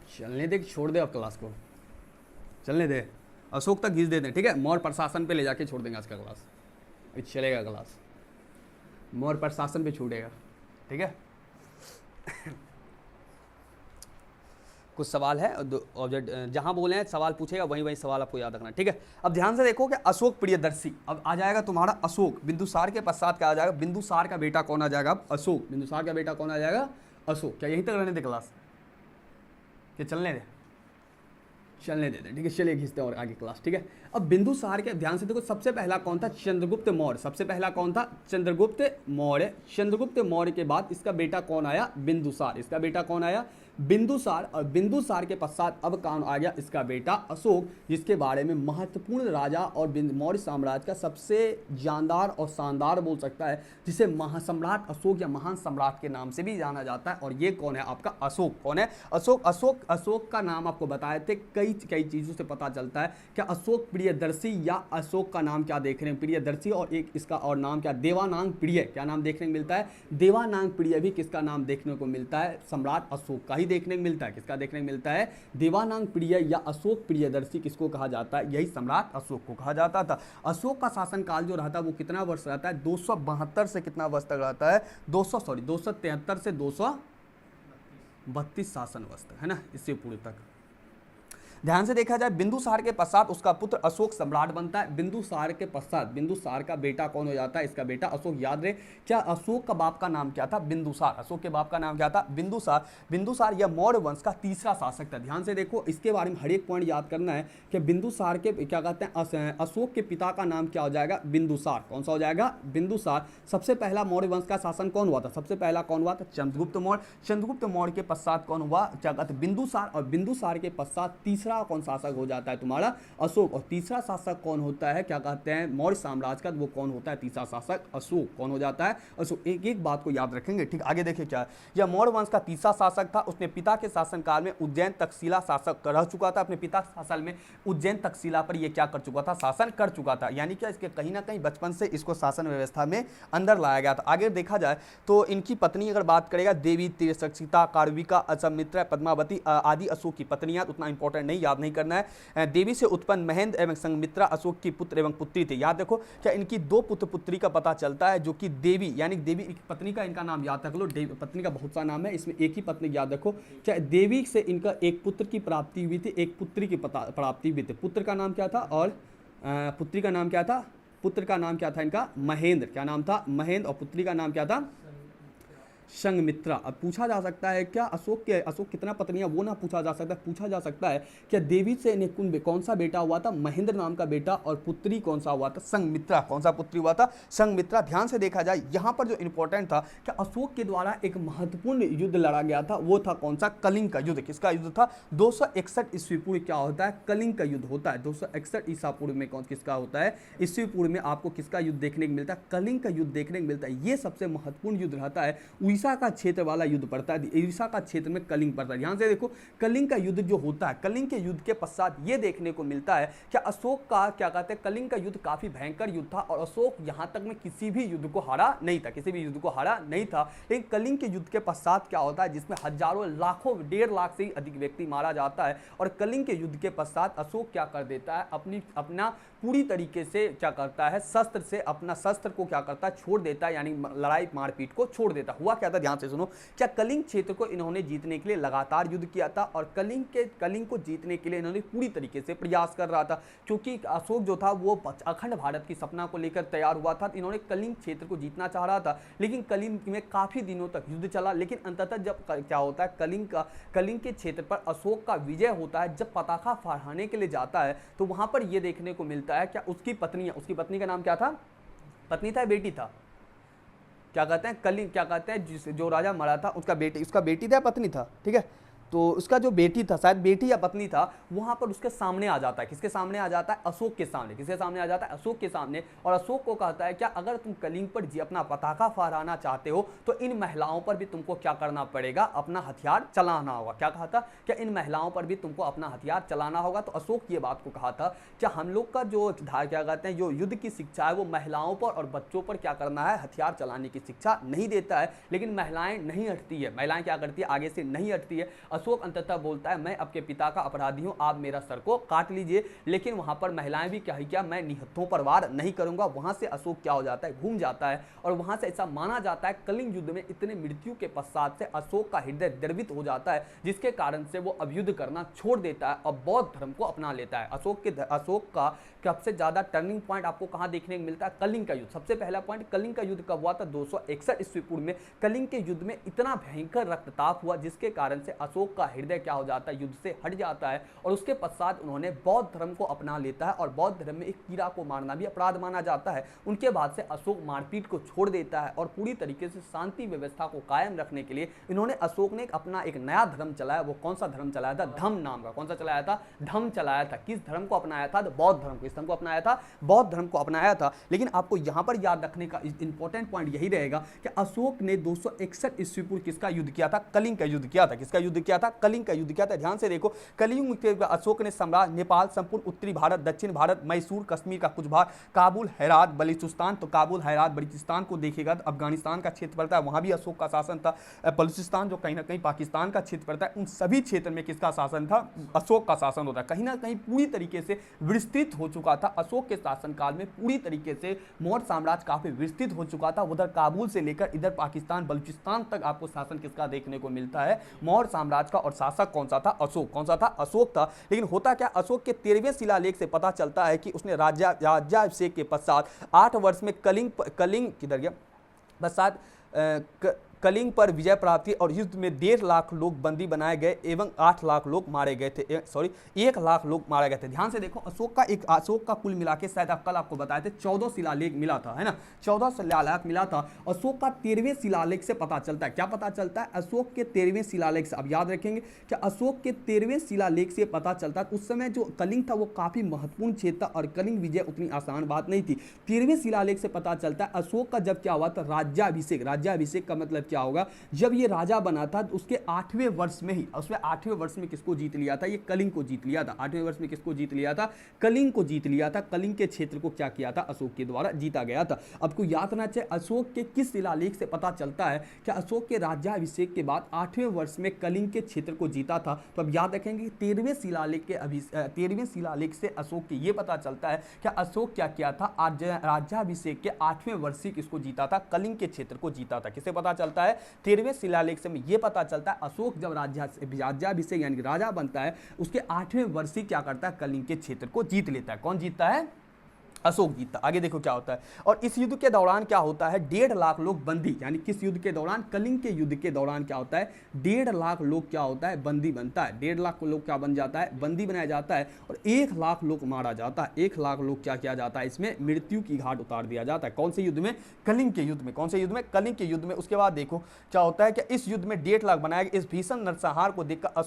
चलने दे, छोड़ दे अब क्लास को, चलने दे, अशोक तक घिस देते हैं, ठीक है। मौर्य प्रशासन पे ले जाके छोड़ देंगे आज का क्लास, अभी चलेगा क्लास, मौर्य प्रशासन पे छूटेगा, ठीक है। कुछ सवाल है, ऑब्जेक्ट जहां बोले हैं सवाल पूछेगा वहीं वहीं सवाल आपको याद रखना, ठीक है। अब ध्यान से देखो कि अशोक प्रियदर्शी, अब आ जाएगा तुम्हारा अशोक, बिंदुसार के पश्चात क्या आ जाएगा, बिंदुसार का बेटा कौन आ जाएगा, अब अशोक, बिंदुसार का बेटा कौन आ जाएगा, अशोक। क्या यहीं तक रहने दे क्लास, कि चलने दे, चलने देते, ठीक है। चलिए खींचते हैं और आगे क्लास, ठीक है। अब बिंदुसार के ध्यान से देखो, सबसे पहला कौन था, चंद्रगुप्त मौर्य, सबसे पहला कौन था, चंद्रगुप्त मौर्य। चंद्रगुप्त मौर्य के बाद इसका बेटा कौन आया, बिंदुसार, इसका बेटा कौन आया, बिंदुसार। और बिंदुसार के पश्चात अब कौन आ गया, इसका बेटा अशोक, जिसके बारे में महत्वपूर्ण राजा और मौर्य साम्राज्य का सबसे जानदार और शानदार बोल सकता है, जिसे महासम्राट अशोक या महान सम्राट के नाम से भी जाना जाता है। और ये कौन है आपका अशोक, कौन है अशोक। अशोक का नाम आपको बताए थे, कई चीज़ों से पता चलता है। क्या अशोक प्रियदर्शी या अशोक का नाम क्या देख रहे हैं, प्रियदर्शी, और एक इसका और नाम क्या, देवानांग प्रिय, क्या नाम देखने को मिलता है, देवानांग प्रिय भी किसका नाम देखने को मिलता है, सम्राट अशोक का ही देखने को मिलता है। किसका देखने को मिलता है, देवानांग प्रिय या अशोक प्रियदर्शी किसको कहा जाता है, यही सम्राट अशोक को कहा जाता था। अशोक का शासनकाल जो रहता है वो कितना वर्ष रहता है, 272 से कितना वर्ष तक रहता है, 273 से 232 शासन वर्ष तक, है ना, इससे पूर्व तक। ध्यान से देखा जाए, बिंदुसार के पश्चात उसका पुत्र अशोक सम्राट बनता है। बिंदुसार के पश्चात बिंदुसार का बेटा कौन हो जाता है, इसका बेटा अशोक। याद रहे, क्या अशोक का बाप का नाम क्या था, बिंदुसार। अशोक के बाप का नाम क्या था, बिंदुसार। बिंदुसार यह मौर्य वंश का तीसरा शासक था। ध्यान से देखो, इसके बारे में हर एक पॉइंट याद करना है कि बिंदुसार के क्या कहते हैं, अशोक के पिता का नाम क्या हो जाएगा, बिंदुसार। कौन सा हो जाएगा, बिंदुसार। सबसे पहला मौर्य वंश का शासन कौन हुआ था, सबसे पहला कौन हुआ था, चंद्रगुप्त मौर्य। चंद्रगुप्त मौर्य के पश्चात कौन हुआ, क्या कहते हैं, बिंदुसार। और बिंदुसार के पश्चात तीसरा कौन शासक हो जाता है तुम्हारा, अशोक। और तीसरा शासक कौन होता है, क्या कहते हैं, मौर्य साम्राज्य का, वो कौन होता है, तीसरा शासक अशोक। कौन हो जाता है, अशोक। एक एक बात को याद रखेंगे, ठीक। आगे देखिए क्या है, यह मौर्य वंश का तीसरा शासक था। उसने पिता के शासनकाल में उज्जैन तक्षशिला शासक रह चुका था। अपने पिता के शासन में उज्जैन तक्षशिला पर यह क्या कर चुका था, शासन कर चुका था। यानी क्या, इसके कहीं ना कहीं बचपन से इसको शासन व्यवस्था में अंदर लाया गया था। आगे देखा जाए तो इनकी पत्नी अगर बात करेगा, देवी, तिरक्षिता, कार्विका, असमित्रा, पद्मावती आदि अशोक की पत्नियां, उतना इंपॉर्टेंट नहीं, याद नहीं करना है। देवी से उत्पन्न महेंद्र एवं संघमित्रा अशोक की पुत्र एवं पुत्री थे। याद रखो, क्या इनकी दो पुत्र पुत्री का पता चलता है, जो कि देवी, यानी देवी पत्नी का इनका नाम याद रख लो। पत्नी का बहुत सा नाम है, इसमें एक ही पत्नी याद रखो। क्या देवी से इनका एक पुत्र की प्राप्ति हुई थी, एक पुत्री की प्राप्ति हुई थी। पुत्र का नाम क्या था और पुत्री का नाम क्या था, पुत्र का नाम क्या था इनका, महेंद्र। क्या नाम था, महेंद्र। और पुत्री का नाम क्या था, संघमित्रा। अब पूछा जा सकता है क्या अशोक कितना पत्नियां, वो ना पूछा जा सकता, पूछा जा सकता है क्या देवी से इन्हें कौन सा बेटा हुआ था, महेंद्र नाम का बेटा, और पुत्री कौन सा हुआ था, संघमित्रा। कौन सा पुत्री हुआ था, संघमित्रा। ध्यान से देखा जाए, यहाँ पर जो इंपॉर्टेंट था, क्या अशोक के द्वारा एक महत्वपूर्ण युद्ध लड़ा गया था, वो था कौन सा, कलिंग का युद्ध। किसका युद्ध था, 261 ईस्वी पूर्व क्या होता है, कलिंग का युद्ध होता है। 261 ईसा पूर्व में कौन किसका होता है, ईस्वी पूर्व में आपको किसका युद्ध देखने को मिलता है, कलिंग का युद्ध देखने को मिलता है। ये सबसे महत्वपूर्ण युद्ध रहता है। उड़ीसा का क्षेत्र वाला युद्ध पड़ता है, उड़ीसा का क्षेत्र में कलिंग पड़ता है। ध्यान से देखो, कलिंग का युद्ध जो होता है, कलिंग के युद्ध के पश्चात ये देखने को मिलता है कि अशोक का क्या कहते हैं, कलिंग का युद्ध काफी भयंकर युद्ध था और अशोक यहां तक में किसी भी युद्ध को हारा नहीं था, किसी भी युद्ध को हारा नहीं था। लेकिन कलिंग के युद्ध के पश्चात क्या होता है, जिसमें हजारों लाखों 1.5 लाख से ही अधिक व्यक्ति मारा जाता है। और कलिंग के युद्ध के पश्चात अशोक क्या कर देता है, अपना पूरी तरीके से क्या करता है, शस्त्र से अपना शस्त्र को क्या करता है, छोड़ देता है, यानी लड़ाई मारपीट को छोड़ देता। हुआ क्या था, ध्यान से सुनो। क्या कलिंग क्षेत्र को इन्होंने जीतने के लिए लगातार युद्ध किया था और कलिंग को जीतने के लिए इन्होंने पूरी तरीके से प्रयास कर रहा था, क्योंकि अशोक जो था वो अखंड भारत की सपना को लेकर तैयार हुआ था। इन्होंने कलिंग क्षेत्र को जीतना चाह रहा था, लेकिन कलिंग में काफी दिनों तक युद्ध चला। लेकिन अंततः जब क्या होता है, कलिंग के क्षेत्र पर अशोक का विजय होता है, जब पताका फहराने के लिए जाता है, तो वहां पर यह देखने को मिलता है क्या उसकी पत्नी का नाम क्या था, पत्नी था, बेटी था, क्या कहते हैं, कलिंग, क्या कहते हैं, जो राजा मरा था उसका बेटी था, पत्नी था, ठीक है। तो उसका जो बेटी था, शायद बेटी या पत्नी था, वहां पर उसके सामने आ जाता है। किसके सामने आ जाता है? अशोक के सामने। किसके सामने आ जाता है? अशोक के सामने। और अशोक को कहता है क्या अगर तुम कलिंग पर अपना पताका फहराना चाहते हो तो इन महिलाओं पर भी तुमको क्या करना पड़ेगा? अपना हथियार चलाना होगा। क्या कहा था? क्या इन महिलाओं पर भी तुमको अपना हथियार चलाना होगा। तो अशोक ये बात को कहा था क्या हम लोग का जो क्या कहते हैं जो युद्ध की शिक्षा है वो महिलाओं पर और बच्चों पर क्या करना है? हथियार चलाने की शिक्षा नहीं देता है। लेकिन महिलाएं नहीं हटती है। महिलाएं क्या करती है? आगे से नहीं हटती है। अशोक अंततः बोलता है मैं आपके पिता का अपराधी हूं, आप मेरा सर को काट लीजिए। लेकिन वहां पर महिलाएं भी क्या मैं निहत्थों पर वार नहीं करूंगा। वहां से अशोक क्या हो जाता है? घूम जाता है। और वहां से ऐसा माना जाता है कलिंग युद्ध में इतने मृत्यु के पश्चात से अशोक का हृदय द्रवित हो जाता है, जिसके कारण से वो अब युद्ध करना छोड़ देता है और बौद्ध धर्म को अपना लेता है। अशोक का सबसे ज्यादा टर्निंग पॉइंट आपको कहां देखने को मिलता है? कलिंग का युद्ध। सबसे पहला पॉइंट, कलिंग का युद्ध कब हुआ था? 261 ईस्वी पूर्व में। कलिंग के युद्ध में इतना भयंकर रक्तपात हुआ जिसके कारण से अशोक का हृदय क्या हो जाता है? युद्ध से हट जाता है। और उसके पश्चात उन्होंने बौद्ध धर्म को अपना लेता है और बौद्ध धर्म में एक कीड़ा को मारना भी अपराध माना जाता है। उनके बाद से अशोक मारपीट को छोड़ देता है और पूरी तरीके से शांति व्यवस्था को कायम रखने के लिए इन्होंने अशोक ने अपना एक नया धर्म चलाया। वो कौन सा धर्म चलाया था? धम्म नाम का। कौन सा चलाया था? धम्म चलाया था। किस धर्म को अपनाया था? बौद्ध धर्म को। इस धर्म को अपनाया था? बौद्ध धर्म को अपनाया था। लेकिन आपको यहां पर याद रखने का इंपॉर्टेंट पॉइंट यही रहेगा कि अशोक ने 261 ईस्वी पूर्व किसका युद्ध किया था? कलिंग का युद्ध किया था। किसका युद्ध किया था? कलिंग का युद्ध किया था। ध्यान से देखो, कलिंग के अशोक ने सम्राट नेपाल, संपूर्ण उत्तरी भारत, दक्षिण भारत, मैसूर, कश्मीर का कुछ भाग, काबुल, हेरात, बलूचिस्तान, तो काबुल, हेरात, बलूचिस्तान को देखेगा तो अफगानिस्तान का क्षेत्र पड़ता है, वहां भी अशोक का शासन था। बलूचिस्तान जो कहीं ना कहीं पाकिस्तान का क्षेत्र पड़ता है, उन सभी क्षेत्र में किसका शासन था? अशोक का शासन होता है। कहीं ना कहीं पूरी तरीके से विस्तृत हो चुका था अशोक के शासनकाल में। पूरी तरीके से मौर्य साम्राज्य काफी विस्तृत हो चुका था। उधर काबुल से लेकर इधर पाकिस्तान, बलूचिस्तान तक आपको शासन किसका देखने को मिलता है? मौर्य साम्राज्य का। और शासक कौन सा था? अशोक। कौन सा था? अशोक था। लेकिन होता क्या, अशोक के 13वें शिलालेख से पता चलता है कि उसने राज्याभिषेक के पश्चात 8 वर्ष में कलिंग किधर गया पश्चात कलिंग पर विजय प्राप्ति और युद्ध में 1.5 लाख लोग बंदी बनाए गए एवं 8 लाख लोग मारे गए थे। 1 लाख लोग मारे गए थे। ध्यान से देखो, अशोक का कुल मिला के शायद कल आपको बताए थे 14 शिलालेख मिला था, है ना? 14 शिलालेख मिला था। अशोक का 13वें शिलालेख से पता चलता है। क्या पता चलता है? अशोक के 13वें शिलालेख से। अब याद रखेंगे कि अशोक के 13वें शिलालेख से पता चलता है उस समय जो कलिंग था वो काफी महत्वपूर्ण क्षेत्र था और कलिंग विजय उतनी आसान बात नहीं थी। 13वें शिलालेख से पता चलता है अशोक का जब क्या हुआ था? राज्याभिषेक का मतलब क्या होगा? जब ये राजा बना था तो उसके 8वें वर्ष में ही, उसमें 8वें वर्ष में किसको जीत लिया था? ये कलिंग को जीत लिया था। 8वें वर्ष में किसको जीत लिया था? कलिंग को जीत लिया था। कलिंग के क्षेत्र को क्या किया था? अशोक के द्वारा जीता गया था। अब को याद रखना चाहिए अशोक के किस शिलालेख से पता चलता है कि अशोक के राज्याभिषेक के बाद 8वें वर्ष में कलिंग के क्षेत्र को जीता था। तो अब याद रखेंगे 13वें शिलालेख से अशोक के ये पता चलता है कि अशोक क्या किया था? राज्याभिषेक के 8वें वर्ष ही किसको जीता था? कलिंग के क्षेत्र को जीता था। किसे पता चलता है? 13वें शिलालेख से ये पता चलता है अशोक जब राज्याभिषेक यानी राजा बनता है उसके 8वें वर्ष ही क्या करता है? कलिंग के क्षेत्र को जीत लेता है। कौन जीतता है? अशोक जीतता। आगे देखो क्या होता है। और इस युद्ध के दौरान क्या होता है? 1.5 लाख लोग बंदी, यानी किस युद्ध के दौरान? कलिंग के युद्ध के दौरान क्या होता है? 1.5 लाख लोग क्या होता है? बंदी बनता है। 1.5 लाख लोग क्या बन जाता है? बंदी बनाया जाता है। और 1 लाख लोग मारा जाता है। 1 लाख लोग क्या किया जाता है? इसमें मृत्यु की घाट उतार दिया जाता है। कौन से युद्ध में? कलिंग के युद्ध में। कौन से युद्ध में? कलिंग के युद्ध में। उसके बाद देखो क्या होता है कि इस युद्ध में 1.5 लाख बनाया गया। इस भीषण नरसंहार को देखकर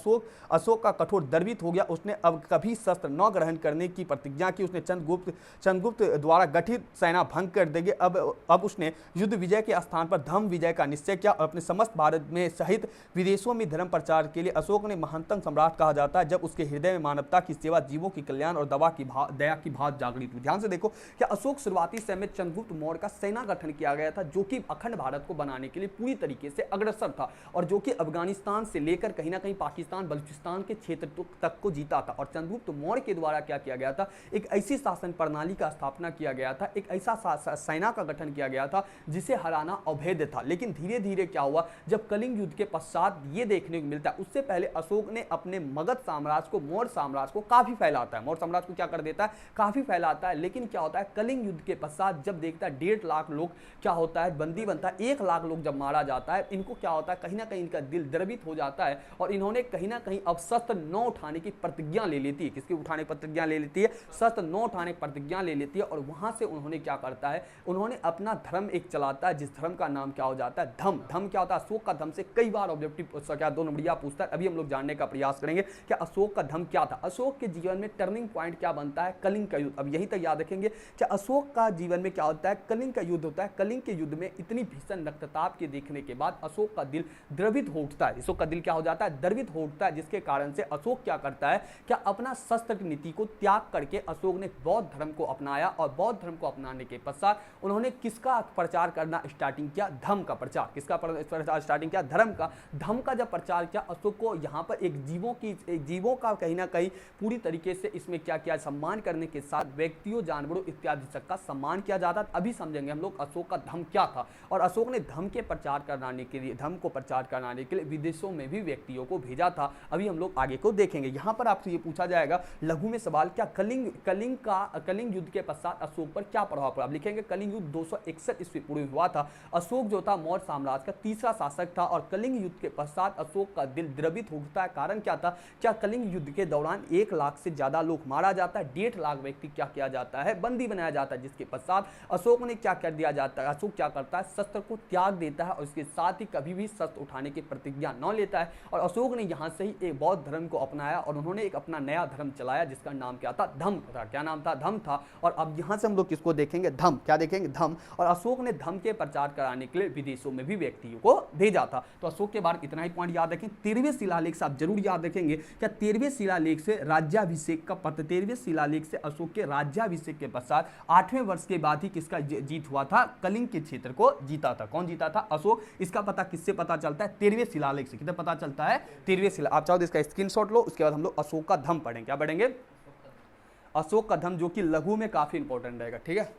अशोक का कठोर द्रवित हो गया। उसने अब कभी शस्त्र न ग्रहण करने की प्रतिज्ञा की। उसने चंद्रगुप्त द्वारा सेना भंग कर देंगे। अब उसने युद्ध विजय के स्थान पर धम्म विजय का निश्चय किया। अपने समस्त भारत में सहित विदेशों में धर्म प्रचार के लिए अशोक ने महानतम सम्राट कहा जाता है जब उसके हृदय में मानवता की सेवा, जीवों की कल्याण और दया की भाव जागृत हुई। ध्यान से देखो कि अशोक शुरुआती समय में चंद्रगुप्त मौर्य का सेना गठन किया गया था जो कि अखंड भारत को बनाने के लिए पूरी तरीके से अग्रसर था और जो कि अफगानिस्तान से लेकर कहीं ना कहीं पाकिस्तान, बलूचिस्तान के क्षेत्र तक को जीता था। और चंद्रगुप्त मौर्य के द्वारा क्या किया गया था? एक ऐसी शासन प्रणाली का स्थापना किया गया था, एक ऐसा सेना का गठन किया गया था जिसे हराना अवैध था। लेकिन धीरे धीरे क्या हुआ, जब कलिंग युद्ध के पश्चात ये देखने को मिलता है, उससे पहले अशोक ने अपने मगध साम्राज्य को, मौर्य साम्राज्य को काफी फैलाता है, मौर्य साम्राज्य को क्या कर देता है? काफी फैलाता है। लेकिन क्या होता है, कलिंग युद्ध के पश्चात जब देखता है 1.5 लाख लोग क्या होता है? बंदी बनता है। 1 लाख लोग जब मारा जाता है, इनको क्या होता है? कहीं ना कहीं इनका दिल द्रवित हो जाता है और इन्होंने कहीं ना कहीं अब शस्त्र न उठाने की प्रतिज्ञा ले लेती है। किसकी उठाने की प्रतिज्ञा ले लेती है? शस्त्र न उठाने की प्रतिज्ञा ले देती है और वहाँ से उन्होंने क्या करता है, उन्होंने अपना धर्म एक चलाता है, जिस धर्म का नाम क्या हो जाता है, धम। धम क्या होता है, अशोक का धम से कई बार ऑब्जेक्टिव क्या 2 नंबरिया पूछता है। अभी हम लोग जानने का प्रयास करेंगे कि अशोक का धम क्या था। अशोक के जीवन में टर्निंग पॉइंट क्या बनता है, कलिंग का युद्ध। अब यही तक याद रखेंगे कि अशोक का जीवन में क्या होता है, कलिंग का युद्ध होता है। कलिंग के युद्ध में इतनी भीषण रक्तताप के देखने के बाद अशोक का दिल द्रवित हो उठता है। अशोक का दिल क्या हो जाता है, द्रवित हो उठता है, जिसके कारण से अशोक क्या करता है, क्या अपना शस्त्र की नीति को त्याग करके अशोक ने बौद्ध धर्म को अपनाया और बौद्ध धर्म को अपनाने के पश्चात उन्होंने किसका प्रचार करना स्टार्टिंग किया, धर्म का प्रचार। किसका प्रचार स्टार्टिंग किया, धर्म का। धर्म का जब प्रचार किया अशोक को यहाँ पर एक जीवों का कहीं ना कहीं पूरी तरीके से इसमें क्या किया, सम्मान करने के साथ व्यक्तियों, जानवरों इत्यादि तक का सम्मान किया जाता। अभी समझेंगे हम लोग अशोक का धर्म क्या था। और अशोक ने धर्म के प्रचार कराने के लिए, धर्म को प्रचार कराने के लिए विदेशों में भी व्यक्तियों को भेजा था। अभी हम लोग आगे को देखेंगे। यहाँ पर आपसे ये पूछा जाएगा लघु में सवाल, क्या कलिंग युद्ध के पश्चात अशोक पर क्या प्रभाव पड़ा। आप लिखेंगे कलिंग युद्ध 261 ईस्वी पूर्व हुआ था। अशोक जो था मौर्य साम्राज्य का तीसरा शासक था और कलिंग युद्ध के पश्चात अशोक का दिल द्रवित होता है। कारण क्या था, क्या कलिंग युद्ध के दौरान 1 लाख से ज्यादा लोग मारा जाता है, 1.5 लाख व्यक्ति क्या किया जाता है, बंदी बनाया जाता है, जिसके पश्चात अशोक ने क्या कर दिया जाता है, अशोक क्या करता है, शस्त्र को त्याग देता है और इसके साथ ही कभी भी शस्त्र उठाने की प्रतिज्ञा न लेता है। और अशोक ने यहाँ से ही एक बौद्ध धर्म को अपनाया और उन्होंने एक अपना नया धर्म चलाया जिसका नाम क्या था, धम्म था। क्या नाम था, धम्म था। और अब यहाँ से हम लोग किसको देखेंगे, धम्म। क्या देखेंगे, धम्म। और अशोक ने धम्म के प्रचार कराने के लिए विदेशों में भी व्यक्तियों को भेजा था। तो अशोक के बारे में इतना ही पॉइंट याद रखें। 13वें शिलालेख से आप जरूर याद रखेंगे, क्या 13वें शिलालेख से राज्याभिषेक का पत्र, 13वें शिलालेख से अशोक के राज्याभिषेक के पश्चात 8वें वर्ष के बाद ही किसका जीत हुआ था, कलिंग के क्षेत्र को जीता था। कौन जीता था, अशोक। इसका पता किससे पता चलता है, 13वें शिलालेख से। कितना पता चलता है, 13वें शिला। आप चाहो तो इसका स्क्रीनशॉट लो, उसके बाद हम लोग अशोक का धम्म पढ़ेंगे। क्या पढ़ेंगे, अशोक का धम्म, जो कि लघु में काफी इंपॉर्टेंट रहेगा। ठीक है,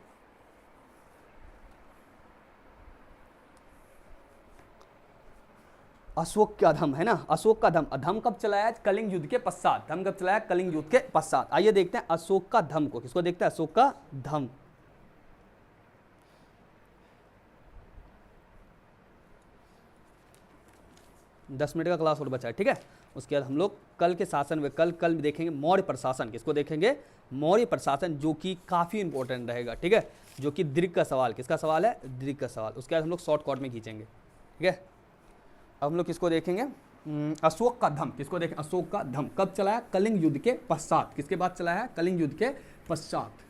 अशोक का धम्म है ना, अशोक का धम्म। धम्म कब चलाया, कलिंग युद्ध के पश्चात। धम्म कब चलाया, कलिंग युद्ध के पश्चात। आइए देखते हैं अशोक का धम्म को। किसको देखते हैं, अशोक का धम्म। दस मिनट का क्लास और बचा है, ठीक है। उसके बाद हम लोग कल के शासन में कल देखेंगे मौर्य प्रशासन। किसको देखेंगे, मौर्य प्रशासन, जो कि काफी इंपॉर्टेंट रहेगा। ठीक है, जो कि दीर्घ का सवाल, किसका सवाल है, दीर्घ का सवाल। उसके बाद हम लोग शॉर्टकट में खींचेंगे। ठीक है, अब हम लोग किसको देखेंगे, अशोक का धम्म। किसको देखें, अशोक का धम्म कब चलाया, कलिंग युद्ध के पश्चात। किसके बाद चलाया है, कलिंग युद्ध के पश्चात।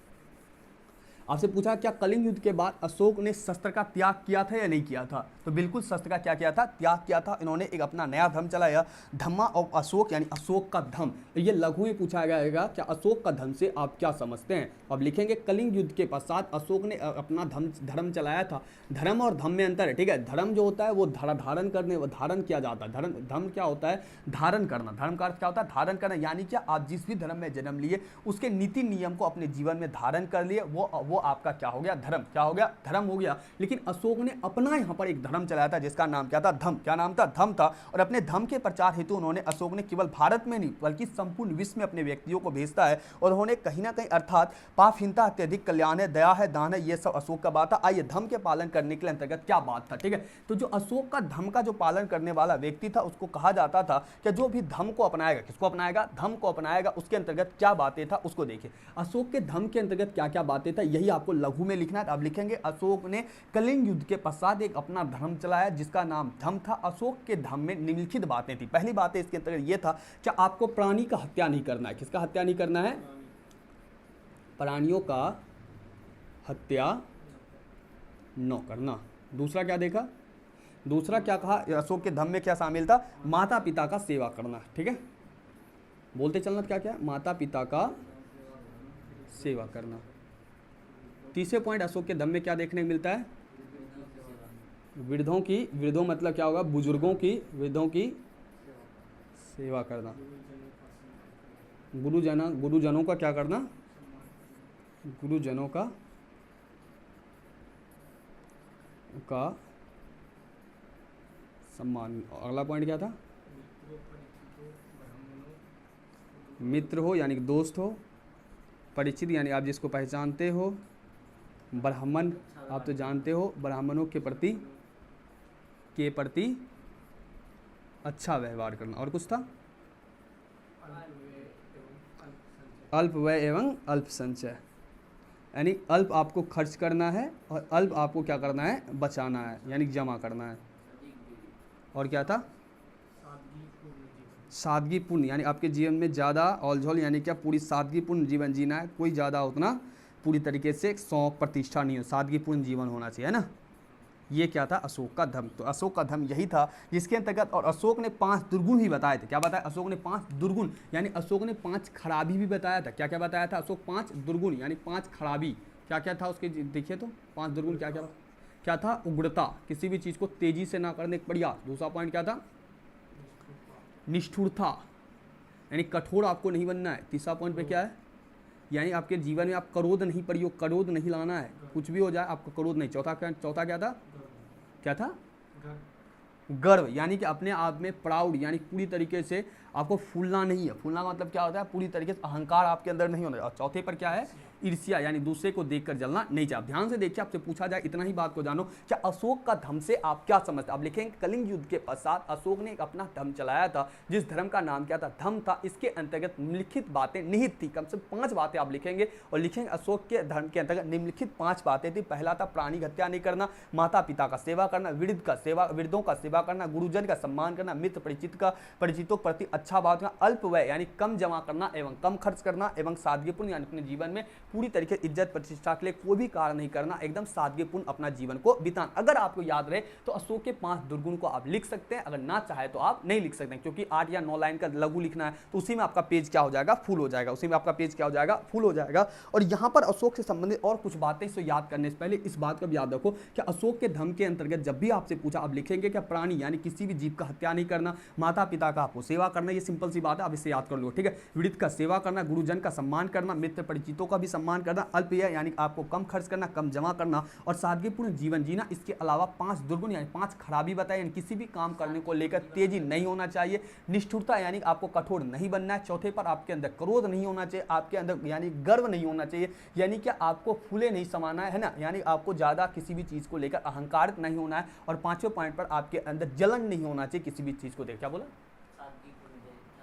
आपसे पूछा क्या कलिंग युद्ध के बाद अशोक ने शस्त्र का त्याग किया था या नहीं किया था, तो बिल्कुल शस्त्र का क्या किया था, त्याग किया था। इन्होंने एक अपना नया धर्म चलाया, धम्मा ऑफ अशोक, यानी अशोक का धर्म। ये लघु में पूछा जाएगा क्या अशोक का धर्म से आप क्या समझते हैं। अब लिखेंगे कलिंग युद्ध के पश्चात अशोक ने अपना धर्म चलाया था। धर्म और धम्म में अंतर है। ठीक है, धर्म जो होता है वो धारण करने, वो धारण किया जाता है। धर्म क्या होता है, धारण करना। धर्म का अर्थ क्या होता है, धारण करना। यानी क्या, आप जिस भी धर्म में जन्म लिए उसके नीति नियम को अपने जीवन में धारण कर लिए, वो आपका क्या हो गया, धर्म। क्या हो गया, धर्म हो गया। लेकिन अशोक ने अपना यहाँ पर एक धर्म चलाया था जिसका नाम क्या था, धम्म। क्या नाम था, धम्म था। और अपने धम्म के प्रचार हेतु उन्होंने, अशोक ने केवल भारत में नहीं बल्कि संपूर्ण विश्व में अपने व्यक्तियों को भेजता है। और उन्होंने कहीं ना कहीं अर्थात पापहीनता, अत्यधिक कल्याण है, दया है, दान है, ये सब अशोक का बात था। आइए धम्म के पालन करने के अंतर्गत क्या बात था। ठीक है, तो जो अशोक का धम्म का जो पालन करने वाला व्यक्ति था उसको कहा जाता था कि जो भी धम्म को अपनाएगा, किसको अपनाएगा, धम्म को अपनाएगा, उसके अंतर्गत क्या बातें था उसको देखिए। अशोक के धम्म के अंतर्गत क्या क्या बातें था, यही आपको लघु में लिखना है। अब लिखेंगे अशोक ने कलिंग युद्ध के पश्चात एक अपना धर्म चलाया जिसका नाम धम्म था। अशोक के धम्म में निम्नलिखित बातें थी। पहली बात इसके अंतर्गत यह था कि आपको प्राणी का हत्या नहीं करना है। किसका हत्या नहीं करना है, प्राणियों का हत्या न करना। दूसरा क्या देखा, दूसरा क्या कहा, अशोक के धम्म में क्या शामिल था, माता पिता का सेवा करना। ठीक है, बोलते चलना क्या क्या, माता पिता का सेवा करना। तीसरे पॉइंट अशोक के धम्म में क्या देखने को मिलता है, वृद्धों मतलब क्या होगा, वृद्धों की सेवा करना। गुरुजनों का क्या करना, गुरुजनों का सम्मान। अगला पॉइंट क्या था, मित्र हो यानी दोस्त हो, परिचित यानी आप जिसको पहचानते हो, ब्राह्मण आप तो जानते हो, ब्राह्मणों के प्रति अच्छा व्यवहार करना। और कुछ था, अल्प व्यय एवं अल्प संचय, यानी अल्प आपको खर्च करना है और अल्प आपको क्या करना है, बचाना है, यानी जमा करना है। और क्या था, सादगीपूर्ण, यानी आपके जीवन में ज़्यादा औलझोल, यानी क्या पूरी सादगीपूर्ण जीवन जीना है, कोई ज़्यादा उतना पूरी तरीके से शौक प्रतिष्ठा नहीं हो, सादगीपूर्ण जीवन होना चाहिए, है ना। ये क्या था, अशोक का धर्म। तो अशोक का धर्म यही था जिसके अंतर्गत, और अशोक ने 5 दुर्गुण ही बताए थे। क्या बताया अशोक ने, 5 दुर्गुण, यानी अशोक ने 5 खराबी भी बताया था। क्या क्या बताया था अशोक, 5 दुर्गुण यानी 5 खराबी। क्या क्या था उसके, देखिए तो 5 दुर्गुण क्या क्या क्या था, उग्रता, किसी भी चीज़ को तेजी से ना करने का प्रयास। दूसरा पॉइंट क्या था, निष्ठुरता, यानी कठोर आपको नहीं बनना है। तीसरा पॉइंट पे क्या है, यानी आपके जीवन में आप क्रोध नहीं प्रयोग, क्रोध नहीं लाना है, कुछ भी हो जाए आपको क्रोध नहीं। चौथा क्या था, क्या था, गर्व, यानी कि अपने आप में प्राउड, यानी पूरी तरीके से आपको फूलना नहीं है। फूलना का मतलब क्या होता है, पूरी तरीके से अहंकार आपके अंदर नहीं होना। और चौथे पर क्या है, ईर्ष्या, यानी दूसरे को देखकर जलना नहीं चाहिए। ध्यान से देखिए, आपसे पूछा जाए इतना ही बात को जानो, क्या अशोक का धर्म से आप क्या समझते हैं। आप लिखेंगे कलिंग युद्ध के पश्चात अशोक ने एक अपना धर्म चलाया था, जिस धर्म का नाम क्या था, धम्म था। इसके अंतर्गत निम्नलिखित बातें निहित थी। कम से कम 5 बातें आप लिखेंगे, और लिखेंगे अशोक के धर्म के अंतर्गत निम्नलिखित 5 बातें थी। पहला था प्राणी हत्या नहीं करना, माता पिता का सेवा करना, वृद्धों का सेवा करना, गुरुजन का सम्मान करना, मित्र परिचितों के प्रति अच्छा भाव करना, अल्प व्यय यानी कम जमा करना एवं कम खर्च करना, एवं सादगीपूर्ण यानी अपने जीवन में पूरी तरीके से इज्जत प्रतिष्ठा के लिए कोई भी कार्य नहीं करना, एकदम सादगीपूर्ण अपना जीवन को बिताना। अगर आपको याद रहे तो अशोक के 5 दुर्गुण को आप लिख सकते हैं, अगर ना चाहे तो आप नहीं लिख सकते हैं, क्योंकि 8 या 9 लाइन का लघु लिखना है, तो उसी में आपका पेज क्या हो जाएगा, फुल हो जाएगा। उसी में आपका पेज क्या हो जाएगा, फुल हो जाएगा। और यहाँ पर अशोक से संबंधित और कुछ बातें इसे याद करने से पहले इस बात का भी याद रखो कि अशोक के धर्म के अंतर्गत जब भी आपसे पूछा, आप लिखेंगे क्या, प्राणी यानी किसी भी जीव का हत्या नहीं करना, माता पिता का आपको सेवा करना, ये सिंपल सी बात है, आप इसे याद कर लो, ठीक है। वृद्ध का सेवा करना, गुरुजन का सम्मान करना, मित्र परिचितों का भी सम्मान करना, अल्पव्यय यानी आपको कम खर्च करना, कम जमा करना, और सादगीपूर्ण जीवन जीना। इसके अलावा 5 दुर्गुण यानी 5 खराबी बताई, यानी किसी भी काम करने को लेकर तेजी नहीं होना चाहिए। निष्ठुरता यानी आपको कठोर नहीं बनना है। चौथे पर आपके अंदर क्रोध नहीं होना चाहिए, आपके अंदर यानी गर्व नहीं होना चाहिए, यानी कि आपको फूले नहीं समाना है ना, यानी आपको ज़्यादा किसी भी चीज़ को लेकर अहंकारित नहीं होना है। और 5वें पॉइंट पर आपके अंदर जलन नहीं होना चाहिए किसी भी चीज़ को देख। क्या बोला,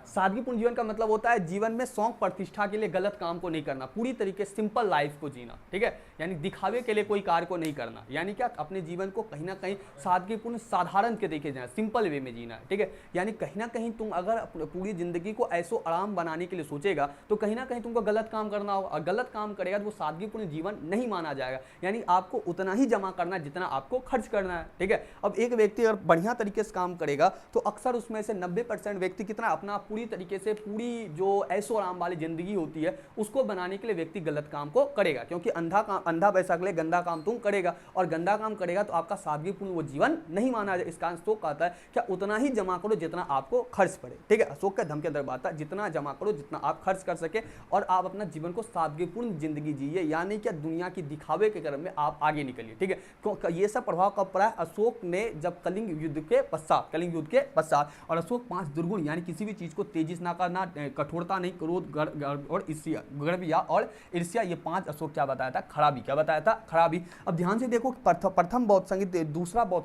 सादगीपूर्ण जीवन का मतलब होता है जीवन में शौक प्रतिष्ठा के लिए गलत काम को नहीं करना, पूरी तरीके से सिंपल लाइफ को जीना, ठीक है। यानी दिखावे के लिए कोई कार्य को नहीं करना, यानी क्या, अपने जीवन को कहीं ना कहीं सादगीपूर्ण साधारण के देखे जाए, सिंपल वे में जीना है, ठीक है। यानी कहीं ना कहीं तुम अगर पूरी जिंदगी को ऐसो आराम बनाने के लिए सोचेगा तो कहीं ना कहीं तुमको गलत काम करना होगा, और गलत काम करेगा तो वो सादगीपूर्ण जीवन नहीं माना जाएगा। यानी आपको उतना ही जमा करना है जितना आपको खर्च करना है, ठीक है। अब एक व्यक्ति अगर बढ़िया तरीके से काम करेगा तो अक्सर उसमें से 90% व्यक्ति कितना अपना पूरी तरीके से पूरी जो ऐशो आराम वाली जिंदगी होती है उसको बनाने के लिए व्यक्ति गलत काम को करेगा, क्योंकि अंधा पैसा के लिए गंदा काम तुम करेगा, और गंदा काम करेगा तो आपका सादगीपूर्ण वो जीवन नहीं माना जाए। इसका अशोक कहता है क्या, उतना ही जमा करो जितना आपको खर्च पड़े, ठीक है। अशोक का धर्म के अंदर बात है जितना जमा करो जितना आप खर्च कर सके, और आप अपना जीवन को सादगीपूर्ण जिंदगी जिए, यानी कि दुनिया की दिखावे के क्रम में आप आगे निकलिए, ठीक है। तो ये सब प्रभाव कब पड़ा है, अशोक ने जब कलिंग युद्ध के पश्चात, और अशोक 5 दुर्गुण यानी किसी भी चीज को तेजी से ना करना, कठोरता नहीं, क्रोध और ईर्ष्या, ये 5 अशोक क्या बताया था, खराबी। क्या बताया था, खराबी। अब ध्यान से देखो, प्रथम बौद्ध संगति,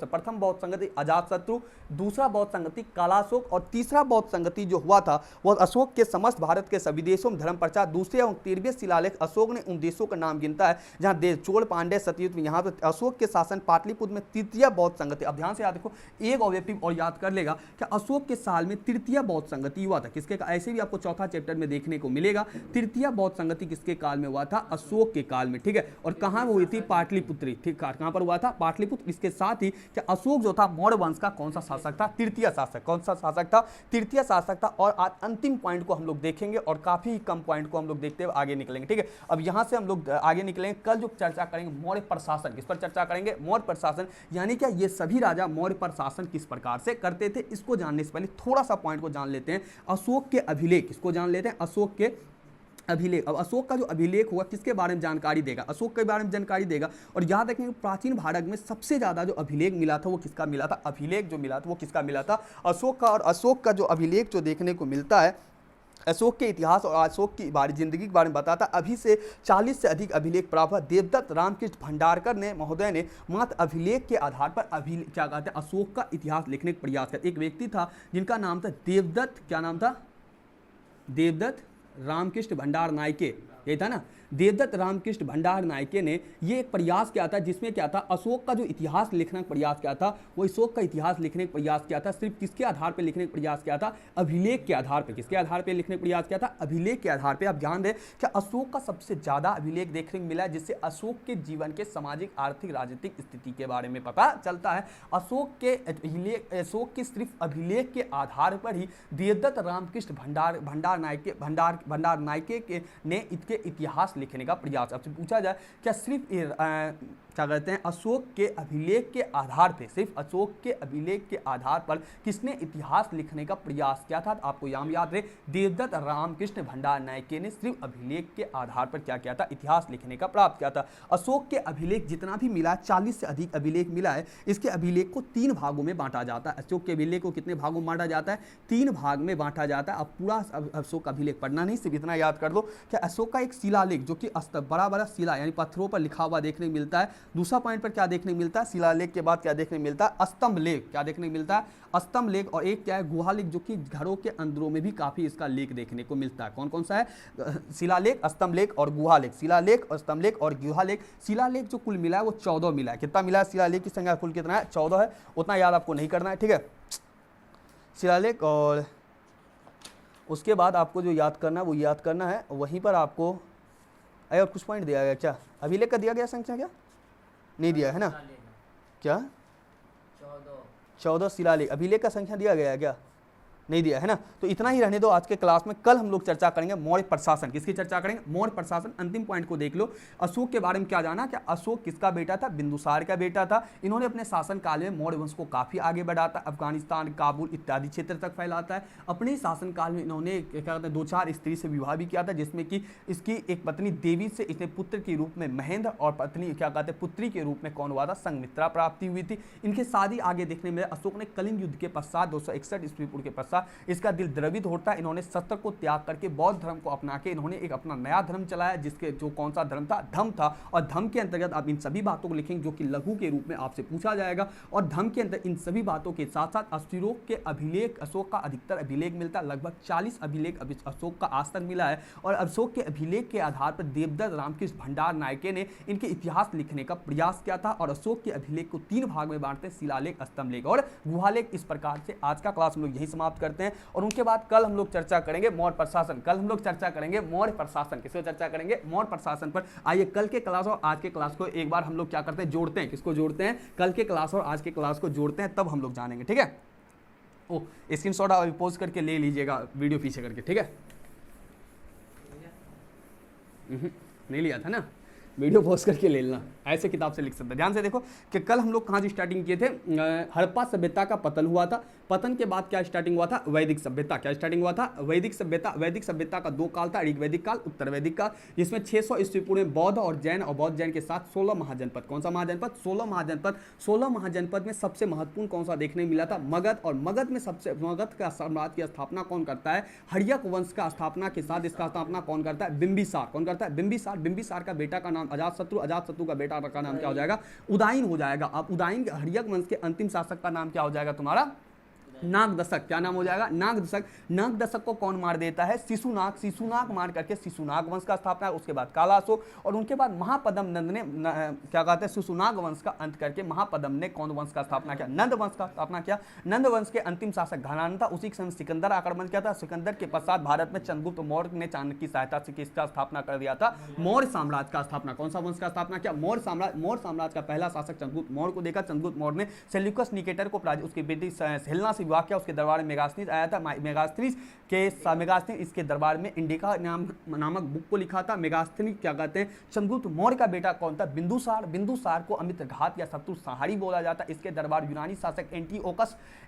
प्रथम बौद्ध संगति अजातशत्रु, दूसरा बौद्ध संगति कालाशोक, और तीसरा बौद्ध संगति जो हुआ था वह अशोक के समस्त भारत के सभी देशों में धर्म प्रचार। दूसरे और 13वें शिलालेख अशोक ने उन देशों का नाम गिनता है जहां देश चोल पांड्य सतयुग में, यहाँ पे अशोक के शासन पाटलिपुत्र में तृतीय बौद्ध संगति। अब ध्यान से याद देखो, एक ऑब्जेक्टिव और याद कर लेगा कि अशोक के साल में तृतीय बौद्ध संगति हुआ था। किसके, ऐसे भी आपको चौथा चैप्टर में देखने को मिलेगा। तृतीय बौद्ध संगति किसके काल में हुआ था, अशोक के काल में, ठीक है। और कहां हुई थी, पाटलिपुत्री, ठीक, कहां पर हुआ था, पाटलिपुत्र। इसके साथ ही कि अशोक जो था मौर्य वंश का कौन सा शासक था, तृतीय शासक। कौन सा शासक था, तृतीय शासक था। और आज अंतिम पॉइंट को हम लोग देखेंगे, और काफी कम पॉइंट को हम लोग देखते हुए आगे निकलेंगे, ठीक है। अब यहां से हम लोग आगे निकलेंगे, कल जो चर्चा करेंगे मौर्य प्रशासन, किस पर चर्चा करेंगे, मौर्य प्रशासन, यानी क्या ये सभी राजा मौर्य प्रशासन किस प्रकार से करते थे। इसको जानने से पहले थोड़ा सा पॉइंट को जान लेते हैं, अशोक के अभिलेख। किसको जान लेते हैं, अशोक के अभिलेख। अब अशोक का जो अभिलेख हुआ किसके बारे में जानकारी देगा, अशोक के बारे में जानकारी देगा। और याद रखेंगे प्राचीन भारत में सबसे ज्यादा जो अभिलेख मिला था वो किसका मिला था, अभिलेख जो मिला था वो किसका मिला था, अशोक का। और अशोक का जो अभिलेख जो देखने को मिलता है, अशोक के इतिहास और अशोक की जिंदगी के बारे में बताता, अभी से 40 से अधिक अभिलेख प्राप्त हुआ। देवदत्त रामकृष्ण भंडारकर ने महोदय ने मात्र अभिलेख के आधार पर क्या कहते हैं, अशोक का इतिहास लिखने का प्रयास किया। एक व्यक्ति था जिनका नाम था देवदत्त, क्या नाम था, देवदत्त रामकृष्ण भंडार नायके, ये था ना, देवदत्त रामकृष्ण भंडार नायके ने ये एक प्रयास किया था जिसमें क्या था, अशोक का जो इतिहास लिखने का प्रयास किया था, वो अशोक का इतिहास लिखने का प्रयास किया था, सिर्फ किसके आधार पर लिखने का प्रयास किया था, अभिलेख के आधार पर। किसके आधार पर लिखने का प्रयास किया था, अभिलेख के आधार पर। आप ध्यान दें कि अशोक का सबसे ज्यादा अभिलेख देखने को मिला है, जिससे अशोक के जीवन के सामाजिक आर्थिक राजनीतिक स्थिति के बारे में पता चलता है। अशोक के सिर्फ अभिलेख के आधार पर ही देवदत्त रामकृष्ण भंडार नायके ने इसके इतिहास लिखने का प्रयास। आपसे पूछा जाए क्या सिर्फ क्या कहते हैं, अशोक के अभिलेख के आधार पर, सिर्फ अशोक के अभिलेख के आधार पर किसने इतिहास लिखने का प्रयास किया था? तो आपको याद रहे, देवदत्त रामकृष्ण भंडार नायके ने सिर्फ अभिलेख के आधार पर क्या किया था, इतिहास लिखने का प्राप्त किया था। अशोक के अभिलेख जितना भी मिला, 40 से अधिक अभिलेख मिला है, इसके अभिलेख को 3 भागों में बांटा जाता है। अशोक के अभिलेख को कितने भागों में बांटा जाता है? 3 भाग में बांटा जाता है। अब पूरा अशोक का अभिलेख पढ़ना नहीं, सिर्फ इतना याद कर दो कि अशोक का एक शिलालेख जो कि बड़ा बड़ा शिला यानी पत्थरों पर लिखा हुआ देखने को मिलता है। दूसरा पॉइंट पर क्या देखने को मिलता है, शिलालेख के बाद क्या देखने को मिलता है, स्तंभ लेख। क्या देखने को मिलता है, स्तंभ लेख। और एक क्या है, गुहालेख, जो कि घरों के अंदरों में भी काफी इसका लेख देखने को मिलता है। कौन कौन सा है, शिलालेख, स्तंभ लेख और गुहालेख। शिलालेख और स्तंभ लेख और गुहालेख। शिलालेख जो कुल मिला है वो 14 मिला है। कितना मिला है, शिलालेख की संख्या कुल कितना है, 14 है। उतना याद आपको नहीं करना है, ठीक है। शिलालेख और उसके बाद आपको जो याद करना है वो याद करना है। वहीं पर आपको और कुछ पॉइंट दिया गया क्या, अभिलेख का दिया गया संख्या क्या नहीं दिया है ना, क्या 14 शिलालेख। अभिलेख का संख्या दिया गया है क्या, नहीं दिया है ना। तो इतना ही रहने दो आज के क्लास में। कल हम लोग चर्चा करेंगे मौर्य प्रशासन। किसकी चर्चा करेंगे, मौर्य प्रशासन। अंतिम पॉइंट को देख लो, अशोक के बारे में क्या जाना, कि अशोक किसका बेटा था, बिंदुसार का बेटा था। इन्होंने अपने शासन काल में मौर्य वंश को काफी आगे बढ़ाता, अफगानिस्तान, काबुल इत्यादि क्षेत्र तक फैलाता है। अपने शासन काल में इन्होंने क्या कहते हैं, 2-4 स्त्री से विवाह भी किया था, जिसमें कि इसकी एक पत्नी देवी से इसने पुत्र के रूप में महेंद्र और पत्नी क्या कहते हैं, पुत्री के रूप में कौन हुआ था, संघमित्रा प्राप्ति हुई थी। इनके शादी आगे देखने में अशोक ने कलिंग युद्ध के पश्चात 261 ईस्वी पूर्व के पश्चात इसका दिल द्रवित होता है। इन्होंने शस्त्र को त्याग करके बौद्ध धर्म को अपना के इन्होंने एक अपना नया धर्म चलाया, जिसके जो कौन सा धर्म था, धम्म था। और धम्म के अंतर्गत आप इन सभी बातों को लिखेंगे जो कि लघु के रूप में आपसे पूछा जाएगा। और धम्म के अंदर इन सभी बातों के साथ साथ अशोक के अभिलेख, अशोक का अधिकतर अभिलेख मिलता है, लगभग 40 अभिलेख अशोक का आज तक मिला है। और अशोक के अभिलेख के आधार पर देवदत्त रामकृष्ण भंडार नायके ने इनके इतिहास लिखने का प्रयास किया था। और अशोक के अभिलेख को 3 भाग में बांटते हैं, शिलालेख, स्तंभ लेख और गुहालेख। इस प्रकार से आज का क्लास हम लोग यही समाप्त करते हैं। और उनके बाद कल हम लोग चर्चा करेंगे मौर्य प्रशासन। कल हम लोग चर्चा करेंगे मौर्य प्रशासन। किसको चर्चा करेंगे, मौर्य प्रशासन पर। आइए कल के क्लास और आज के क्लास को एक बार हम लोग क्या करते हैं, जोड़ते हैं। किसको जोड़ते हैं, कल के क्लास और आज के क्लास को जोड़ते हैं, तब हम लोग जानेंगे, ठीक है। ओ स्क्रीनशॉट आप पोस्ट करके ले लीजिएगा, वीडियो पीछे करके, ठीक है। नहीं लिया था ना, वीडियो पोस्ट करके ले लेना, ऐसे किताब से लिख सकते हैं। ध्यान से देखो कि कल हम लोग कहाँ से स्टार्टिंग किए थे, हड़प्पा सभ्यता का पतन हुआ था। पतन के बाद क्या स्टार्टिंग हुआ था, वैदिक सभ्यता। क्या स्टार्टिंग हुआ था, वैदिक सभ्यता। वैदिक सभ्यता का 2 काल था, ऋग्वैदिक काल, उत्तर वैदिक काल, जिसमें 600 ईस्वी पूर्व में बौद्ध और जैन और बौद्ध जैन के साथ 16 महाजनपद। कौन सा महाजनपद, 16 महाजनपद। 16 महाजनपद में सबसे महत्वपूर्ण कौन सा देखने मिला था, मगध। और मगध में सबसे, मगध का साम्राज्य की स्थापना कौन करता है, हर्यक वंश का स्थापना के साथ इसका स्थापना कौन करता है, बिंबिसार। कौन करता है, बिंबिसार। बिंबिसार का बेटा का नाम अजातशत्रु, अजातशत्रु का बेटा का नाम क्या हो जाएगा, उदयन हो जाएगा। अब उदयन हर्यक वंश के अंतिम शासक का नाम क्या हो जाएगा तुम्हारा, नागदशक। क्या नाम हो जाएगा, नागदशक। नागदशक को कौन मार देता है, शिशुनाग। शिशुनाग मार करके शिशुनाग वंश का स्थापना है। उसके बाद काला अशोक और उनके बाद महापद्म नंद ने क्या कहते हैं, शिशुनाग वंश का अंत करके महापद्म ने कौन वंश का स्थापना किया, नंद वंश का स्थापना किया। नंद वंश के अंतिम शासक घनान था। उसी समय सिकंदर आक्रमण किया था। सिकंदर के पश्चात भारत में चंद्रगुप्त मौर्य ने चाणक्य की सहायता से किसका स्थापना कर दिया था, मौर्य साम्राज्य का स्थापना। कौन सा वंश का स्थापना किया, मौर्य साम्राज्य। मौर्य साम्राज्य का पहला शासक चंद्रगुप्त मौर्य को देखा। चंद्रगुप्त मौर्य ने सेल्यूकस निकेटर को पराजित, उसकी बेटी हेलेना से विवाह किया। उसके दरबार में मेगास्थनीज आया था। मेगास्थनीज इसके दरबार में इंडिका नामक बुक को लिखा था। मेगास्थनीज क्या कहते हैं, चंद्रगुप्त मौर्य का बेटा कौन था, बिंदुसार। बिंदुसार को अमित घात या शत्रु संहारी बोला जाता। इसके दरबार यूनानी शासक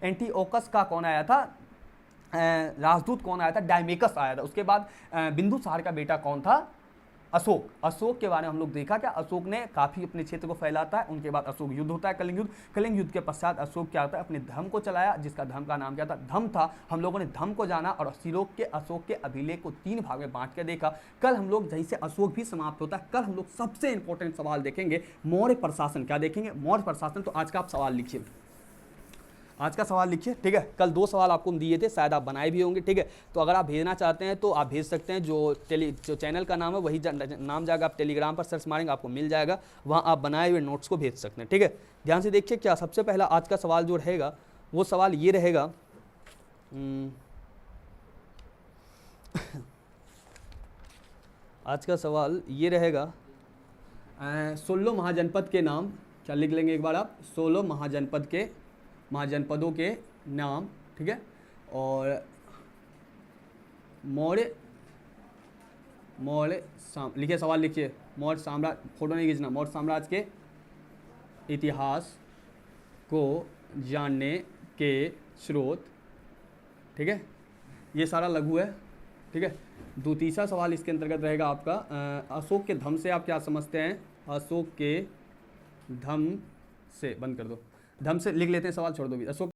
एंटीओकस का कौन आया था, राजदूत कौन आया था, डायमेकस आया था। उसके बाद बिंदुसार का बेटा कौन था, अशोक। अशोक के बारे में हम लोग देखा क्या, अशोक ने काफी अपने क्षेत्र को फैलाता है। उनके बाद अशोक युद्ध होता है, कलिंग युद्ध। कलिंग युद्ध के पश्चात अशोक क्या होता है, अपने धर्म को चलाया, जिसका धर्म का नाम क्या था, धम्म था। हम लोगों ने धम्म को जाना और अशोक के अभिलेख को 3 भाग में बांट के देखा। कल हम लोग जैसे अशोक भी समाप्त होता है, कल हम लोग सबसे इंपॉर्टेंट सवाल देखेंगे, मौर्य प्रशासन। क्या देखेंगे, मौर्य प्रशासन। तो आज का आप सवाल लिखिए। आज का सवाल लिखिए, ठीक है। कल 2 सवाल आपको हम दिए थे, शायद आप बनाए भी होंगे, ठीक है। तो अगर आप भेजना चाहते हैं तो आप भेज सकते हैं। जो चैनल का नाम है वही नाम जाएगा, आप टेलीग्राम पर सर्च मारेंगे आपको मिल जाएगा, वहाँ आप बनाए हुए नोट्स को भेज सकते हैं, ठीक है। ध्यान से देखिए, क्या सबसे पहला आज का सवाल जो रहेगा वो सवाल ये रहेगा, आज का सवाल ये रहेगा, 16 महाजनपद के नाम, क्या लिख लेंगे एक बार आप, 16 महाजनपदों के नाम, ठीक है। और लिखिए सवाल लिखिए, मौर्य साम्राज्य, फोटो नहीं खींचना, मौर्य साम्राज्य के इतिहास को जानने के स्रोत, ठीक है। ये सारा लघु है, ठीक है। तीसरा सवाल इसके अंतर्गत रहेगा आपका, अशोक के धम से आप क्या समझते हैं, अशोक के धम से, बंद कर दो, धम से लिख लेते हैं, सवाल छोड़ दो भी, अशोक